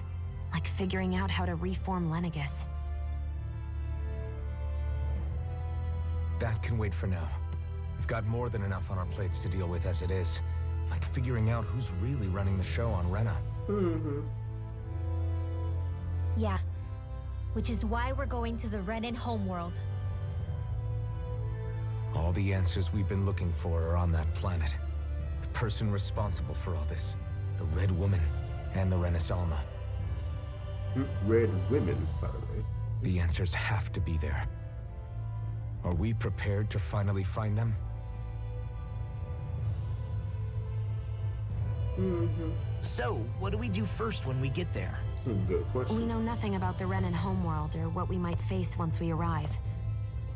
Speaker 10: Like figuring out how to reform Lenegis.
Speaker 9: That can wait for now. We've got more than enough on our plates to deal with as it is. Like figuring out who's really running the show on Rena.
Speaker 11: Yeah. Which is why we're going to the Renan homeworld.
Speaker 9: All the answers we've been looking for are on that planet. The person responsible for all this. The Red Woman and the Renaissance.
Speaker 1: Red Women, by the way.
Speaker 9: The answers have to be there. Are we prepared to finally find them?
Speaker 4: So, what do we do first when we get there?
Speaker 1: Good question.
Speaker 10: We know nothing about the Renan homeworld or what we might face once we arrive.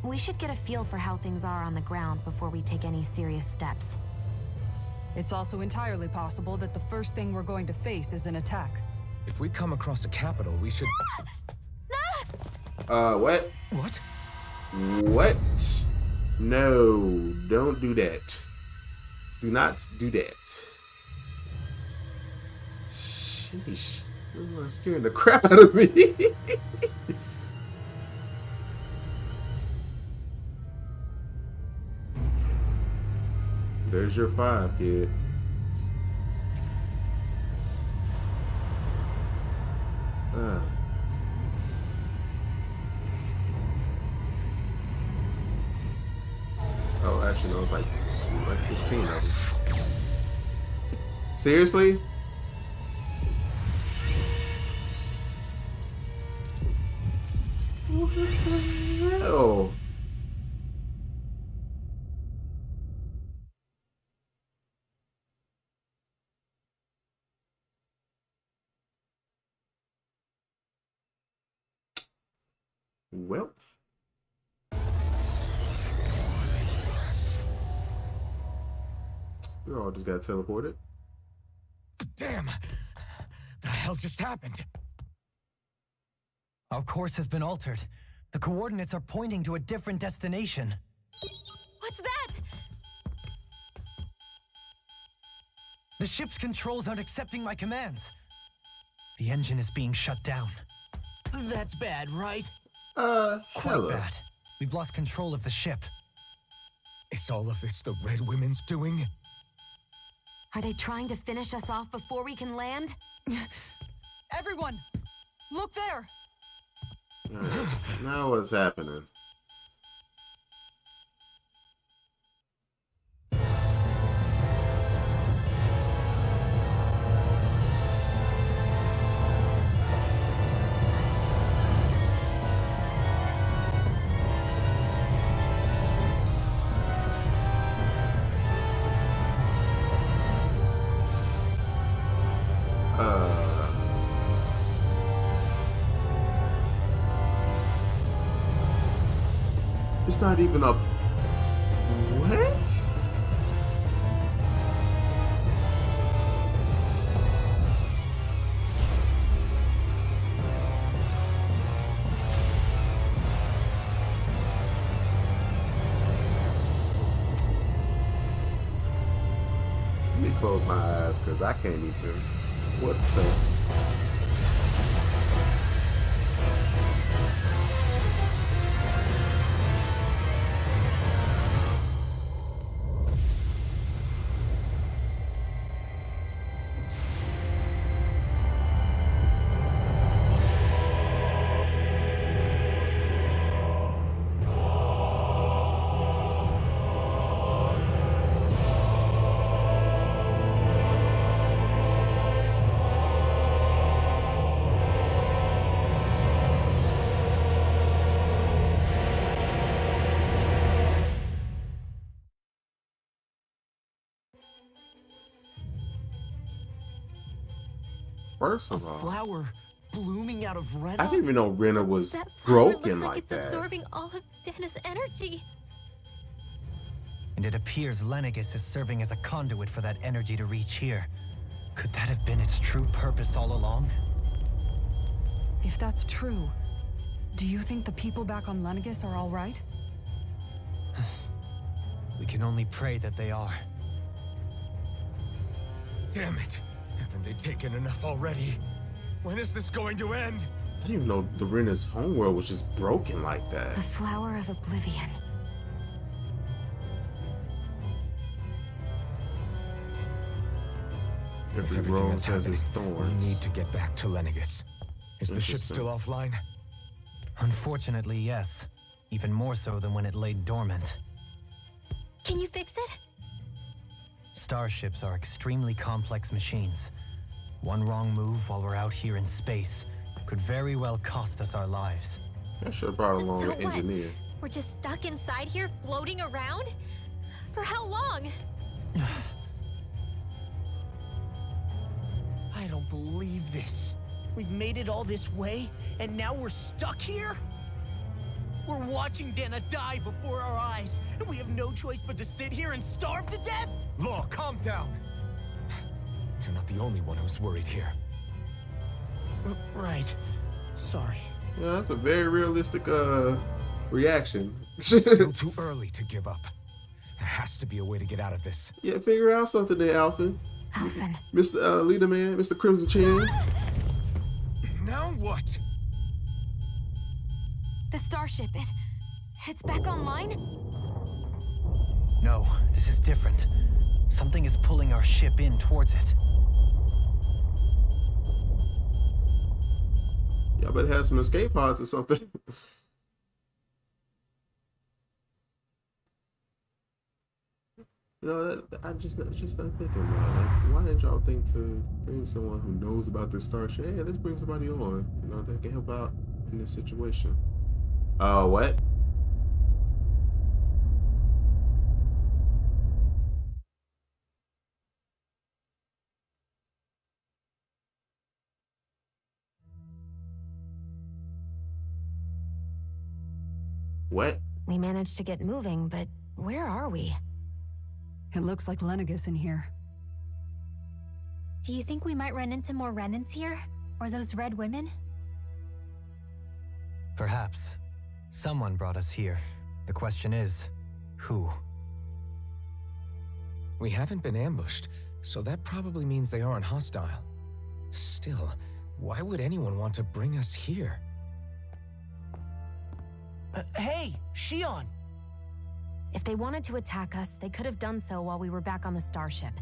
Speaker 10: We should get a feel for how things are on the ground before we take any serious steps.
Speaker 5: It's also entirely possible that the first thing we're going to face is an attack.
Speaker 9: If we come across a capital, we should...
Speaker 1: What?
Speaker 9: What?
Speaker 1: What? No, don't do that. Do not do that. Sheesh. You're scaring the crap out of me. There's your 5, kid. Oh, actually, no, it's like 15 of them. Seriously? What the hell? Well. We all just got teleported.
Speaker 9: Damn! The hell just happened?
Speaker 3: Our course has been altered. The coordinates are pointing to a different destination.
Speaker 2: What's that?
Speaker 3: The ship's controls aren't accepting my commands. The engine is being shut down.
Speaker 4: That's bad, right?
Speaker 3: Quite
Speaker 1: hello.
Speaker 3: bad. We've lost control of the ship.
Speaker 9: Is all of this the Red Women's doing?
Speaker 10: Are they trying to finish us off before we can land?
Speaker 5: Everyone, look there!
Speaker 1: Alright, now what's happening? It's not even a... What? Let me close my eyes because I can't even... What the... First of all,
Speaker 4: flower blooming out of Rena?
Speaker 1: I didn't even know Rena was
Speaker 11: That flower
Speaker 1: broken
Speaker 11: looks
Speaker 1: like
Speaker 11: it's
Speaker 1: that.
Speaker 11: absorbing all of Dana's energy.
Speaker 3: And it appears Lenegis is serving as a conduit for that energy to reach here. Could that have been its true purpose all along?
Speaker 5: If that's true, do you think the people back on Lenegis are all right?
Speaker 3: We can only pray that they are.
Speaker 9: Damn it! Haven't they taken enough already? When is this going to end?
Speaker 1: I didn't even know the Rena's homeworld was just broken like that.
Speaker 10: The flower of oblivion.
Speaker 1: Every
Speaker 9: Everything
Speaker 1: rose
Speaker 9: that's
Speaker 1: has
Speaker 9: happening,
Speaker 1: its
Speaker 9: we
Speaker 1: thorns.
Speaker 9: need to get back to Lenegis. Is the ship
Speaker 1: Interesting.
Speaker 9: still offline?
Speaker 3: Unfortunately, yes. Even more so than when it lay dormant.
Speaker 11: Can you fix it?
Speaker 3: Starships are extremely complex machines. One wrong move while we're out here in space could very well cost us our lives.
Speaker 1: I should have brought along
Speaker 11: So
Speaker 1: an
Speaker 11: what?
Speaker 1: engineer.
Speaker 11: We're just stuck inside here, floating around? For how long?
Speaker 4: I don't believe this. We've made it all this way, and now we're stuck here? We're watching Dana die before our eyes, and we have no choice but to sit here and starve to death?
Speaker 9: Law, calm down. You're not the only one who's worried here.
Speaker 4: Right. Sorry.
Speaker 1: Yeah, that's a very realistic reaction.
Speaker 9: Still too early to give up. There has to be a way to get out of this.
Speaker 1: Yeah, figure out something there, Alphen.
Speaker 10: Alphen.
Speaker 1: Mr. Leader Man, Mr. Crimson Chin.
Speaker 9: Now what?
Speaker 2: The starship, it's back online?
Speaker 3: No, this is different. Something is pulling our ship in towards it.
Speaker 1: Y'all better have some escape pods or something. You know, I just not thinking, man. Like, why didn't y'all think to bring someone who knows about this starship? Hey, let's bring somebody on, you know, that can help out in this situation. What? What?
Speaker 10: We managed to get moving, but where are we?
Speaker 5: It looks like Lenegis in here.
Speaker 11: Do you think we might run into more Renans here? Or those red women?
Speaker 3: Perhaps. Someone brought us here. The question is, who?
Speaker 9: We haven't been ambushed, so that probably means they aren't hostile. Still, why would anyone want to bring us here?
Speaker 4: Hey, Shion!
Speaker 10: If they wanted to attack us, they could have done so while we were back on the starship.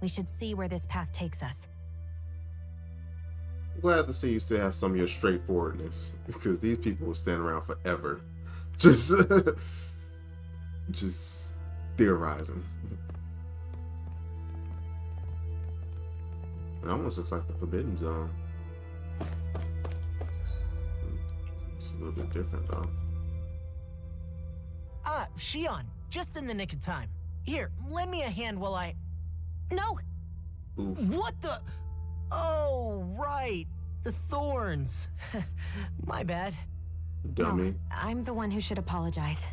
Speaker 10: We should see where this path takes us.
Speaker 1: Glad to see you still have some of your straightforwardness, because these people will stand around forever, just theorizing. It almost looks like the Forbidden Zone. It's a little bit different though.
Speaker 4: Ah, Shion, just in the nick of time. Here, lend me a hand while I...
Speaker 10: No!
Speaker 1: Oof.
Speaker 4: What the... Oh, right. The thorns. My bad.
Speaker 1: Dummy.
Speaker 10: No, I'm the one who should apologize.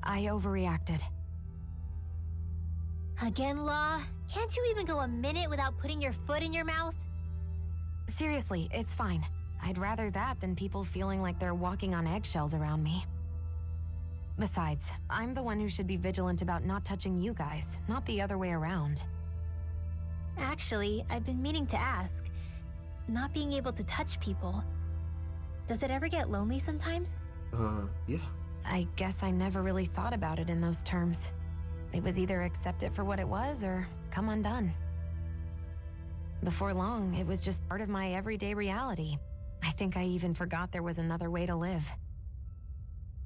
Speaker 10: I overreacted.
Speaker 11: Again, Law? Can't you even go a minute without putting your foot in your mouth?
Speaker 10: Seriously, it's fine. I'd rather that than people feeling like they're walking on eggshells around me. Besides, I'm the one who should be vigilant about not touching you guys, not the other way around.
Speaker 11: Actually, I've been meaning to ask. Not being able to touch people, does it ever get lonely sometimes?
Speaker 1: Yeah.
Speaker 10: I guess I never really thought about it in those terms. It was either accept it for what it was or come undone. Before long, it was just part of my everyday reality. I think I even forgot there was another way to live.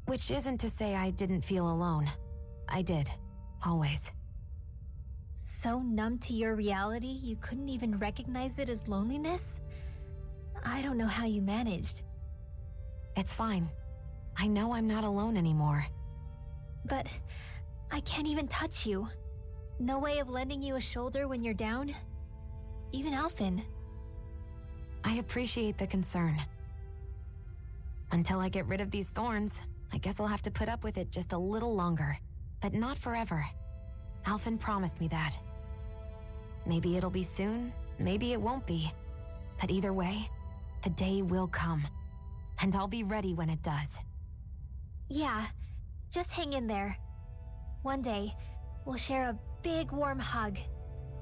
Speaker 10: Which isn't to say I didn't feel alone. I did. Always.
Speaker 11: So numb to your reality, you couldn't even recognize it as loneliness? I don't know how you managed.
Speaker 10: It's fine. I know I'm not alone anymore.
Speaker 11: But I can't even touch you. No way of lending you a shoulder when you're down? Even Alphen.
Speaker 10: I appreciate the concern. Until I get rid of these thorns, I guess I'll have to put up with it just a little longer. But not forever. Alphen promised me that. Maybe it'll be soon, maybe it won't be. But either way, the day will come. And I'll be ready when it does.
Speaker 11: Yeah, just hang in there. One day, we'll share a big warm hug.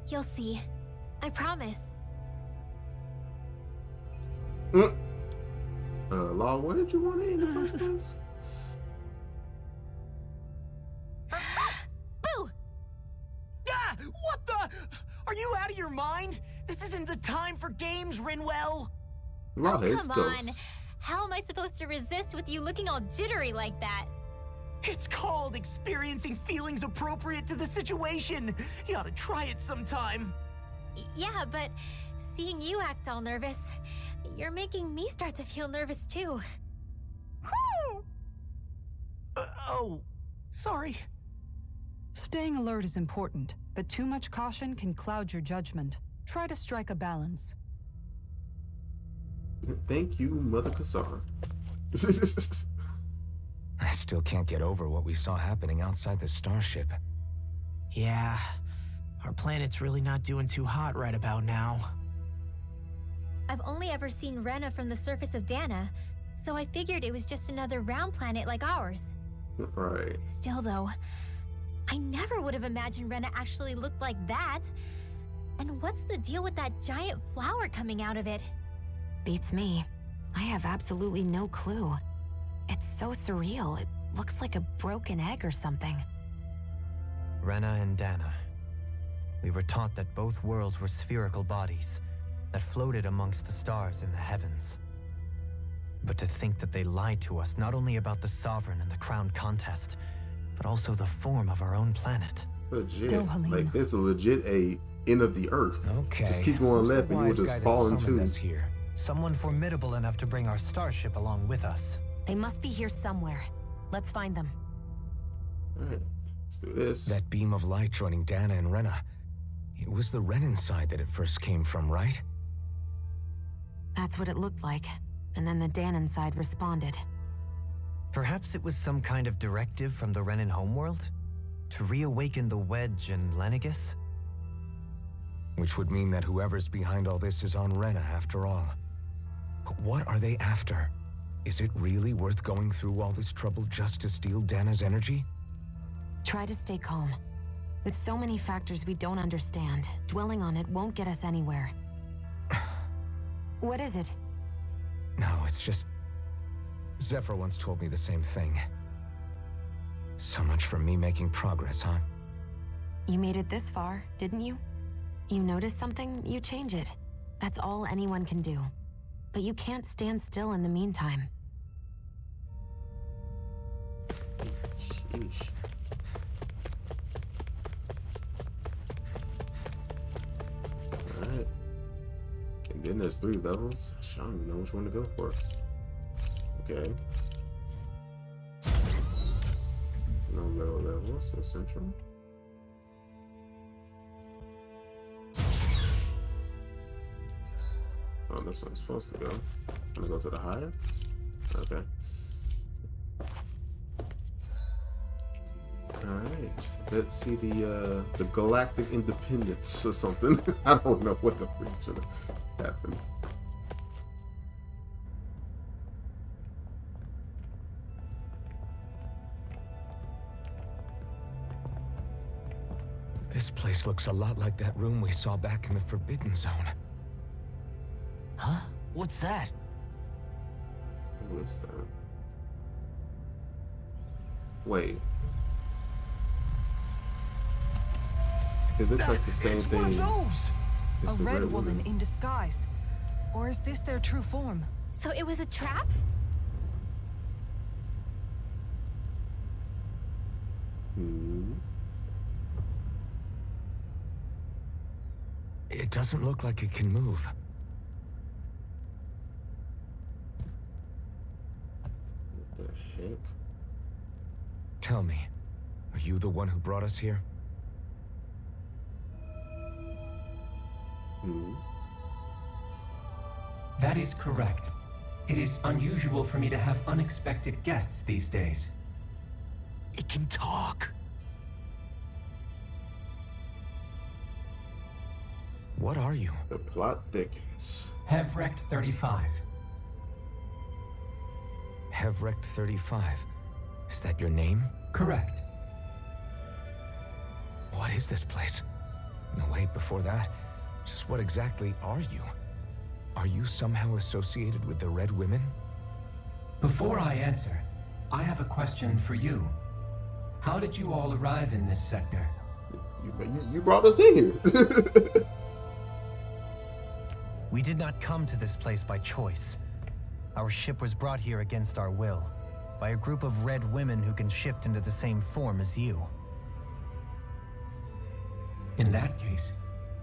Speaker 11: You'll see. I promise.
Speaker 1: Law, what did you want to eat in the first place?
Speaker 4: Boo! Ah! What the? Are you out of your mind? This isn't the time for games, Rinwell.
Speaker 1: Law hates
Speaker 11: Come on.
Speaker 1: ghosts.
Speaker 11: How am I supposed to resist with you looking all jittery like that?
Speaker 4: It's called experiencing feelings appropriate to the situation. You ought to try it sometime.
Speaker 11: Yeah, but seeing you act all nervous, you're making me start to feel nervous too.
Speaker 4: Oh, sorry.
Speaker 5: Staying alert is important, but too much caution can cloud your judgment. Try to strike a balance.
Speaker 1: Thank you, Mother Cassara.
Speaker 9: I still can't get over what we saw happening outside the starship.
Speaker 4: Yeah, our planet's really not doing too hot right about now.
Speaker 11: I've only ever seen Rena from the surface of Dana, so I figured it was just another round planet like ours.
Speaker 1: Right.
Speaker 11: Still though, I never would have imagined Rena actually looked like that. And what's the deal with that giant flower coming out of it?
Speaker 10: Beats me. I have absolutely no clue. It's so surreal. It looks like a broken egg or something.
Speaker 3: Rena and Dana. We were taught that both worlds were spherical bodies that floated amongst the stars in the heavens. But to think that they lied to us not only about the Sovereign and the Crown contest, but also the form of our own planet.
Speaker 1: Legit.
Speaker 5: Dohalim.
Speaker 1: Like, it's a legit end of the earth.
Speaker 9: Okay.
Speaker 1: Just keep going
Speaker 9: Who's the
Speaker 1: left and you will
Speaker 9: wise guy
Speaker 1: just
Speaker 9: that
Speaker 1: fall into.
Speaker 9: summoned us here?
Speaker 3: Someone formidable enough to bring our starship along with us.
Speaker 10: They must be here somewhere. Let's find them.
Speaker 1: Alright, let's do this.
Speaker 9: That beam of light joining Dana and Rena. It was the Renan side that it first came from, right?
Speaker 10: That's what it looked like. And then the Danon side responded.
Speaker 3: Perhaps it was some kind of directive from the Renan homeworld? To reawaken the Wedge and Lenegis?
Speaker 9: Which would mean that whoever's behind all this is on Rena after all. But what are they after? Is it really worth going through all this trouble just to steal Dana's energy?
Speaker 10: Try to stay calm. With so many factors we don't understand, dwelling on it won't get us anywhere. What is it?
Speaker 9: No, it's just... Zephyr once told me the same thing. So much for me making progress, huh?
Speaker 10: You made it this far, didn't you? You notice something, you change it. That's all anyone can do. But you can't stand still in the meantime.
Speaker 1: Sheesh. Alright. And then there's 3 levels. I don't even know which one to go for. Okay. No lower levels, so central. Oh, that's where I'm supposed to go. I'm gonna go to the higher? Okay. Alright. Let's see the Galactic Independence or something. I don't know what the freak's gonna happen.
Speaker 9: This place looks a lot like that room we saw back in the Forbidden Zone.
Speaker 4: Huh? What's that?
Speaker 1: What is that? Wait. It looks like the same thing.
Speaker 5: A
Speaker 1: It's
Speaker 5: red woman in disguise. Or is this their true form?
Speaker 11: So it was a trap?
Speaker 1: Hmm.
Speaker 9: It doesn't look like it can move.
Speaker 1: What the heck?
Speaker 9: Tell me, are you the one who brought us here?
Speaker 1: Hmm.
Speaker 16: That is correct. It is unusual for me to have unexpected guests these days.
Speaker 4: It can talk.
Speaker 9: What are you?
Speaker 1: The plot thickens.
Speaker 16: Hevrect 35.
Speaker 9: Hevrect 35. Is that your name?
Speaker 16: Correct.
Speaker 9: What is this place? No, wait, before that, just what exactly are you? Are you somehow associated with the Red Women?
Speaker 16: Before I answer, I have a question for you. How did you all arrive in this sector?
Speaker 1: You brought us in here.
Speaker 3: We did not come to this place by choice. Our ship was brought here against our will, by a group of red women who can shift into the same form as you.
Speaker 16: In that case,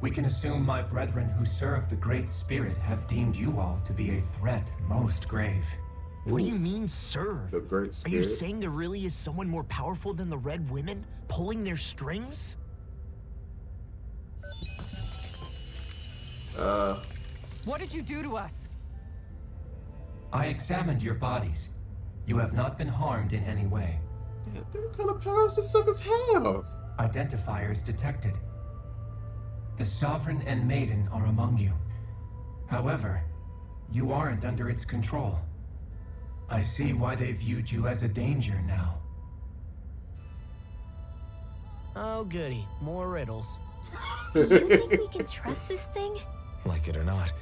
Speaker 16: we can assume my brethren who serve the Great Spirit have deemed you all to be a threat most grave.
Speaker 4: What do you mean, serve?
Speaker 1: The Great
Speaker 4: Are
Speaker 1: Spirit?
Speaker 4: you saying there really is someone more powerful than the Red Women, pulling their strings?
Speaker 5: What did you do to us?
Speaker 16: I examined your bodies. You have not been harmed in any way.
Speaker 1: Yeah, what kind of powers does suckers have?
Speaker 16: Identifiers detected. The Sovereign and Maiden are among you. However, you aren't under its control. I see why they viewed you as a danger now.
Speaker 4: Oh, goody. More riddles.
Speaker 11: Do you think we can trust this thing?
Speaker 9: Like it or not,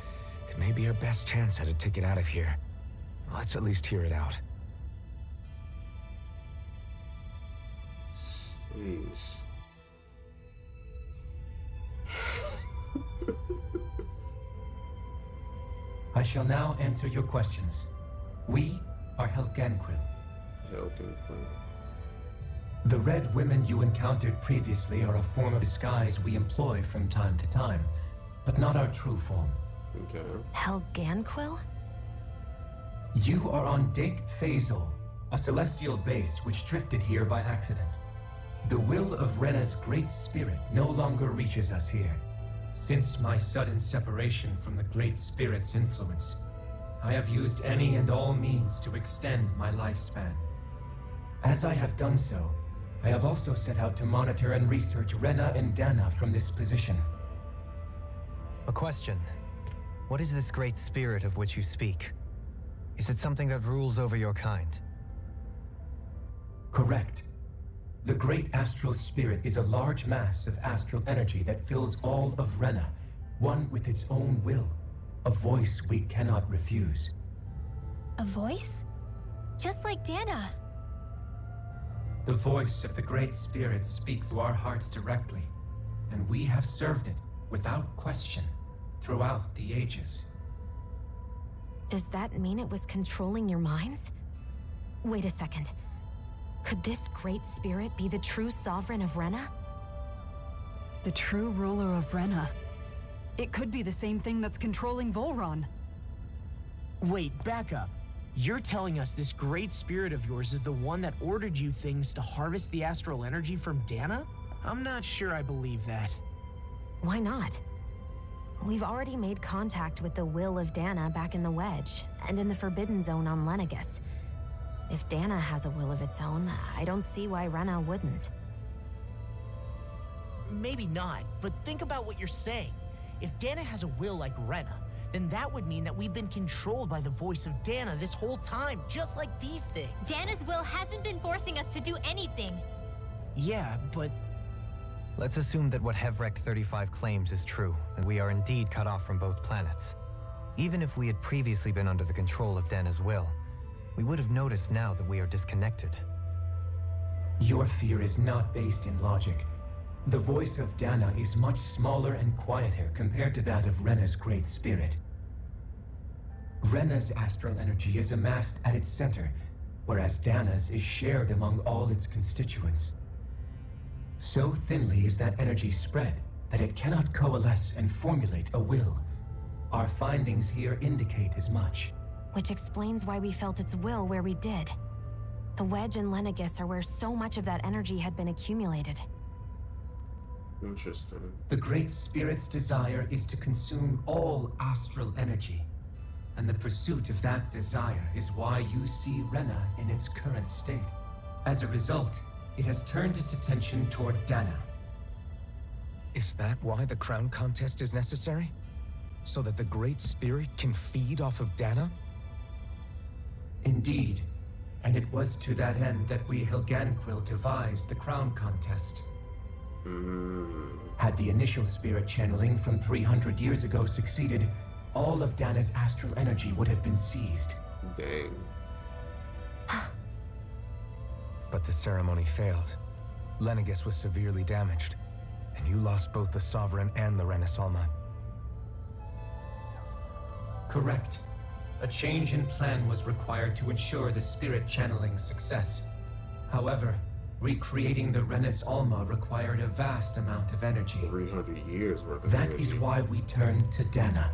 Speaker 9: it may be our best chance at a ticket out of here. Let's at least hear it out.
Speaker 1: Jeez.
Speaker 16: I shall now answer your questions. We are Helganquil.
Speaker 1: Helganquil.
Speaker 16: The red women you encountered previously are a form of disguise we employ from time to time, but not our true form.
Speaker 1: Okay.
Speaker 10: Helganquil?
Speaker 16: You are on Dake Phasol, a celestial base which drifted here by accident. The will of Rena's Great Spirit no longer reaches us here. Since my sudden separation from the Great Spirit's influence, I have used any and all means to extend my lifespan. As I have done so, I have also set out to monitor and research Rena and Dana from this position.
Speaker 3: A question. What is this great spirit of which you speak? Is it something that rules over your kind?
Speaker 16: Correct. The Great Astral Spirit is a large mass of astral energy that fills all of Rena, one with its own will, a voice we cannot refuse.
Speaker 11: A voice? Just like Dana.
Speaker 16: The voice of the Great Spirit speaks to our hearts directly, and we have served it without question throughout the ages.
Speaker 10: Does that mean it was controlling your minds? Wait a second. Could this great spirit be the true sovereign of Rena?
Speaker 5: The true ruler of Rena. It could be the same thing that's controlling Volron.
Speaker 4: Wait, back up. You're telling us this great spirit of yours is the one that ordered you things to harvest the astral energy from Dana? I'm not sure I believe that.
Speaker 10: Why not? We've already made contact with the will of Dana back in the Wedge, and in the Forbidden Zone on Lenegus. If Dana has a will of its own, I don't see why Rena wouldn't.
Speaker 4: Maybe not, but think about what you're saying. If Dana has a will like Rena, then that would mean that we've been controlled by the voice of Dana this whole time, just like these things.
Speaker 11: Dana's will hasn't been forcing us to do anything.
Speaker 4: Yeah, but...
Speaker 3: Let's assume that what Hevrect 35 claims is true, and we are indeed cut off from both planets. Even if we had previously been under the control of Dana's will, we would have noticed now that we are disconnected.
Speaker 16: Your fear is not based in logic. The voice of Dana is much smaller and quieter compared to that of Rena's Great Spirit. Rena's astral energy is amassed at its center, whereas Dana's is shared among all its constituents. So thinly is that energy spread that it cannot coalesce and formulate a will. Our findings here indicate as much.
Speaker 10: Which explains why we felt its will where we did. The Wedge and Lenegus are where so much of that energy had been accumulated.
Speaker 1: Interesting.
Speaker 16: The Great Spirit's desire is to consume all astral energy. and the pursuit of that desire is why you see Rena in its current state. As a result, it has turned its attention toward Dana.
Speaker 9: Is that why the crown contest is necessary? So that the Great Spirit can feed off of Dana?
Speaker 16: Indeed. And it was to that end that we Helganquil devised the crown contest. Had the initial spirit channeling from 300 years ago succeeded, all of Dana's astral energy would have been seized.
Speaker 1: Dang.
Speaker 9: But the ceremony failed. Lenegis was severely damaged, and you lost both the Sovereign and the Renasalma.
Speaker 16: Correct. A change in plan was required to ensure the spirit channeling's success. However, recreating the Renis Alma required a vast amount of energy.
Speaker 1: 300 years worth of
Speaker 16: That
Speaker 1: energy.
Speaker 16: is why we turned to Dana.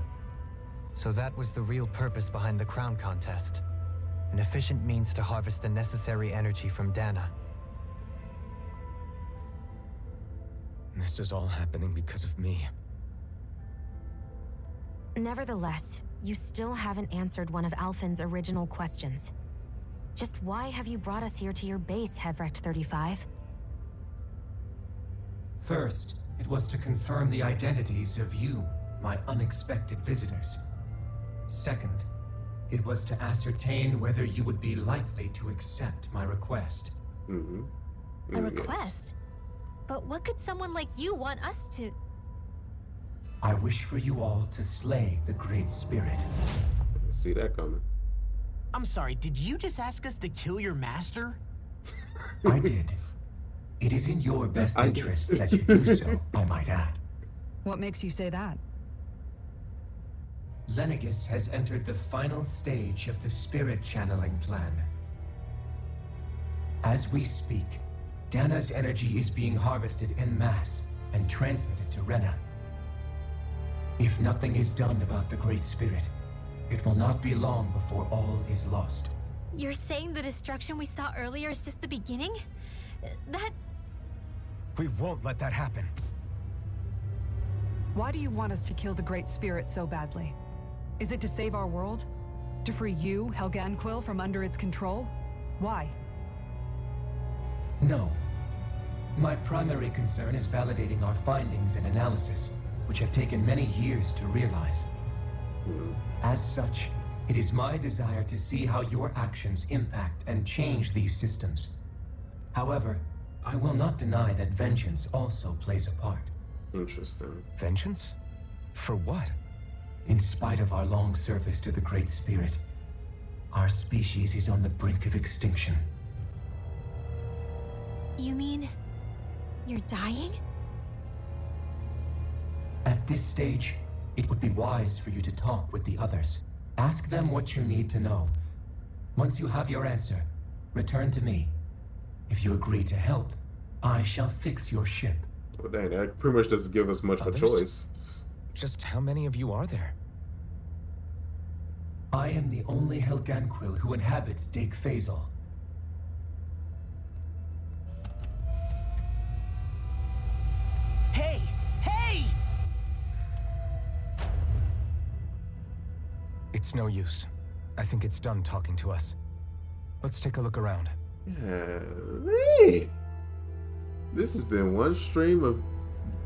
Speaker 3: So that was the real purpose behind the crown contest. An efficient means to harvest the necessary energy from Dana.
Speaker 9: This is all happening because of me.
Speaker 10: Nevertheless, you still haven't answered one of Alphen's original questions. Just why have you brought us here to your base, Hevrecht 35?
Speaker 16: First, it was to confirm the identities of you, my unexpected visitors. Second, it was to ascertain whether you would be likely to accept my request.
Speaker 11: A request? But what could someone like you want us to...
Speaker 16: I wish for you all to slay the Great Spirit.
Speaker 1: See that coming.
Speaker 4: I'm sorry, did you just ask us to kill your master?
Speaker 16: I did. It is in your best interest that you do so, I might add.
Speaker 5: What makes you say that?
Speaker 16: Lenegis has entered the final stage of the spirit channeling plan. As we speak, Dana's energy is being harvested en masse and transmitted to Rena. If nothing is done about the Great Spirit, it will not be long before all is lost.
Speaker 11: You're saying the destruction we saw earlier is just the beginning? That...
Speaker 9: We won't let that happen.
Speaker 5: Why do you want us to kill the Great Spirit so badly? Is it to save our world? To free you, Helganquil, from under its control? Why?
Speaker 16: No. My primary concern is validating our findings and analysis, which have taken many years to realize. As such, it is my desire to see how your actions impact and change these systems. However, I will not deny that vengeance also plays a part.
Speaker 1: Interesting.
Speaker 9: Vengeance? For what?
Speaker 16: In spite of our long service to the Great Spirit, our species is on the brink of extinction.
Speaker 11: You mean... you're dying?
Speaker 16: At this stage, it would be wise for you to talk with the others. Ask them what you need to know. Once you have your answer, return to me. If you agree to help, I shall fix your ship.
Speaker 1: Well, dang, that pretty much doesn't give us much of a choice.
Speaker 9: Just how many of you are there?
Speaker 16: I am the only Helganquil who inhabits Dake Phasal.
Speaker 4: Hey! Hey!
Speaker 9: It's no use. I think it's done talking to us. Let's take a look around.
Speaker 1: Hey, this has been one stream of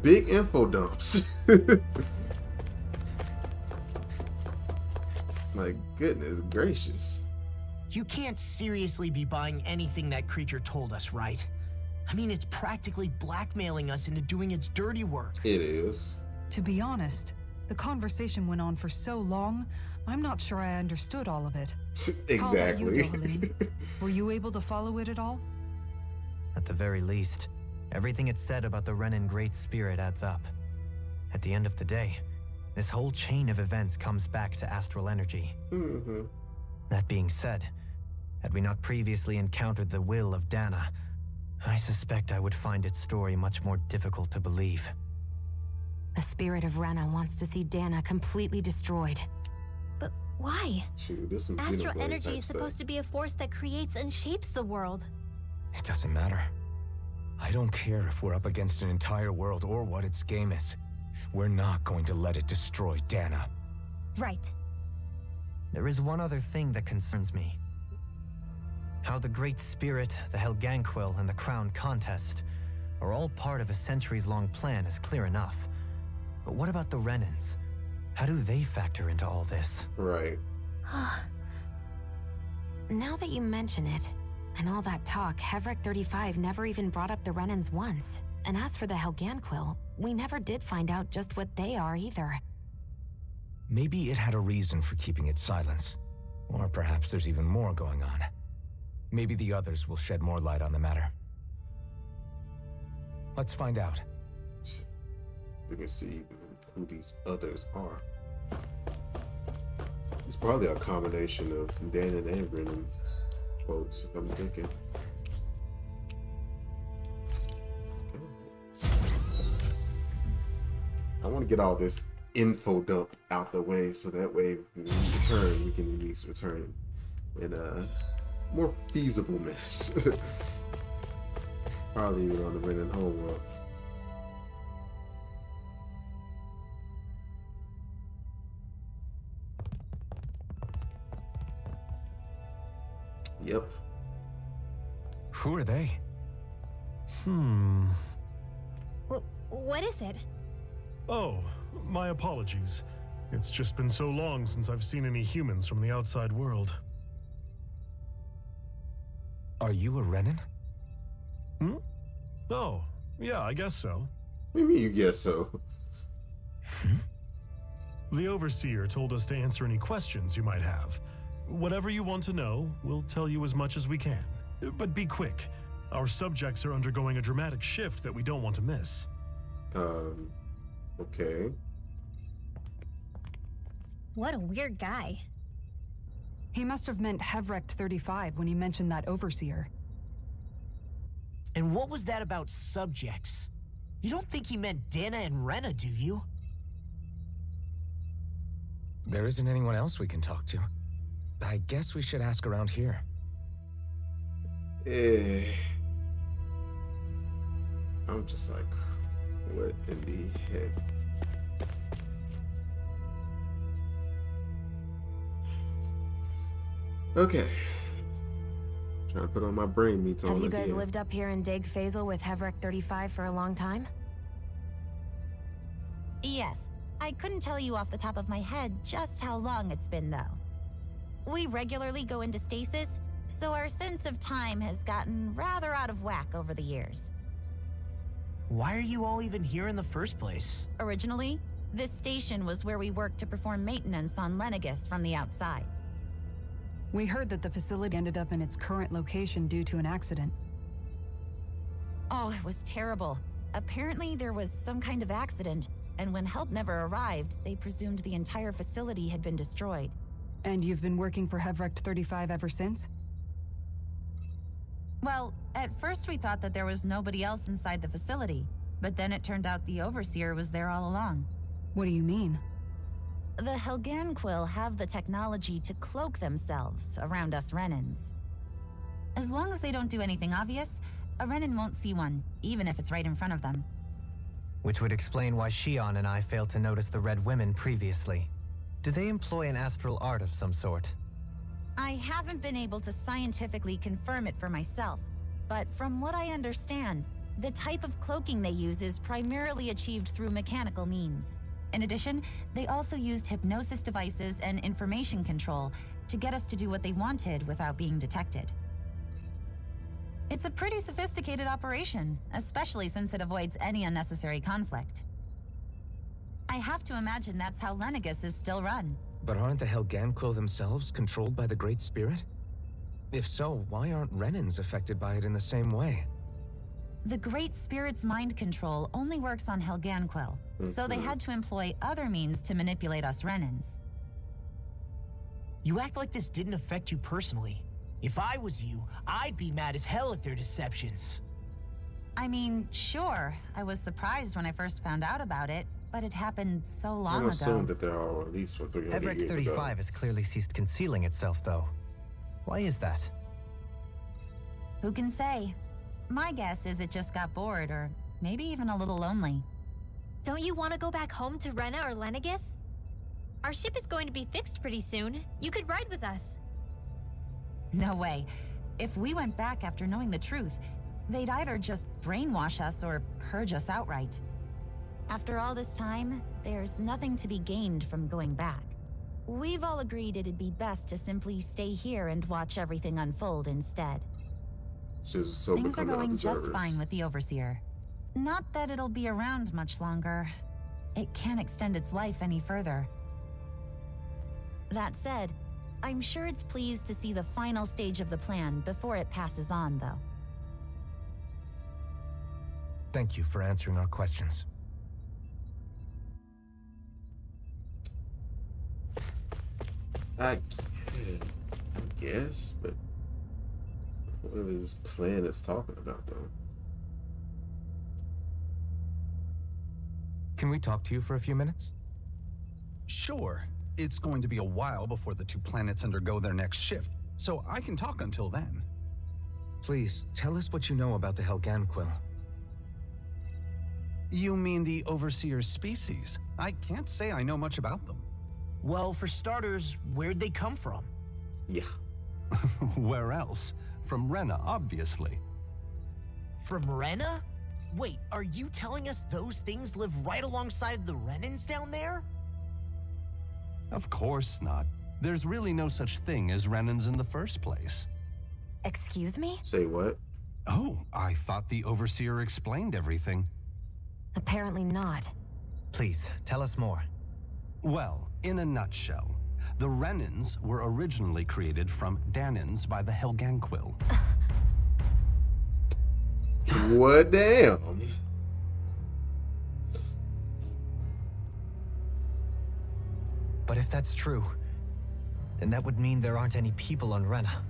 Speaker 1: big info dumps. My goodness gracious.
Speaker 4: You can't seriously be buying anything that creature told us, right? I mean, it's practically blackmailing us into doing its dirty work.
Speaker 1: It is.
Speaker 5: To be honest, the conversation went on for so long, I'm not sure I understood all of it.
Speaker 1: Exactly.
Speaker 5: How about you, Dohalim? Were you able to follow it at all?
Speaker 3: At the very least, everything it said about the Renan Great Spirit adds up. At the end of the day, this whole chain of events comes back to astral energy. That being said, had we not previously encountered the will of Dana, I suspect I would find its story much more difficult to believe.
Speaker 10: The spirit of Rena wants to see Dana completely destroyed.
Speaker 11: But why?
Speaker 1: Shoot, this some
Speaker 11: Astral
Speaker 1: Xenoblade
Speaker 11: energy
Speaker 1: type
Speaker 11: is supposed
Speaker 1: stuff.
Speaker 11: to be a force that creates and shapes the world.
Speaker 9: It doesn't matter. I don't care if we're up against an entire world or what its game is. We're not going to let it destroy Dana.
Speaker 11: Right.
Speaker 3: There is one other thing that concerns me. How the Great Spirit, the Helganquil, and the Crown Contest are all part of a centuries-long plan is clear enough. But what about the Renans? How do they factor into all this?
Speaker 1: Right.
Speaker 10: Now that you mention it, and all that talk, Hevric 35 never even brought up the Renans once. And as for the Helganquil, we never did find out just what they are either.
Speaker 9: Maybe it had a reason for keeping its silence. Or perhaps there's even more going on. Maybe the others will shed more light on the matter. Let's find out.
Speaker 1: We can see who these others are. It's probably a combination of Dan and Brennan folks, if I'm thinking. I want to get all this info dump out the way so that way when we return, we can at least return in a more feasible mess. Probably even on the Brennan homeworld. Yep.
Speaker 9: Who are they?
Speaker 11: What is it?
Speaker 17: Oh, my apologies. It's just been so long since I've seen any humans from the outside world.
Speaker 9: Are you a Renan?
Speaker 17: Oh, yeah, I guess so.
Speaker 1: What do you mean you guess so?
Speaker 17: The Overseer told us to answer any questions you might have. Whatever you want to know, we'll tell you as much as we can. But be quick. Our subjects are undergoing a dramatic shift that we don't want to miss.
Speaker 1: Okay.
Speaker 11: What a weird guy.
Speaker 5: He must have meant Hevrecht 35 when he mentioned that Overseer.
Speaker 4: And what was that about subjects? You don't think he meant Dana and Rena, do you?
Speaker 9: There isn't anyone else we can talk to. I guess we should ask around here.
Speaker 1: I'm just like, what in the heck? Okay. Trying to put on my brain meats on
Speaker 10: Have you
Speaker 1: again.
Speaker 10: guys lived up here in Dig Faisal with Hevric 35 for a long time?
Speaker 18: Yes. I couldn't tell you off the top of my head just how long it's been, though. We regularly go into stasis, so our sense of time has gotten rather out of whack over the years.
Speaker 4: Why are you all even here in the first place?
Speaker 18: Originally, this station was where we worked to perform maintenance on Lenegus from the outside.
Speaker 5: We heard that the facility ended up in its current location due to an accident.
Speaker 18: Oh, it was terrible. Apparently there was some kind of accident, and when help never arrived, they presumed the entire facility had been destroyed.
Speaker 5: And you've been working for Hevrecht 35 ever since?
Speaker 18: Well, at first we thought that there was nobody else inside the facility, but then it turned out the Overseer was there all along.
Speaker 5: What do you mean?
Speaker 18: The Helganquil have the technology to cloak themselves around us Renans. As long as they don't do anything obvious, a Renan won't see one, even if it's right in front of them.
Speaker 3: Which would explain why Shion and I failed to notice the Red Women previously. Do they employ an astral art of some sort?
Speaker 18: I haven't been able to scientifically confirm it for myself, but from what I understand, the type of cloaking they use is primarily achieved through mechanical means. In addition, they also used hypnosis devices and information control to get us to do what they wanted without being detected. It's a pretty sophisticated operation, especially since it avoids any unnecessary conflict. I have to imagine that's how Lenegus is still run.
Speaker 9: But aren't the Helganquil themselves controlled by the Great Spirit? If so, why aren't Renans affected by it in the same way?
Speaker 18: The Great Spirit's mind control only works on Helganquil, so they had to employ other means to manipulate us Renans.
Speaker 4: You act like this didn't affect you personally. If I was you, I'd be mad as hell at their deceptions.
Speaker 18: I mean, sure, I was surprised when I first found out about it, but it happened so long ago.
Speaker 1: I'm assuming that there are at least for 300
Speaker 3: Hevric
Speaker 1: years
Speaker 3: 35
Speaker 1: ago.
Speaker 3: has clearly ceased concealing itself, though. Why is that?
Speaker 18: Who can say? My guess is it just got bored, or maybe even a little lonely.
Speaker 11: Don't you want to go back home to Rena or Lenegus? Our ship is going to be fixed pretty soon. You could ride with us.
Speaker 18: No way. If we went back after knowing the truth, they'd either just brainwash us or purge us outright. After all this time, there's nothing to be gained from going back. We've all agreed it'd be best to simply stay here and watch everything unfold instead. Things are going just fine with the Overseer. Not that it'll be around much longer. It can't extend its life any further. That said, I'm sure it's pleased to see the final stage of the plan before it passes on, though.
Speaker 9: Thank you for answering our questions.
Speaker 1: I guess, but whatever this plan is talking about, though.
Speaker 9: Can we talk to you for a few minutes?
Speaker 19: Sure. It's going to be a while before the two planets undergo their next shift, so I can talk until then.
Speaker 9: Please, tell us what you know about the Helganquil.
Speaker 19: You mean the Overseer's species? I can't say I know much about them.
Speaker 4: Well, for starters, where'd they come from?
Speaker 1: Yeah.
Speaker 19: Where else? From Rena, obviously.
Speaker 4: From Rena? Wait, are you telling us those things live right alongside the Renans down there?
Speaker 19: Of course not. There's really no such thing as Renans in the first place.
Speaker 10: Excuse me?
Speaker 1: Say what?
Speaker 19: Oh, I thought the Overseer explained everything.
Speaker 10: Apparently not.
Speaker 3: Please, tell us more.
Speaker 19: Well, in a nutshell, the Renans were originally created from Danans by the Helganquil.
Speaker 1: What damn?
Speaker 3: But if that's true, then that would mean there aren't any people on Rena.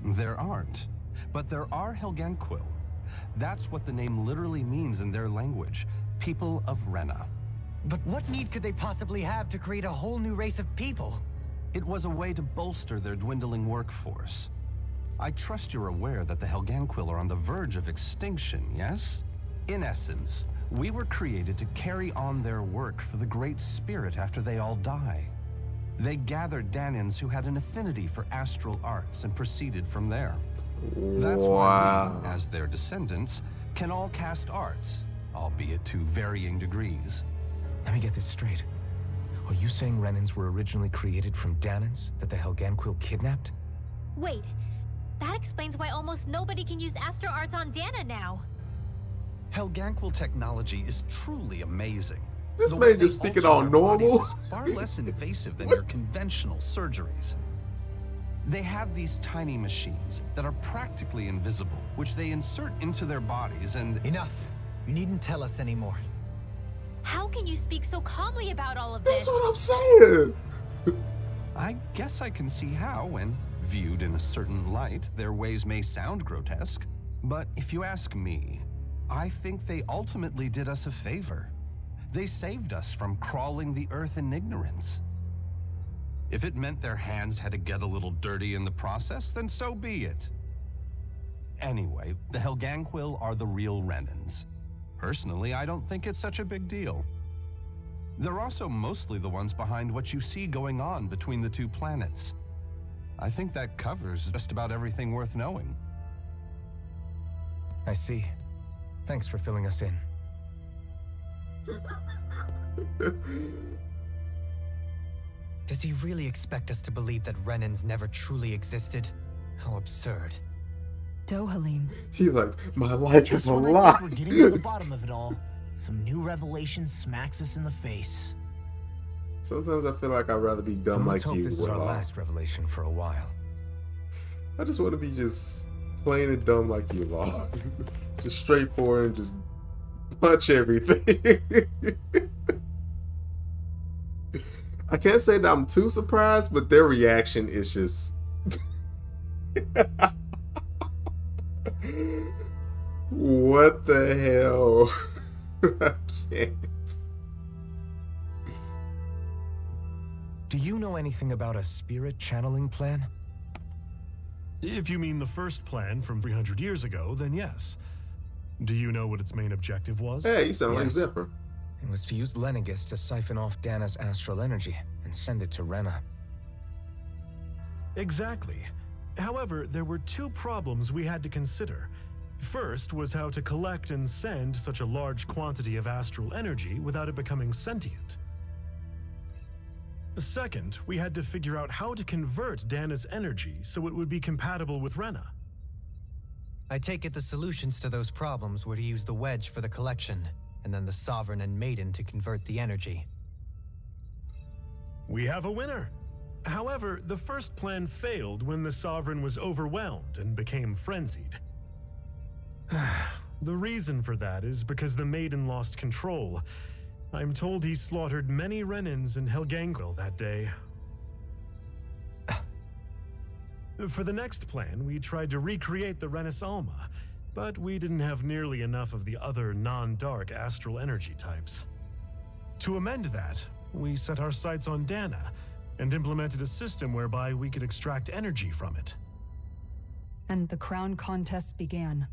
Speaker 19: There aren't, but there are Helganquil. That's what the name literally means in their language, people of Rena.
Speaker 3: But what need could they possibly have to create a whole new race of people?
Speaker 19: It was a way to bolster their dwindling workforce. I trust you're aware that the Helganquil are on the verge of extinction, yes? In essence, we were created to carry on their work for the Great Spirit after they all die. They gathered Danans who had an affinity for astral arts and proceeded from there. That's why we, as their descendants, can all cast arts, albeit to varying degrees.
Speaker 9: Let me get this straight. Are you saying Renans were originally created from Danans that the Helganquil kidnapped?
Speaker 11: Wait, that explains why almost nobody can use astro arts on Dana now.
Speaker 19: Helganquil technology is truly amazing.
Speaker 1: This man just speaking all normal.
Speaker 19: Is far less invasive than your conventional surgeries. They have these tiny machines that are practically invisible, which they insert into their bodies and...
Speaker 3: Enough. You needn't tell us anymore.
Speaker 11: How can you speak so calmly about all of this?
Speaker 1: That's what I'm saying.
Speaker 19: I guess I can see how, when viewed in a certain light, their ways may sound grotesque. But if you ask me, I think they ultimately did us a favor. They saved us from crawling the earth in ignorance. If it meant their hands had to get a little dirty in the process, then so be it. Anyway, the Helganquil are the real Renans. Personally, I don't think it's such a big deal. They're also mostly the ones behind what you see going on between the two planets. I think that covers just about everything worth knowing.
Speaker 9: I see. Thanks for filling us in.
Speaker 3: Does he really expect us to believe that Renans never truly existed? How absurd.
Speaker 5: Dohalim.
Speaker 1: He's like, my life is a
Speaker 4: when I
Speaker 1: lie.
Speaker 4: think we're getting to the bottom of it all, some new revelation smacks us in the face.
Speaker 1: Sometimes I feel like I'd rather be dumb
Speaker 9: Let's
Speaker 1: like
Speaker 9: hope
Speaker 1: you.
Speaker 9: this is our last revelation for a while.
Speaker 1: I just want to be just plain and dumb like you, Law. Just straightforward and just punch everything. I can't say that I'm too surprised, but their reaction is just... What the hell? I can't.
Speaker 9: Do you know anything about a spirit channeling plan?
Speaker 17: If you mean the first plan from 300 years ago, then yes. Do you know what its main objective was?
Speaker 1: Hey, you sound like Zephyr.
Speaker 9: It was to use Lenegis to siphon off Dana's astral energy and send it to Rena.
Speaker 17: Exactly. However, there were two problems we had to consider. First was how to collect and send such a large quantity of astral energy without it becoming sentient. Second, we had to figure out how to convert Dana's energy so it would be compatible with Rena.
Speaker 3: I take it the solutions to those problems were to use the wedge for the collection, and then the Sovereign and Maiden to convert the energy.
Speaker 17: We have a winner! However, the first plan failed when the Sovereign was overwhelmed and became frenzied. The reason for that is because the Maiden lost control. I'm told he slaughtered many Renans in Helganquil that day. For the next plan, we tried to recreate the Renis Alma, but we didn't have nearly enough of the other non-dark astral energy types. To amend that, we set our sights on Dana and implemented a system whereby we could extract energy from it.
Speaker 5: And the crown contests began.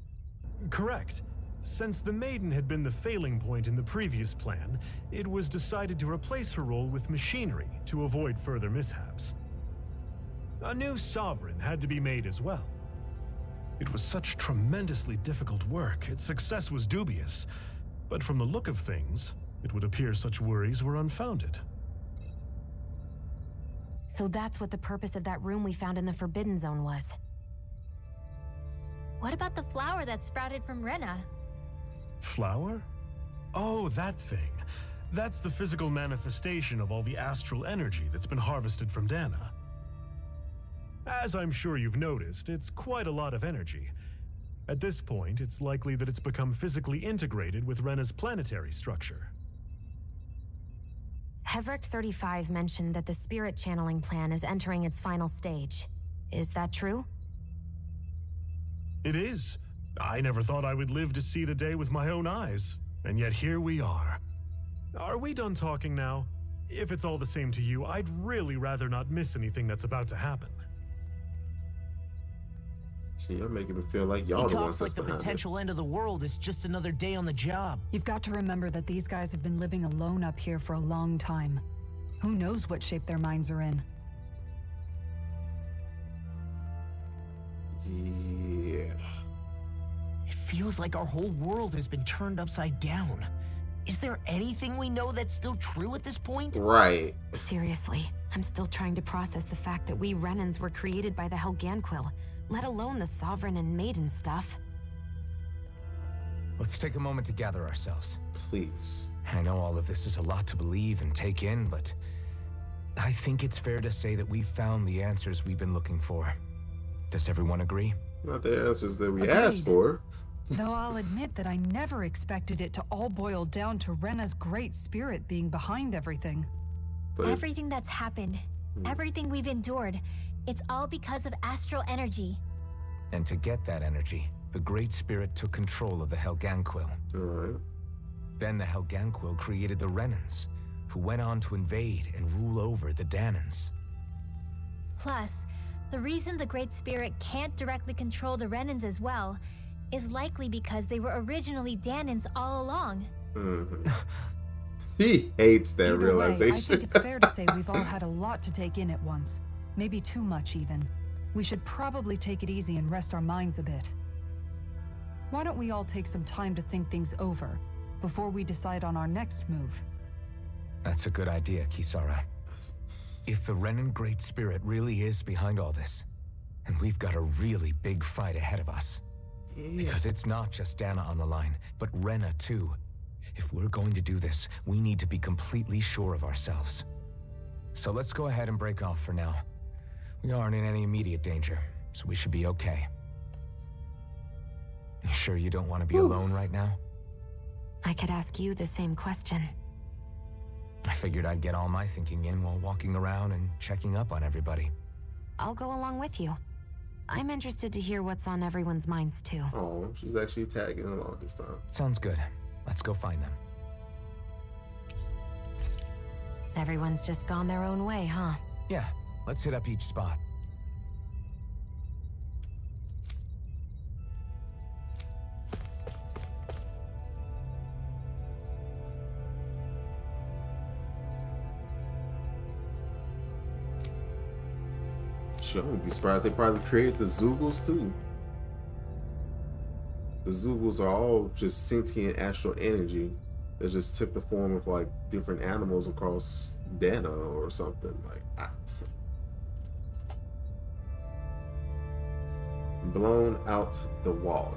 Speaker 17: Correct. Since the Maiden had been the failing point in the previous plan, it was decided to replace her role with machinery to avoid further mishaps. A new Sovereign had to be made as well. It was such tremendously difficult work, its success was dubious. But from the look of things, it would appear such worries were unfounded.
Speaker 10: So that's what the purpose of that room we found in the Forbidden Zone was.
Speaker 11: What about the flower that sprouted from Rena?
Speaker 17: Flower? Oh, that thing. That's the physical manifestation of all the astral energy that's been harvested from Dana. As I'm sure you've noticed, it's quite a lot of energy. At this point, it's likely that it's become physically integrated with Rena's planetary structure.
Speaker 10: Hevricht 35 mentioned that the spirit channeling plan is entering its final stage. Is that true?
Speaker 17: It is. I never thought I would live to see the day with my own eyes, and yet here we are. Are we done talking now? If it's all the same to you, I'd really rather not miss anything that's about to happen.
Speaker 1: See, you're making me feel like y'all
Speaker 4: He
Speaker 1: the ones
Speaker 4: talks like
Speaker 1: that's
Speaker 4: the
Speaker 1: behind it.
Speaker 4: potential end of the world is just another day on the job.
Speaker 5: You've got to remember that these guys have been living alone up here for a long time. Who knows what shape their minds are in?
Speaker 1: Yeah.
Speaker 4: It feels like our whole world has been turned upside down. Is there anything we know that's still true at this point?
Speaker 1: Right.
Speaker 10: Seriously, I'm still trying to process the fact that we Renans were created by the Helganquil, let alone the Sovereign and Maiden stuff.
Speaker 9: Let's take a moment to gather ourselves.
Speaker 1: Please.
Speaker 9: I know all of this is a lot to believe and take in, but I think it's fair to say that we've found the answers we've been looking for. Does everyone agree?
Speaker 1: Not the answers that we asked for.
Speaker 5: Though I'll admit that I never expected it to all boil down to Rena's great spirit being behind everything.
Speaker 1: But
Speaker 11: Everything that's happened, everything we've endured, it's all because of astral energy.
Speaker 9: And to get that energy, the Great Spirit took control of the Helganquil.
Speaker 1: Alright.
Speaker 9: Then the Helganquil created the Renans, who went on to invade and rule over the Danans.
Speaker 11: Plus, the reason the Great Spirit can't directly control the Renans as well is likely because they were originally Danans all along.
Speaker 1: He hates that
Speaker 5: Either
Speaker 1: realization.
Speaker 5: way, I think it's fair to say we've all had a lot to take in at once. Maybe too much, even. We should probably take it easy and rest our minds a bit. Why don't we all take some time to think things over before we decide on our next move?
Speaker 9: That's a good idea, Kisara. If the Renan Great Spirit really is behind all this, then we've got a really big fight ahead of us. Because it's not just Dana on the line, but Rena too. If we're going to do this, we need to be completely sure of ourselves. So let's go ahead and break off for now. We aren't in any immediate danger, so we should be okay. You sure you don't want to be alone right now?
Speaker 10: I could ask you the same question.
Speaker 9: I figured I'd get all my thinking in while walking around and checking up on everybody.
Speaker 10: I'll go along with you. I'm interested to hear what's on everyone's minds too.
Speaker 1: Oh, she's actually tagging along this time.
Speaker 9: Sounds good. Let's go find them.
Speaker 10: Everyone's just gone their own way, huh?
Speaker 9: Yeah, let's hit up each spot.
Speaker 1: Sure, I wouldn't be surprised they probably created the Zoogles too. The Zoogles are all just sentient astral energy that just took the form of like different animals across Dana or something. Like, blown out the water.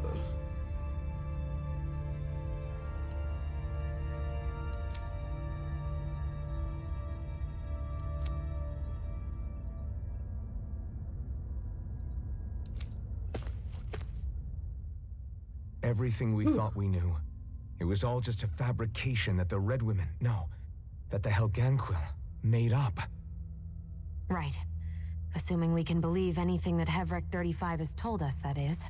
Speaker 9: Everything we thought we knew, it was all just a fabrication that the Red Women, no, that the Helganquil made up.
Speaker 10: Right. Assuming we can believe anything that Hevrek 35 has told us, that is.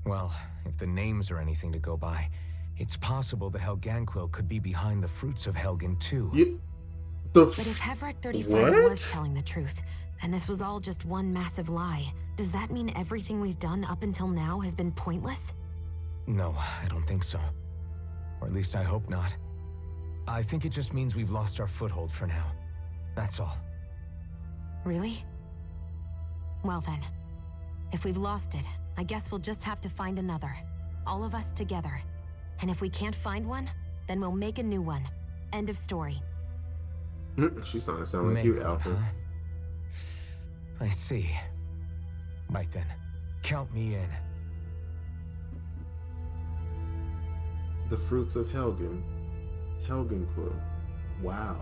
Speaker 9: Well, if the names are anything to go by, it's possible the Helganquil could be behind the fruits of Helgen too.
Speaker 10: But if Hevrek 35 was telling the truth, and this was all just one massive lie, does that mean everything we've done up until now has been pointless?
Speaker 9: No, I don't think so. Or at least I hope not. I think it just means we've lost our foothold for now. That's all.
Speaker 10: Really? Well then, if we've lost it, I guess we'll just have to find another. All of us together. And if we can't find one, then we'll make a new one. End of story.
Speaker 1: She's starting to sound like you, Alpha.
Speaker 9: Huh? I see. Right then. Count me in.
Speaker 1: The fruits of Helgen. Helgenquil. Wow.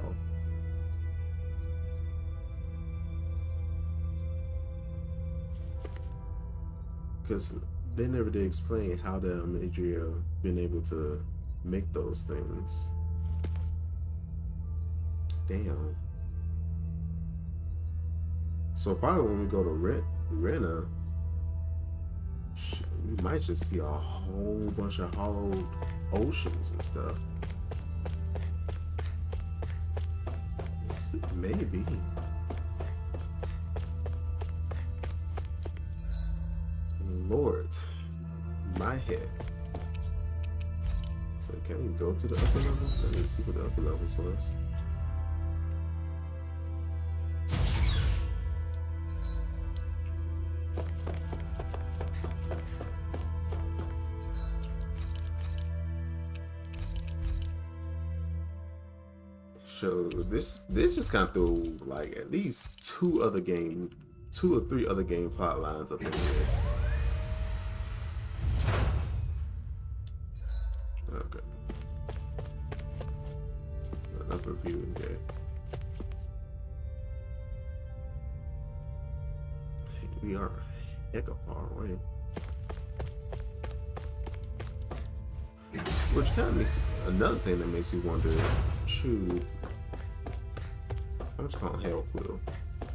Speaker 1: Because they never did explain how the Almeidrea been able to make those things. Damn. So probably when we go to Rena, we might just see a whole bunch of hollowed oceans and stuff. Maybe. Lord, my head. So can we go to the upper levels? I need to see what the upper levels was. So this just kind of threw like at least two or three other game plot lines up in here. Okay. Another viewing day. We are hecka far away. Which kind of makes another thing that makes you wonder, shoot, I'm just calling Hellquill.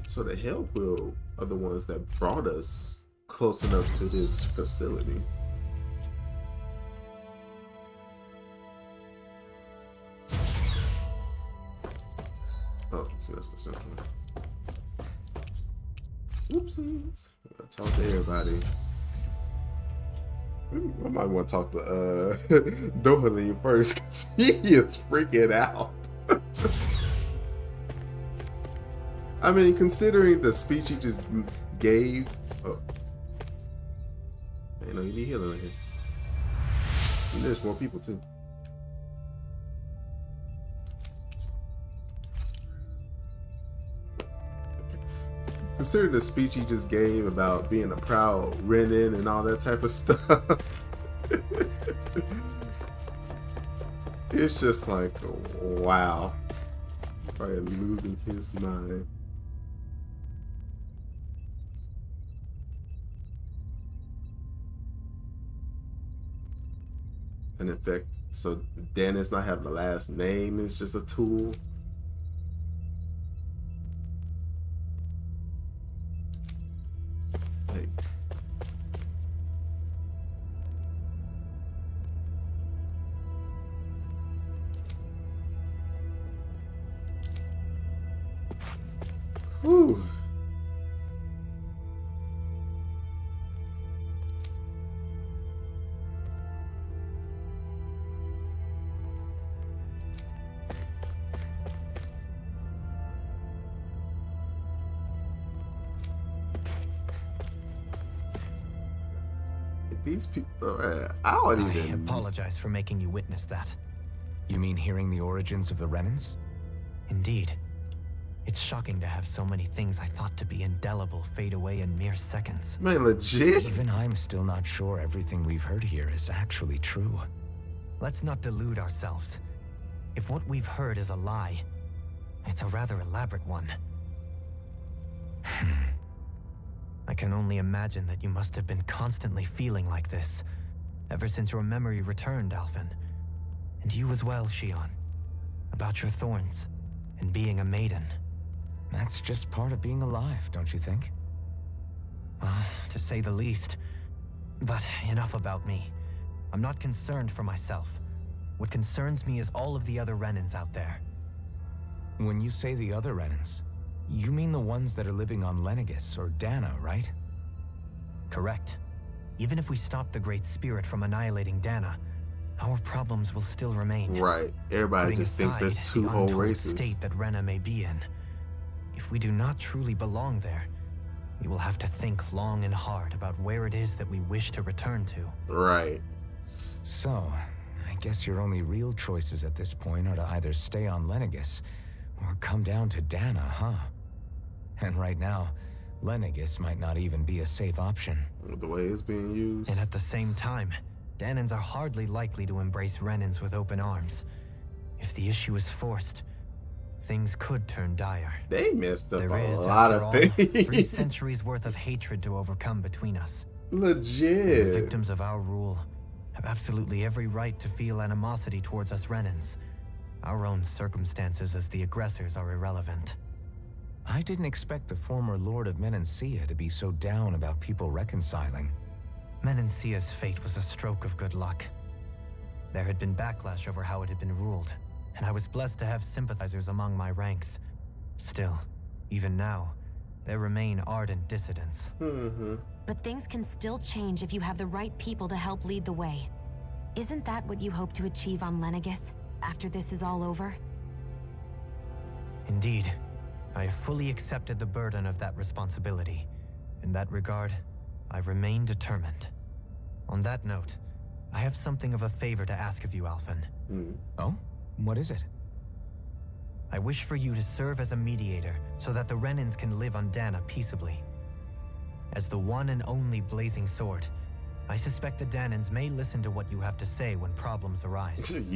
Speaker 1: So the Hellquill are the ones that brought us close enough to this facility. Oh, so that's the central. Oopsies. I talk to everybody. I might want to talk to Dohalim first because he is freaking out. I mean, considering the speech he just gave. Oh, you know, you need healing in here. And there's more people too. Considering the speech he just gave about being a proud Renan and all that type of stuff, it's just like, wow. Probably losing his mind. And in fact, so Dennis not having the last name is just a tool. Hey. Whew. These people, I don't even...
Speaker 3: I apologize for making you witness that.
Speaker 9: You mean hearing the origins of the Renans?
Speaker 3: Indeed. It's shocking to have so many things I thought to be indelible fade away in mere seconds.
Speaker 1: Man, legit?
Speaker 9: Even I'm still not sure everything we've heard here is actually true.
Speaker 3: Let's not delude ourselves. If what we've heard is a lie, it's a rather elaborate one. I can only imagine that you must have been constantly feeling like this, ever since your memory returned, Alphen. And you as well, Shion. About your thorns, and being a maiden.
Speaker 9: That's just part of being alive, don't you think?
Speaker 3: To say the least. But enough about me. I'm not concerned for myself. What concerns me is all of the other Renans out there.
Speaker 9: When you say the other Renans, you mean the ones that are living on Lenegis or Dana, right?
Speaker 3: Correct. Even if we stop the Great Spirit from annihilating Dana, our problems will still remain.
Speaker 1: Right. Everybody
Speaker 3: Putting
Speaker 1: just thinks there's
Speaker 3: aside
Speaker 1: two
Speaker 3: the
Speaker 1: whole
Speaker 3: untoward
Speaker 1: races.
Speaker 3: state that Rena may be in. If we do not truly belong there, we will have to think long and hard about where it is that we wish to return to.
Speaker 1: Right.
Speaker 9: So, I guess your only real choices at this point are to either stay on Lenegis or come down to Dana, huh? And right now, Lenegis might not even be a safe option.
Speaker 1: With the way it's being used.
Speaker 3: And at the same time, Danans are hardly likely to embrace Renans with open arms. If the issue is forced, things could turn dire.
Speaker 1: They messed up
Speaker 3: There
Speaker 1: a
Speaker 3: is,
Speaker 1: lot
Speaker 3: after
Speaker 1: of
Speaker 3: all,
Speaker 1: things.
Speaker 3: 3 centuries worth of hatred to overcome between us.
Speaker 1: Legit.
Speaker 3: And the victims of our rule have absolutely every right to feel animosity towards us Renans. Our own circumstances as the aggressors are irrelevant.
Speaker 9: I didn't expect the former Lord of Menancia to be so down about people reconciling.
Speaker 3: Menancia's fate was a stroke of good luck. There had been backlash over how it had been ruled, and I was blessed to have sympathizers among my ranks. Still, even now, there remain ardent dissidents.
Speaker 7: But things can still change if you have the right people to help lead the way. Isn't that what you hope to achieve on Lenegis, after this is all over?
Speaker 3: Indeed, I have fully accepted the burden of that responsibility. In that regard, I remain determined. On that note, I have something of a favor to ask of you, Alphen.
Speaker 9: Oh? What is it?
Speaker 3: I wish for you to serve as a mediator so that the Renans can live on Dana peaceably. As the one and only blazing sword, I suspect the Danans may listen to what you have to say when problems arise.